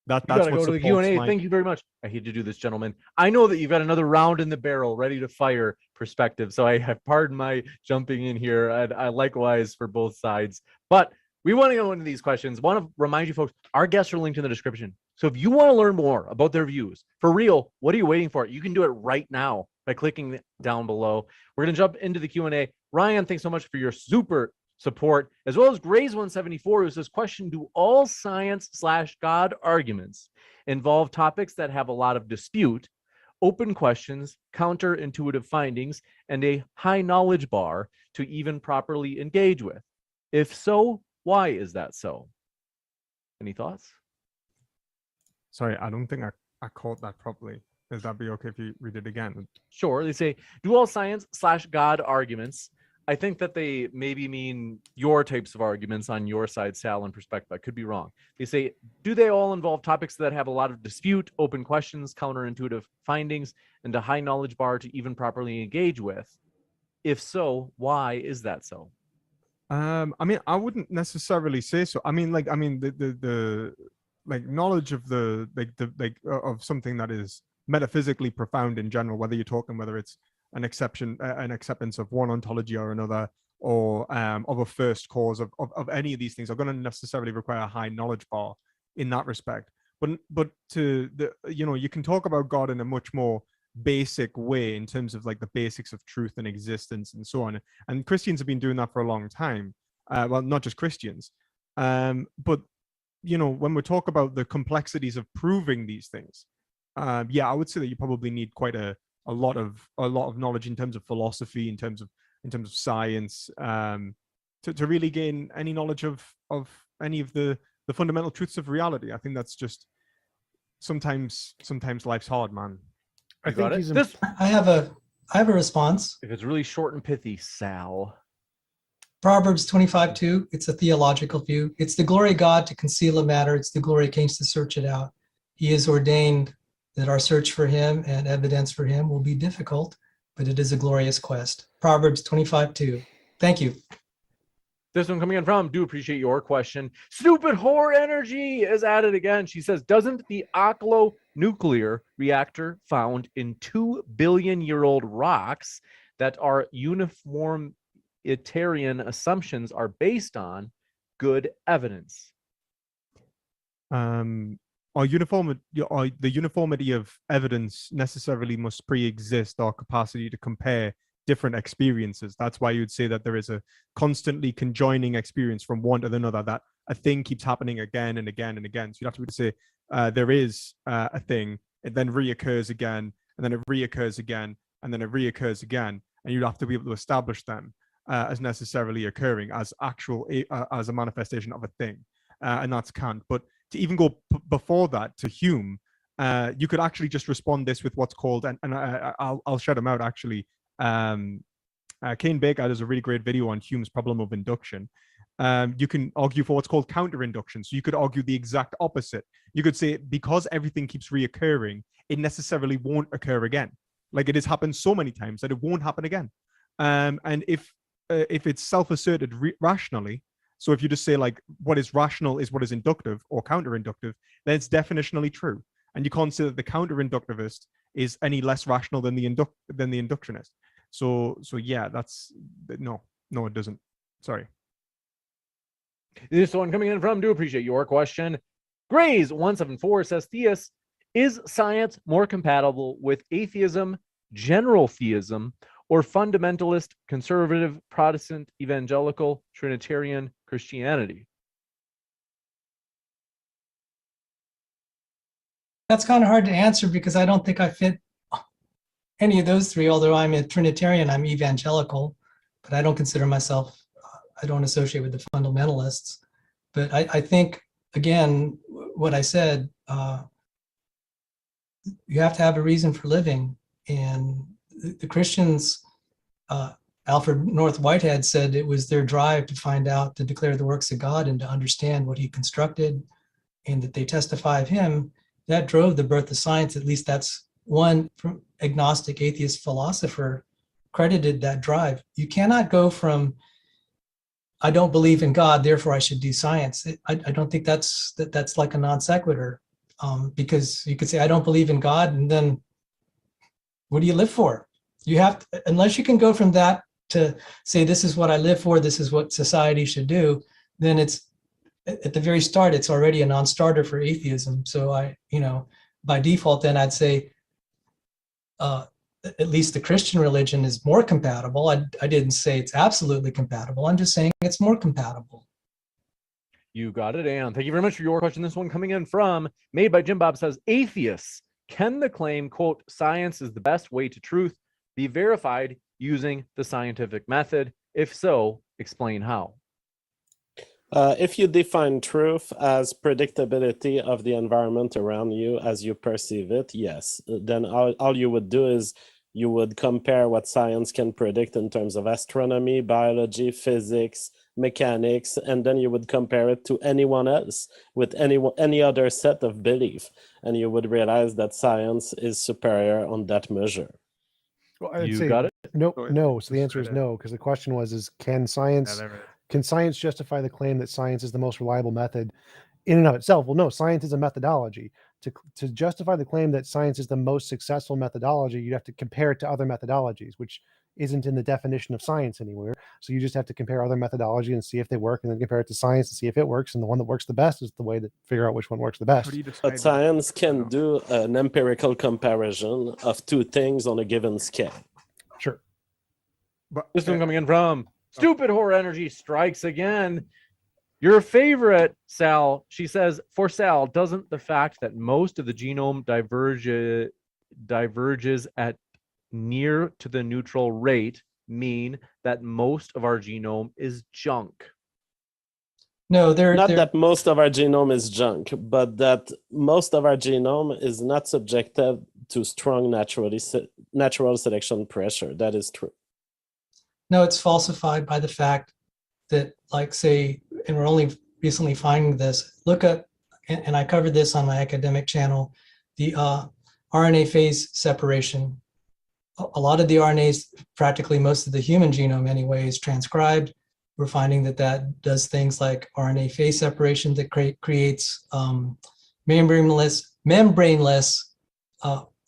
That's gotta go to the Q&A. Thank you very much. I hate to do this, gentlemen. I know that you've got another round in the barrel ready to fire perspective, so I have pardoned my jumping in here. And I likewise for both sides. But we want to go into these questions. Want to remind you folks, our guests are linked in the description. So if you want to learn more about their views, for real, what are you waiting for? You can do it right now by clicking down below. We're going to jump into the Q&A. Ryan, thanks so much for your super support, as well as Grays174, who says, question, do all science/God arguments involve topics that have a lot of dispute, open questions, counterintuitive findings, and a high knowledge bar to even properly engage with? If so, why is that so? Any thoughts? Sorry, I don't think I caught that properly. Is that be okay if you read it again? Sure. They say, do all science/God arguments, I think that they maybe mean your types of arguments on your side, Sal, and perspective. I could be wrong. They say, do they all involve topics that have a lot of dispute, open questions, counterintuitive findings, and a high knowledge bar to even properly engage with? If so, why is that so? I mean, I wouldn't necessarily say so. I mean, the knowledge of of something that is metaphysically profound in general, whether it's an acceptance of one ontology or another, or of a first cause of any of these things, are going to necessarily require a high knowledge bar in that respect. But you can talk about God in a much more basic way in terms of like the basics of truth and existence and so on. And Christians have been doing that for a long time. Well, not just Christians, but when we talk about the complexities of proving these things, I would say that you probably need quite a lot of knowledge in terms of philosophy, in terms of science, to really gain any knowledge of any of the fundamental truths of reality. I think that's just sometimes life's hard, man. I think he's I have a response. If it's really short and pithy, Sal. Proverbs 25:2. It's a theological view. It's the glory of God to conceal a matter. It's the glory of kings to search it out. He has ordained that our search for him and evidence for him will be difficult, but it is a glorious quest. Proverbs 25:2. Thank you. This one coming in from, do appreciate your question. Stupid whore energy is added again. She says, doesn't the Oklo nuclear reactor found in 2 billion-year-old rocks that our uniformitarian assumptions are based on good evidence? The uniformity of evidence necessarily must pre-exist our capacity to compare different experiences. That's why you'd say that there is a constantly conjoining experience from one to another, that a thing keeps happening again and again and again. So you'd have to be able to say there is a thing, it then reoccurs again, and then it reoccurs again, and then it reoccurs again, and you'd have to be able to establish them as necessarily occurring as as a manifestation of a thing, and that's Kant. But to even go before that, to Hume, you could actually just respond this with what's called, and I'll shout him out actually. Kane Baker does a really great video on Hume's problem of induction. You can argue for what's called counter-induction. So you could argue the exact opposite. You could say, because everything keeps reoccurring, it necessarily won't occur again. Like, it has happened so many times that it won't happen again. And if it's self-asserted rationally, so if you just say like what is rational is what is inductive or counter-inductive, then it's definitionally true. And you can't say that the counter-inductivist is any less rational than the inductionist. So yeah, that's no, it doesn't. Sorry. This one coming in from, do appreciate your question. Grays174 says, theists Is science more compatible with atheism, general theism, or fundamentalist, conservative, Protestant, evangelical, Trinitarian Christianity? That's kind of hard to answer because I don't think I fit any of those three, although I'm a Trinitarian, I'm evangelical, but I don't consider myself, I don't associate with the fundamentalists. But I think, again, what I said, you have to have a reason for living. And the Christians, Alfred North Whitehead said it was their drive to find out, to declare the works of God and to understand what he constructed, and that they testify of him. That drove the birth of science. At least that's one agnostic atheist philosopher credited that drive. You cannot go from, I don't believe in God, therefore I should do science. I don't think that's like a non sequitur, because you could say, I don't believe in God, and then what do you live for? You have to, unless you can go from that to say, this is what I live for, this is what society should do, then it's, at the very start, it's already a non-starter for atheism. So by default, then I'd say, at least the Christian religion is more compatible. I didn't say it's absolutely compatible. I'm just saying it's more compatible. You got it, Ann. Thank you very much for your question. This one coming in from Made by Jim Bob says, atheists, can the claim, quote, science is the best way to truth be verified using the scientific method? If so, explain how. If you define truth as predictability of the environment around you as you perceive it, yes. Then all you would do is you would compare what science can predict in terms of astronomy, biology, physics, mechanics, and then you would compare it to anyone else with any other set of belief, and you would realize that science is superior on that measure. Well, I'd You say got it? no. So No. it's So the answer is just right no, because the question was, can science justify the claim that science is the most reliable method in and of itself? Well, no, science is a methodology. To justify the claim that science is the most successful methodology, you have to compare it to other methodologies, which isn't in the definition of science anywhere. So you just have to compare other methodology and see if they work, and then compare it to science and see if it works. And the one that works the best is the way to figure out which one works the best. How do you But describe science can do an empirical comparison of two things on a given scale. Sure. But, This one coming in from Stupid Horror Energy Strikes Again. Your favorite, Sal, she says, for Sal, doesn't the fact that most of the genome diverges at near to the neutral rate mean that most of our genome is junk? No, Not that most of our genome is junk, but that most of our genome is not subjected to strong natural selection pressure. That is true. No, it's falsified by the fact that, like, say, and we're only recently finding this, look up, and I covered this on my academic channel, the RNA phase separation. A lot of the RNAs, practically most of the human genome anyway, is transcribed. We're finding that does things like RNA phase separation that creates membraneless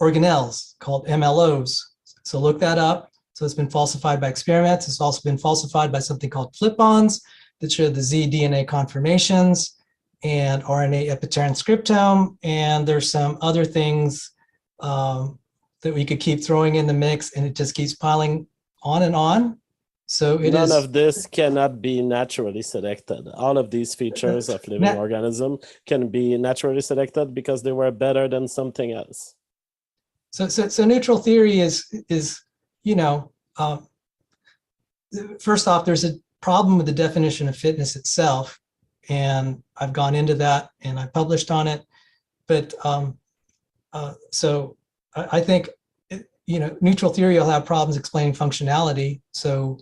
organelles called MLOs. So look that up. So it's been falsified by experiments. It's also been falsified by something called flip-ons that show the Z DNA conformations and RNA epitranscriptome. And there's some other things that we could keep throwing in the mix, and it just keeps piling on and on. So none of this cannot be naturally selected. All of these features of living organism can be naturally selected because they were better than something else. So neutral theory is first off, there's a problem with the definition of fitness itself, and I've gone into that and I published on it. But so I think neutral theory will have problems explaining functionality. So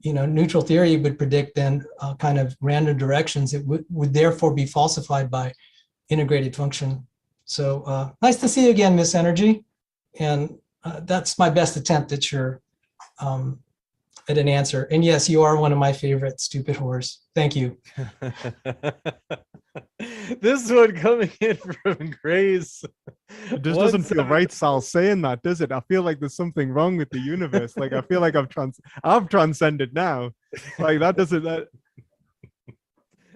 neutral theory would predict then kind of random directions. It would therefore be falsified by integrated function. So nice to see you again, Miss Energy. And that's my best attempt at at an answer. And yes, you are one of my favorite stupid whores. Thank you. This one coming in from Grace. It just doesn't feel right, Sal, saying that, does it? I feel like there's something wrong with the universe. Like I feel like I've transcended now. Like that doesn't. That...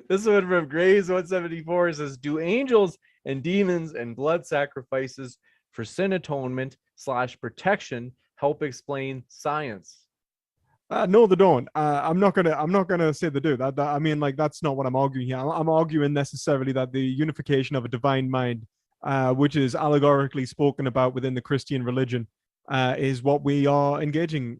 This one from Grace 174 says, "Do angels and demons and blood sacrifices for sin atonement / protection help explain science? No, they don't. I'm not gonna say they do. I mean, like, that's not what I'm arguing here. I'm arguing necessarily that the unification of a divine mind, which is allegorically spoken about within the Christian religion, is what we are engaging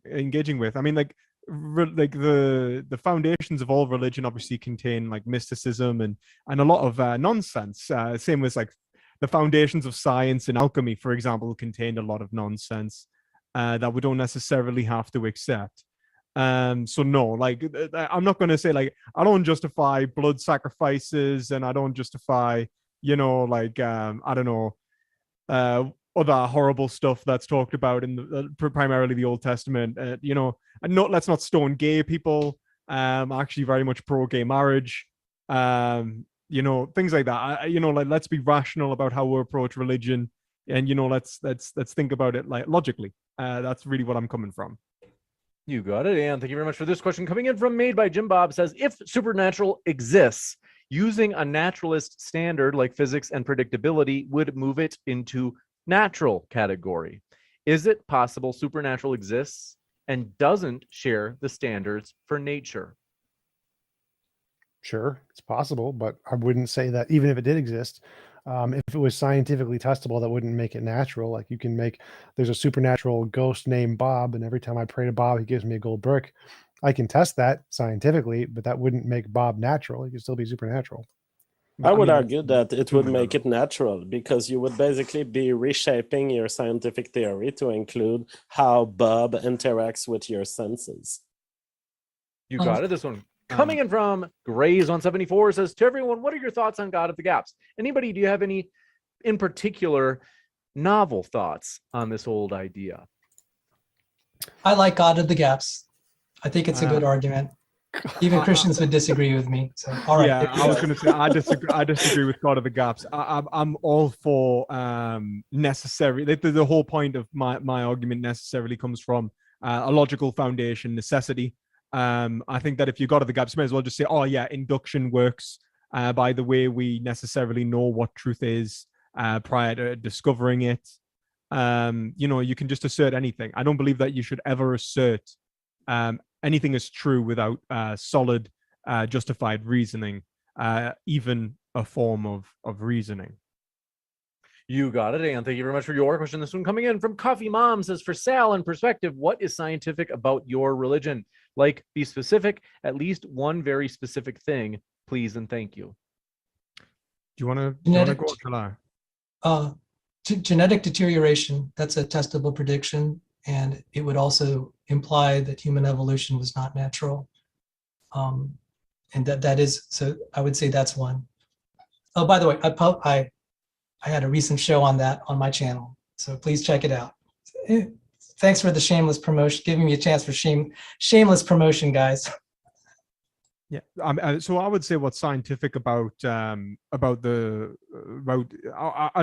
with. I mean, like the foundations of all religion obviously contain like mysticism and a lot of nonsense. Same with like the foundations of science and alchemy, for example, contained a lot of nonsense that we don't necessarily have to accept. So no, like I'm not going to say like I don't justify blood sacrifices and I don't justify, like I don't know, other horrible stuff that's talked about in the primarily the Old Testament. And let's not stone gay people. I'm actually very much pro gay marriage. Things like that. Like let's be rational about how we approach religion, and let's think about it like logically. That's really what I'm coming from. You got it. And thank you very much for this question coming in from Made by Jim Bob. Says, if supernatural exists, using a naturalist standard like physics and predictability would move it into natural category. Is it possible supernatural exists and doesn't share the standards for nature? Sure, it's possible, but I wouldn't say that even if it did exist, if it was scientifically testable, that wouldn't make it natural. Like there's a supernatural ghost named Bob, and every time I pray to Bob, he gives me a gold brick. I can test that scientifically, but that wouldn't make Bob natural. He could still be supernatural. I would argue that it would make it natural because you would basically be reshaping your scientific theory to include how Bob interacts with your senses. You got it. This one coming in from Grays 174 says, to everyone, what are your thoughts on God of the Gaps? Anybody, do you have any in particular novel thoughts on this old idea? I like God of the Gaps. I think it's a good argument. Even Christians would disagree with me. So, all right. Yeah, I was going to say I disagree with God of the Gaps. I'm all for necessary. The whole point of my argument necessarily comes from a logical foundation, necessity. I think that if you got to the gaps, you may as well just say, oh yeah, induction works by the way we necessarily know what truth is prior to discovering it. You can just assert anything. I don't believe that you should ever assert anything is true without solid justified reasoning, even a form of reasoning. You got it, and thank you very much for your question. This one coming in from Coffee Mom says, for Sal in perspective, what is scientific about your religion? Like, be specific, at least one very specific thing, please and thank you. Do you want to go, July? Genetic deterioration, that's a testable prediction, and it would also imply that human evolution was not natural. And that is, so I would say that's one. Oh, by the way, I had a recent show on that on my channel, so please check it out. Thanks for the shameless promotion, giving me a chance for shameless promotion, guys. Yeah, so I would say what's scientific about I don't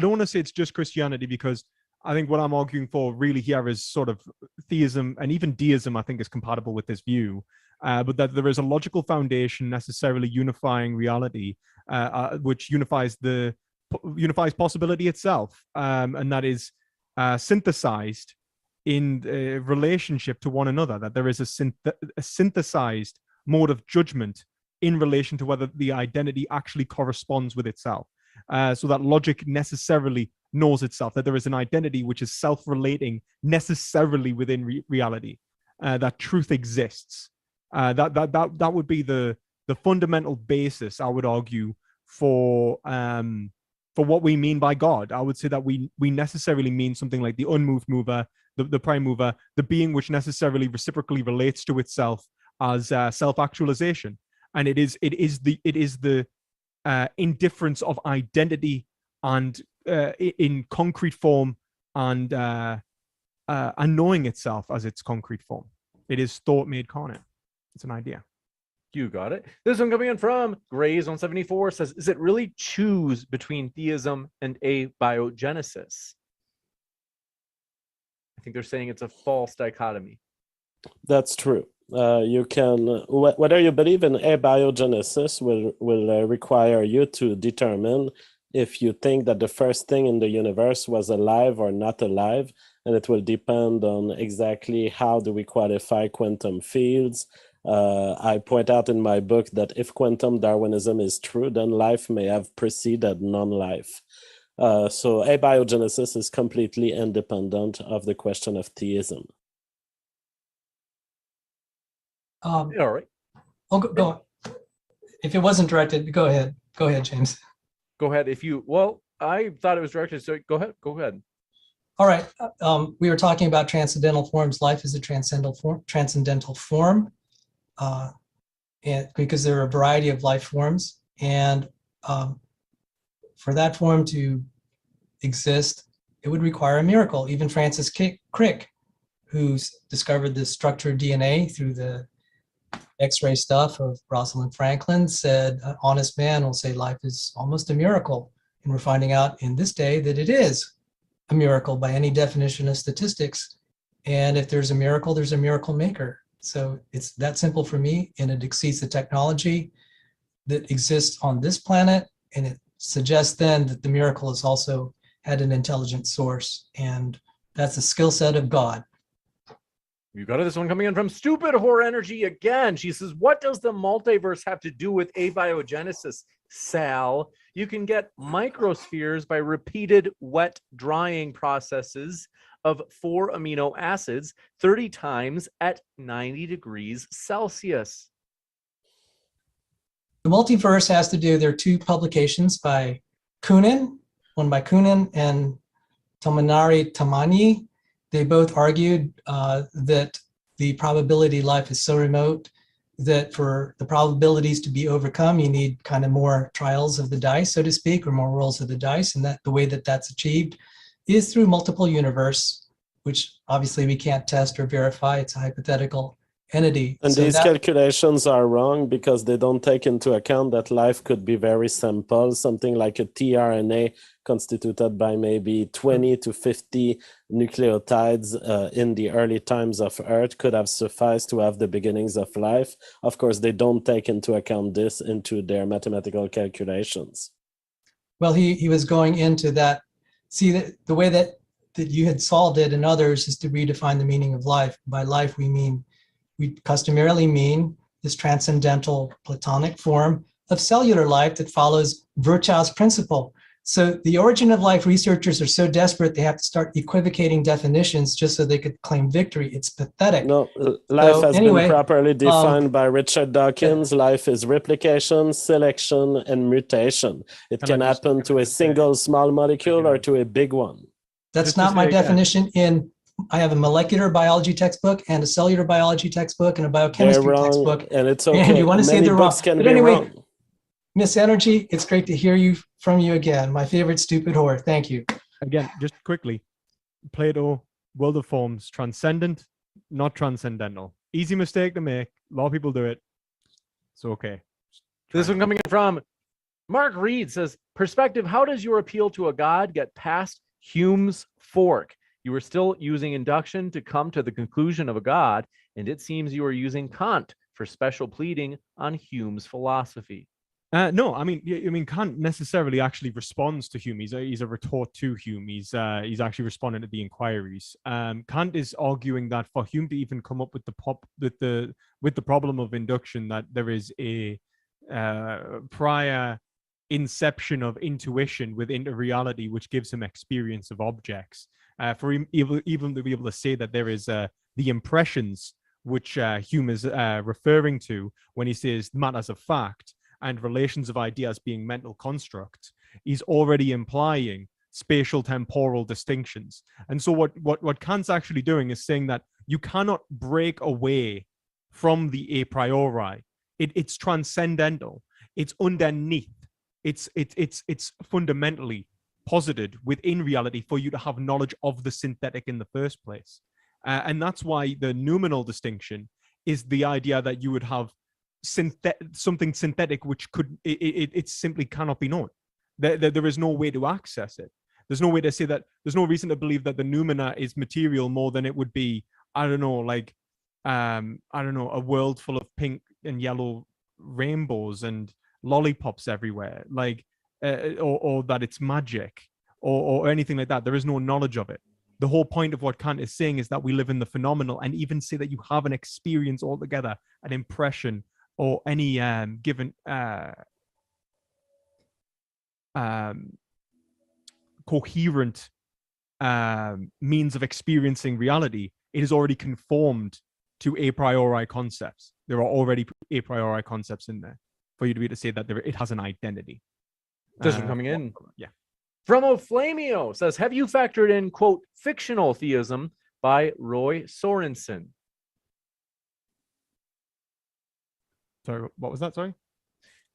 want to say it's just Christianity, because I think what I'm arguing for really here is sort of theism, and even deism I think is compatible with this view, but that there is a logical foundation necessarily unifying reality, which unifies possibility itself, and that is synthesized in relationship to one another, that there is a synthesized mode of judgment in relation to whether the identity actually corresponds with itself. So that logic necessarily knows itself, that there is an identity which is self-relating necessarily within reality, that truth exists. That would be the fundamental basis, I would argue, for what we mean by God. I would say that we necessarily mean something like the unmoved mover, the prime mover, the being which necessarily reciprocally relates to itself as self-actualization, and it is the indifference of identity and in concrete form, and knowing itself as its concrete form. It is thought made carnate. It's an idea. You got it. This one coming in from Grays 174 says, is it really choose between theism and abiogenesis? I think they're saying it's a false dichotomy. That's true. You can, whether you believe in abiogenesis will require you to determine if you think that the first thing in the universe was alive or not alive, and it will depend on exactly how do we qualify quantum fields. I point out in my book that if quantum Darwinism is true, then life may have preceded non-life. So abiogenesis is completely independent of the question of theism. All right. Oh, go on. If it wasn't directed, go ahead. Go ahead, James. Go ahead. Well, I thought it was directed, so go ahead. Go ahead. All right. We were talking about transcendental forms. Life is a transcendental form, and because there are a variety of life forms, and for that form to exist, it would require a miracle. Even Francis Crick, who's discovered the structured DNA through the X-ray stuff of Rosalind Franklin, said an honest man will say life is almost a miracle. And we're finding out in this day that it is a miracle by any definition of statistics. And if there's a miracle, there's a miracle maker. So it's that simple for me, and it exceeds the technology that exists on this planet. And it suggests then that the miracle has also had an intelligent source, and that's the skill set of God. You got this one coming in from Stupid Horror Energy again. She says, what does the multiverse have to do with abiogenesis, Sal? You can get microspheres by repeated wet drying processes of 4 amino acids 30 times at 90 degrees Celsius. The multiverse has to do, there are 2 publications by Kunin, one by Kunin and Tominari Tamani. They both argued that the probability life is so remote that for the probabilities to be overcome, you need kind of more trials of the dice, so to speak, or more rolls of the dice. And that the way that that's achieved is through multiple universe, which obviously we can't test or verify. It's a hypothetical entity. And so these calculations are wrong because they don't take into account that life could be very simple, something like a tRNA constituted by maybe 20 to 50 nucleotides in the early times of Earth could have sufficed to have the beginnings of life. Of course, they don't take into account this into their mathematical calculations. Well, he was going into that. See, the way that you had solved it and others is to redefine the meaning of life. By life, we customarily mean this transcendental Platonic form of cellular life that follows Virchow's principle. So the origin of life researchers are so desperate they have to start equivocating definitions just so they could claim victory. It's pathetic. No, life has been properly defined by Richard Dawkins. Life is replication, selection, and mutation. It can happen to a single small molecule or to a big one. That's not my definition. I have a molecular biology textbook and a cellular biology textbook and a biochemistry textbook. And it's okay. And you want to say they're wrong. But anyway, Miss Energy, it's great to hear from you again. My favorite stupid whore. Thank you. Again, just quickly, Plato, world of forms, transcendent, not transcendental. Easy mistake to make. A lot of people do it. It's okay. This one coming in from Mark Reed says, perspective, how does your appeal to a God get past Hume's fork? You are still using induction to come to the conclusion of a God, and it seems you are using Kant for special pleading on Hume's philosophy. No, I mean, Kant necessarily actually responds to Hume. He's a retort to Hume. He's actually responding to the inquiries. Kant is arguing that for Hume to even come up with the problem of induction, that there is a prior inception of intuition within the reality, which gives him experience of objects. For him even to be able to say that there is the impressions which Hume is referring to when he says matters of fact and relations of ideas being mental constructs, he's already implying spatial temporal distinctions. And so what Kant's actually doing is saying that you cannot break away from the a priori. It's transcendental. It's underneath. It's fundamentally posited within reality for you to have knowledge of the synthetic in the first place. And that's why the noumenal distinction is the idea that you would have something synthetic which it simply cannot be known. There is no way to access it. There's no way to say that. There's no reason to believe that the noumena is material more than it would be, I don't know, a world full of pink and yellow rainbows and lollipops everywhere. Like, or that it's magic or anything like that. There is no knowledge of it. The whole point of what Kant is saying is that we live in the phenomenal, and even say that you have an experience altogether, an impression, or any given coherent means of experiencing reality. It is already conformed to a priori concepts. There are already a priori concepts in there for you to be able to say that it has an identity. This one coming in. Yeah. From Oflamio says, have you factored in, quote, fictional theism by Roy Sorensen? Sorry, what was that? Sorry?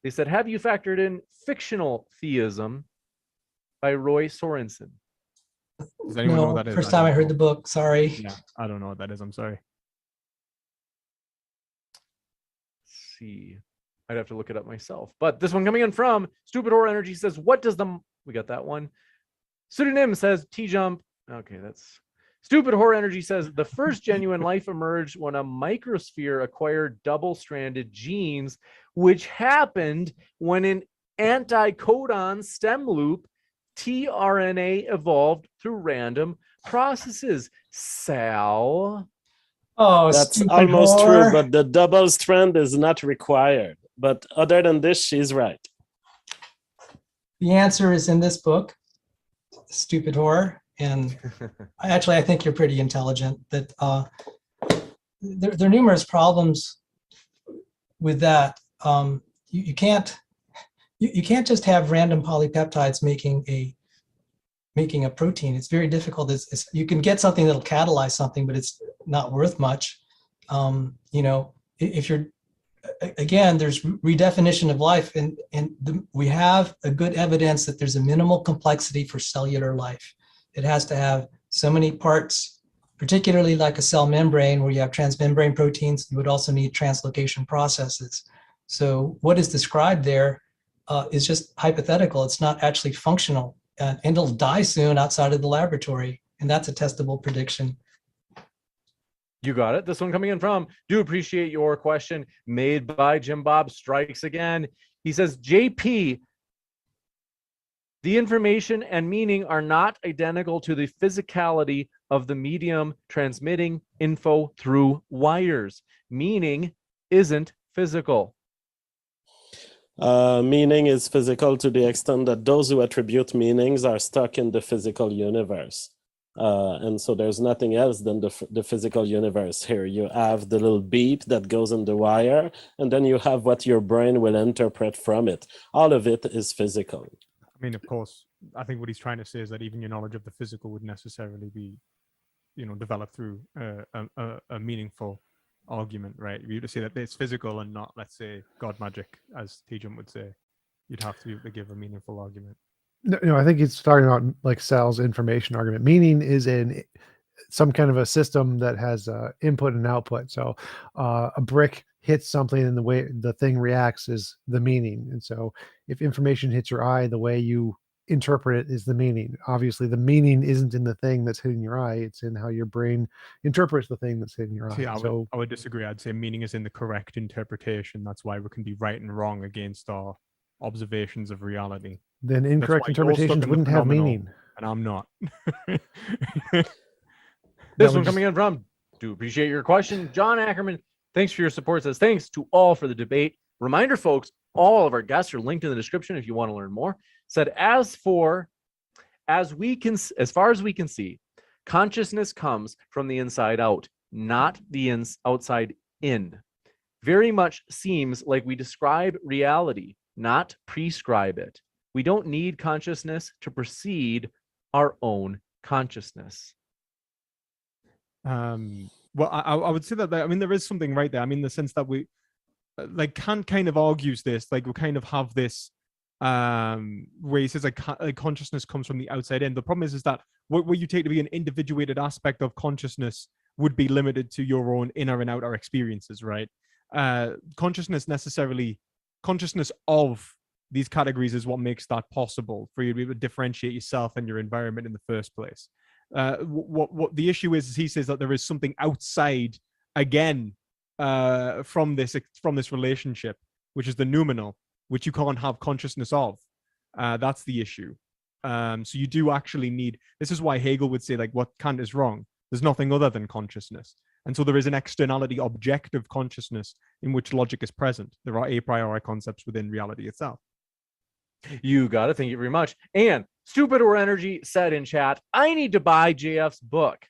They said, have you factored in fictional theism by Roy Sorensen? Does anyone know No, what that is? first time I heard the book. Sorry. Yeah, I don't know what that is. I'm sorry. Let's see. I'd have to look it up myself. But this one coming in from Stupid Horror Energy says, what does the... We got that one. Pseudonym says, TJump. Okay, that's... Stupid Horror Energy says, the first genuine life emerged when a microsphere acquired double-stranded genes, which happened when an anticodon stem loop tRNA evolved through random processes. Sal? Oh, That's stupid almost whore. true, but the double strand is not required. But other than this, she's right. The answer is in this book, Stupid Whore. And I think you're pretty intelligent. That there are numerous problems with that. You can't just have random polypeptides making a protein. It's very difficult. You can get something that'll catalyze something, but it's not worth much. If you're, again, there's redefinition of life, and we have a good evidence that there's a minimal complexity for cellular life. It has to have so many parts, particularly like a cell membrane where you have transmembrane proteins. You would also need translocation processes. So what is described there is just hypothetical. It's not actually functional, and it'll die soon outside of the laboratory. And that's a testable prediction. You got it. This one coming in from, do appreciate your question, made by Jim Bob Strikes Again. He says, JP, the information and meaning are not identical to the physicality of the medium transmitting info through wires. Meaning isn't physical. Meaning is physical to the extent that those who attribute meanings are stuck in the physical universe. And so there's nothing else than the physical universe here. You have the little beep that goes in the wire, and then you have what your brain will interpret from it. All of it is physical. I mean, of course, I think what he's trying to say is that even your knowledge of the physical would necessarily be, developed through a meaningful argument, right? If you to say that it's physical and not, let's say, God magic, as TJump would say, you'd have to be able to give a meaningful argument. No, I think it's starting out like Sal's information argument. Meaning is in some kind of a system that has input and output. So a brick hits something and the way the thing reacts is the meaning. And so if information hits your eye, the way you interpret it is the meaning. Obviously, the meaning isn't in the thing that's hitting your eye. It's in how your brain interprets the thing that's hitting your eye. See, I would disagree. I'd say meaning is in the correct interpretation. That's why we can be right and wrong against our observations of reality. Then incorrect interpretations wouldn't have meaning. And I'm not. This one coming in from, do appreciate your question, John Ackerman. Thanks for your support. Says, thanks to all for the debate. Reminder, folks, all of our guests are linked in the description if you want to learn more. Said, as far as we can see, consciousness comes from the inside out, not the outside in. Very much seems like we describe reality, not prescribe it. We don't need consciousness to precede our own consciousness. Well, I would say that, there is something right there. In the sense that we, Kant kind of argues this, we kind of have this, where he says consciousness comes from the outside in. The problem is that what you take to be an individuated aspect of consciousness would be limited to your own inner and outer experiences, right? Consciousness of these categories is what makes that possible for you to be able to differentiate yourself and your environment in the first place. What the issue is he says that there is something outside again from this relationship, which is the noumenal, which you can't have consciousness of. That's the issue. So you do actually need, this is why Hegel would say, like, what Kant is wrong. There's nothing other than consciousness. And so there is an externality, objective consciousness in which logic is present. There are a priori concepts within reality itself. You got it. Thank you very much. And Stupid or Energy said in chat, I need to buy JF's book.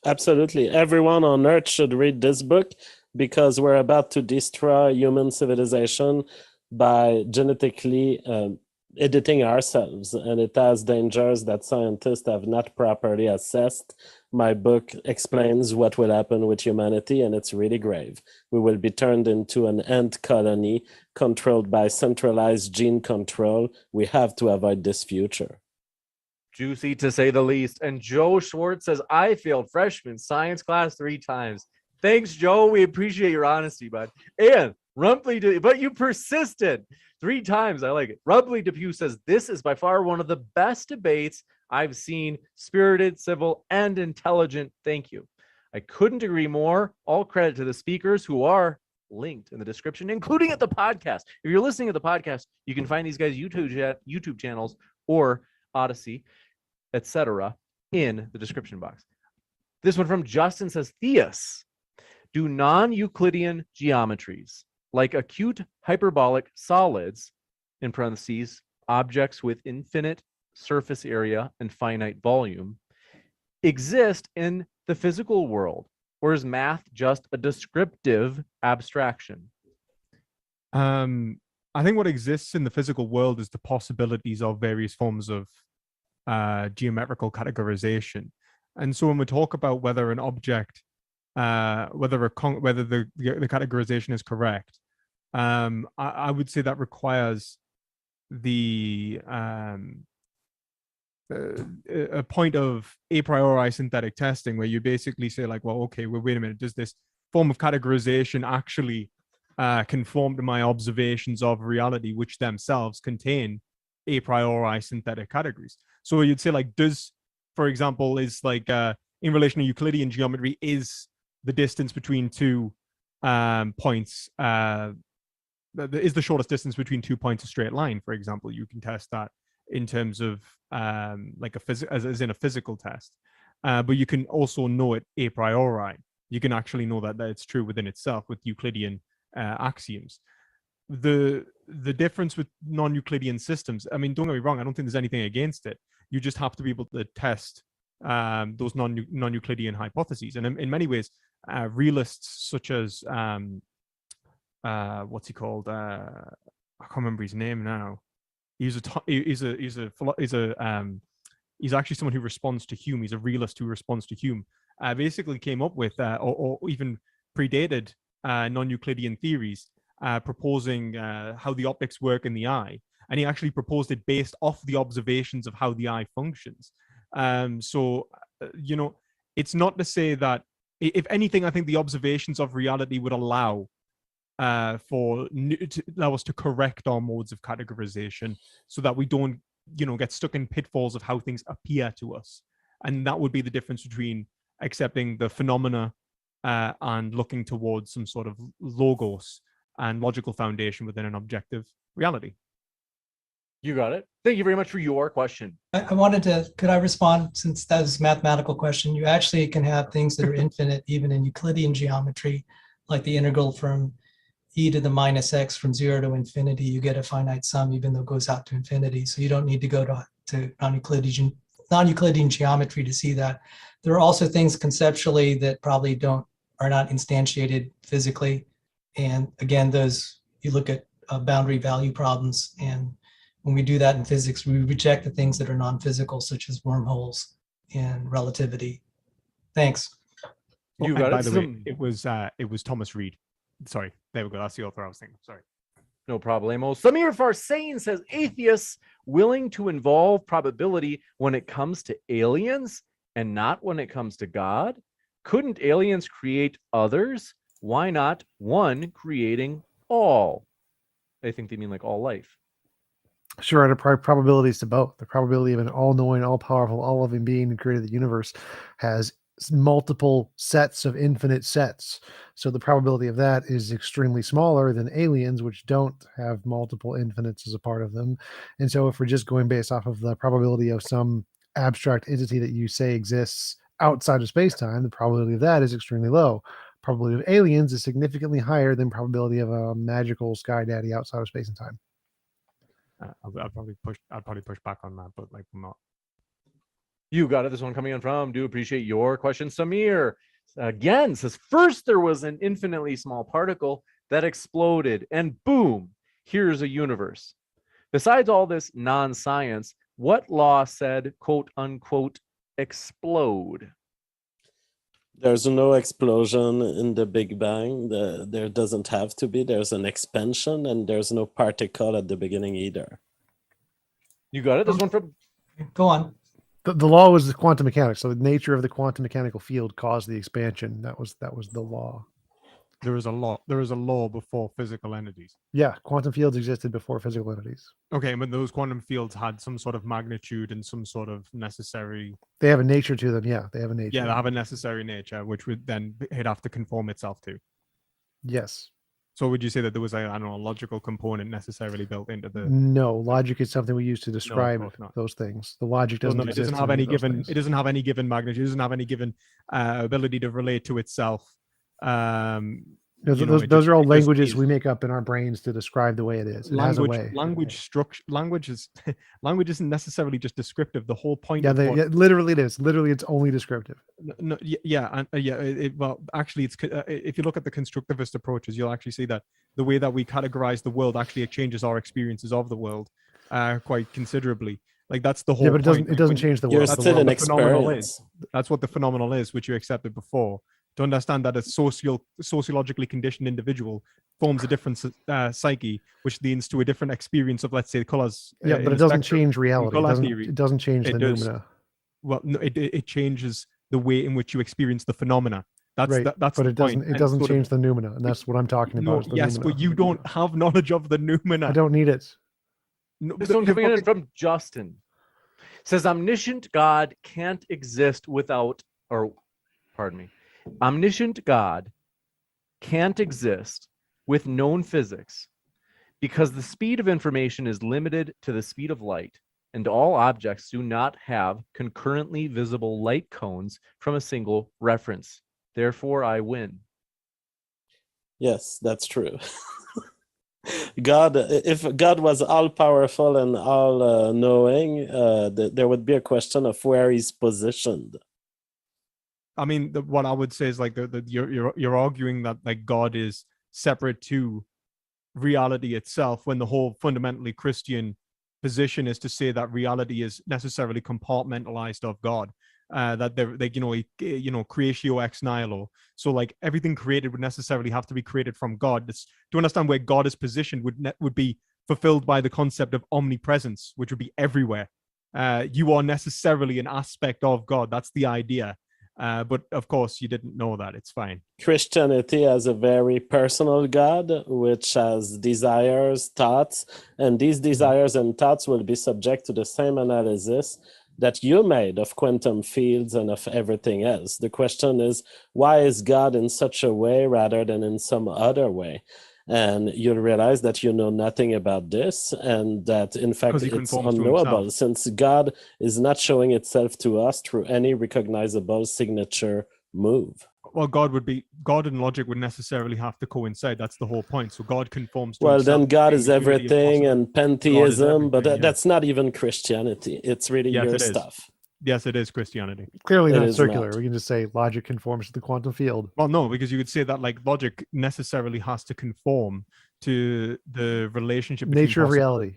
Absolutely. Everyone on Earth should read this book because we're about to destroy human civilization by genetically editing ourselves, and it has dangers that scientists have not properly assessed. My book explains what will happen with humanity, and it's really grave. We will be turned into an ant colony controlled by centralized gene control. We have to avoid this future. Juicy to say the least. And Joe Schwartz says, I failed freshman science class 3 times. Thanks, Joe. We appreciate your honesty, bud. And Rumpley, but you persisted 3 times. I like it. Rumpley Depew says, this is by far one of the best debates I've seen. Spirited, civil, and intelligent. Thank you. I couldn't agree more. All credit to the speakers who are linked in the description, including at the podcast. If you're listening to the podcast, you can find these guys' YouTube channels or Odyssey, etc. in the description box. This one from Justin says, Theists do non-Euclidean geometries like acute hyperbolic solids, in parentheses, objects with infinite surface area and finite volume, exist in the physical world, or is math just a descriptive abstraction? I think what exists in the physical world is the possibilities of various forms of geometrical categorization. And so when we talk about whether an object, whether the categorization is correct, I would say that requires a point of a priori synthetic testing, where you basically say, like, well, okay, well, wait a minute, does this form of categorization actually conform to my observations of reality, which themselves contain a priori synthetic categories? So you'd say, like, does, for example, is like in relation to Euclidean geometry, is the distance between 2 points is the shortest distance between 2 points a straight line, for example? You can test that in terms of like as in a physical test, but you can also know it a priori. You can actually know that it's true within itself with Euclidean axioms. The difference with non-Euclidean systems, I mean, don't get me wrong, I don't think there's anything against it. You just have to be able to test those non-Euclidean hypotheses. And in many ways, realists such as what's he called? I can't remember his name now. He's actually someone who responds to Hume. He's a realist who responds to Hume. Basically came up with or even predated non-Euclidean theories, proposing how the optics work in the eye, and he actually proposed it based off the observations of how the eye functions. So it's not to say that, if anything, I think the observations of reality would allow allow us to correct our modes of categorization, so that we don't get stuck in pitfalls of how things appear to us. And that would be the difference between accepting the phenomena and looking towards some sort of logos and logical foundation within an objective reality. You got it. Thank you very much for your question. I wanted to, could I respond, since that was a mathematical question? You actually can have things that are infinite even in Euclidean geometry, like the integral from e to the minus x from 0 to infinity. You get a finite sum even though it goes out to infinity. So you don't need to go to non-Euclidean geometry to see that. There are also things conceptually that probably are not instantiated physically. And again, those, you look at boundary value problems, and when we do that in physics, we reject the things that are non-physical, such as wormholes and relativity. Thanks. You got it. By the way, it was Thomas Reid. Sorry, there we go. That's the author I was thinking. Sorry. No problemo. Samir Farsain says, atheists willing to involve probability when it comes to aliens and not when it comes to God? Couldn't aliens create others? Why not one creating all? I think they mean like all life. Sure, and probabilities to both. The probability of an all-knowing, all-powerful, all-loving being who created the universe has multiple sets of infinite sets. So the probability of that is extremely smaller than aliens, which don't have multiple infinites as a part of them. And so if we're just going based off of the probability of some abstract entity that you say exists outside of space-time, the probability of that is extremely low. Probability of aliens is significantly higher than probability of a magical sky daddy outside of space and time. I'd probably push back on that, but like I'm not. You got it. This one coming in from, do appreciate your question. Samir again says, first there was an infinitely small particle that exploded and boom, here's a universe. Besides all this non-science, what law said, quote unquote, explode? There's no explosion in the Big Bang. There doesn't have to be. There's an expansion, and there's no particle at the beginning either. You got it. This one from, Go on. The law was the quantum mechanics. So the nature of the quantum mechanical field caused the expansion. That was the law. There is a law before physical entities. Yeah, quantum fields existed before physical entities. Okay, but those quantum fields had some sort of magnitude and some sort of necessary. They have a nature to them. Yeah, they have a nature. Yeah, they have a necessary nature, which would then it'd have to conform itself to. Yes. So would you say that there was a logical component necessarily built into the? No, logic is something we use to describe course not. those things. The logic doesn't it exist. doesn't have in any those given. things. It doesn't have any given magnitude. It doesn't have any given ability to relate to itself. Those are all languages we make up in our brains to describe the way it is. It has a way. Language structure. Language isn't necessarily just descriptive. The whole point. Yeah, literally it is. Literally, it's only descriptive. No, yeah. Well, actually, it's if you look at the constructivist approaches, you'll actually see that the way that we categorize the world actually changes our experiences of the world quite considerably. Like that's the whole. Yeah, but point. it doesn't change the world. You're still an experience. That's what the phenomenal is, which you accepted before. To understand that a sociologically conditioned individual forms a different psyche, which leads to a different experience of, let's say, colors. Yeah, but it doesn't change reality. It doesn't change the noumena. Well, no, it changes the way in which you experience the phenomena. That's right. That's but the it doesn't. point. It doesn't change the noumena, and that's what I'm talking about. Yes, noumena. but you don't have knowledge of the noumena. I don't need it. No, this one coming in from Justin says, omniscient God can't exist without, or pardon me. Omniscient God can't exist with known physics because the speed of information is limited to the speed of light, and all objects do not have concurrently visible light cones from a single reference. Therefore, I win. Yes, that's true. If God was all powerful and all knowing, there would be a question of where he's positioned. I mean, what I would say is like you're arguing that like God is separate to reality itself, when the whole fundamentally Christian position is to say that reality is necessarily compartmentalized of God. That they're like creatio ex nihilo. So like everything created would necessarily have to be created from God. To understand where God is positioned would be fulfilled by the concept of omnipresence, which would be everywhere. You are necessarily an aspect of God. That's the idea. But of course, you didn't know that. It's fine. Christianity has a very personal God, which has desires, thoughts, and these desires and thoughts will be subject to the same analysis that you made of quantum fields and of everything else. The question is, why is God in such a way rather than in some other way? And you'll realize that you know nothing about this, and that in fact it's unknowable, since God is not showing itself to us through any recognizable signature move. Well, God and logic would necessarily have to coincide. That's the whole point. So God conforms to well, himself. then God is everything and pantheism, but that's not even Christianity. It's really your stuff. Yes, it is Christianity. Clearly not circular. We can just say logic conforms to the quantum field. Well, no, because you could say that like logic necessarily has to conform to the relationship between nature of reality.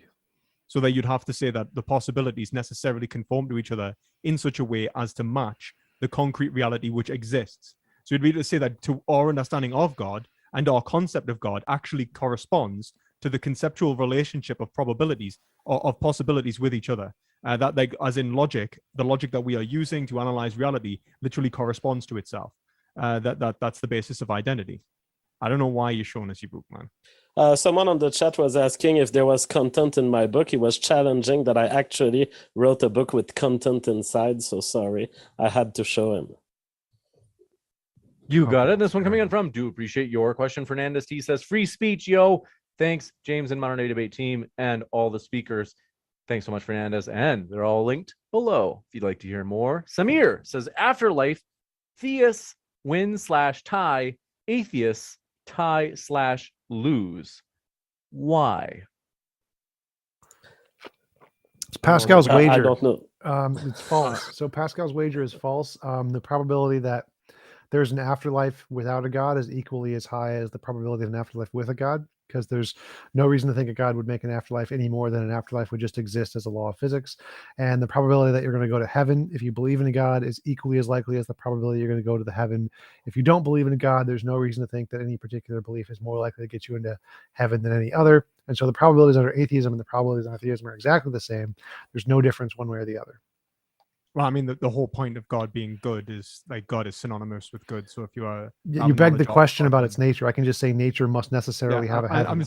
So that you'd have to say that the possibilities necessarily conform to each other in such a way as to match the concrete reality which exists. So you'd be able to say that to our understanding of God and our concept of God actually corresponds to the conceptual relationship of probabilities or of possibilities with each other. That, like, as in logic, the logic that we are using to analyze reality literally corresponds to itself. That's the basis of identity. I don't know why you're showing us your book, man. Someone on the chat was asking if there was content in my book. He was challenging that I actually wrote a book with content inside. So sorry, I had to show him. You got Okay, it. This one fair coming in enough. from, do appreciate your question. Fernandez T says, free speech, yo. Thanks, James and Modern Day Debate team and all the speakers. Thanks so much, Fernandez. And they're all linked below if you'd like to hear more. Samir says, afterlife, theists win/tie, atheists tie/lose. Why? It's Pascal's I wager. don't know. It's false. So Pascal's wager is false. The probability that there's an afterlife without a god is equally as high as the probability of an afterlife with a god, because there's no reason to think a god would make an afterlife any more than an afterlife would just exist as a law of physics. And the probability that you're going to go to heaven if you believe in a god is equally as likely as the probability you're going to go to the heaven if you don't believe in a god. There's no reason to think that any particular belief is more likely to get you into heaven than any other. And so the probabilities under atheism and the probabilities under theism are exactly the same. There's no difference one way or the other. Well, I mean, the whole point of God being good is like God is synonymous with good. So if you are, You beg the question about its nature. I can just say nature must necessarily have a heaven.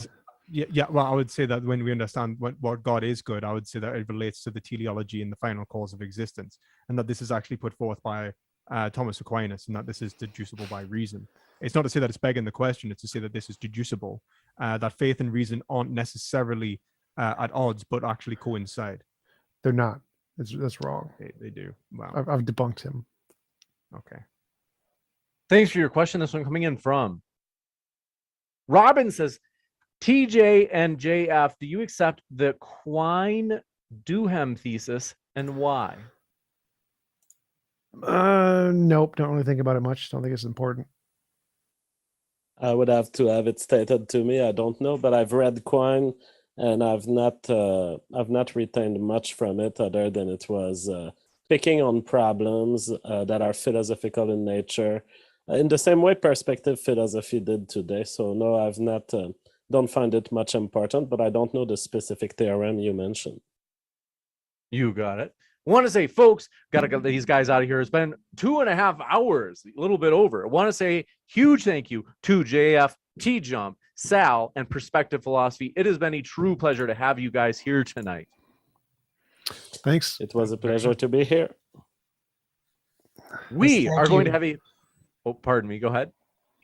Yeah. Well, I would say that when we understand what God is good, I would say that it relates to the teleology and the final cause of existence, and that this is actually put forth by Thomas Aquinas, and that this is deducible by reason. It's not to say that it's begging the question; it's to say that this is deducible. That faith and reason aren't necessarily at odds, but actually coincide. They're not. That's wrong. They do. Wow. I've debunked him. Okay. Thanks for your question. This one coming in from Robin says, TJ and JF, do you accept the Quine-Duhem thesis and why? Nope. Don't really think about it much. Don't think it's important. I would have to have it stated to me. I don't know, but I've read Quine, and I've not retained much from it other than it was picking on problems that are philosophical in nature, in the same way perspective philosophy did today. So no, I've not. Don't find it much important, but I don't know the specific theorem you mentioned. You got it. Want to say, folks, got to get these guys out of here. It's been 2.5 hours, a little bit over. I want to say huge thank you to JF, TJump, Sal, and Perspective Philosophy. It has been a true pleasure to have you guys here tonight. Thanks. It was a pleasure to be here. We Thank are going to you. have a, oh, pardon me. Go ahead.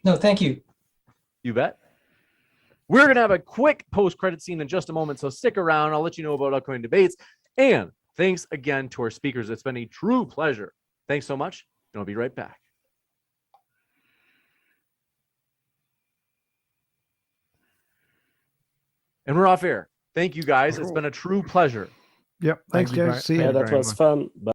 No, thank you. You bet. We're going to have a quick post-credit scene in just a moment, so stick around. I'll let you know about upcoming debates. And thanks again to our speakers. It's been a true pleasure. Thanks so much, and I'll be right back. And we're off air. Thank you, guys. It's been a true pleasure. Yep. Thanks, Thank you guys. very- See thank you. Yeah, you that very was much. fun.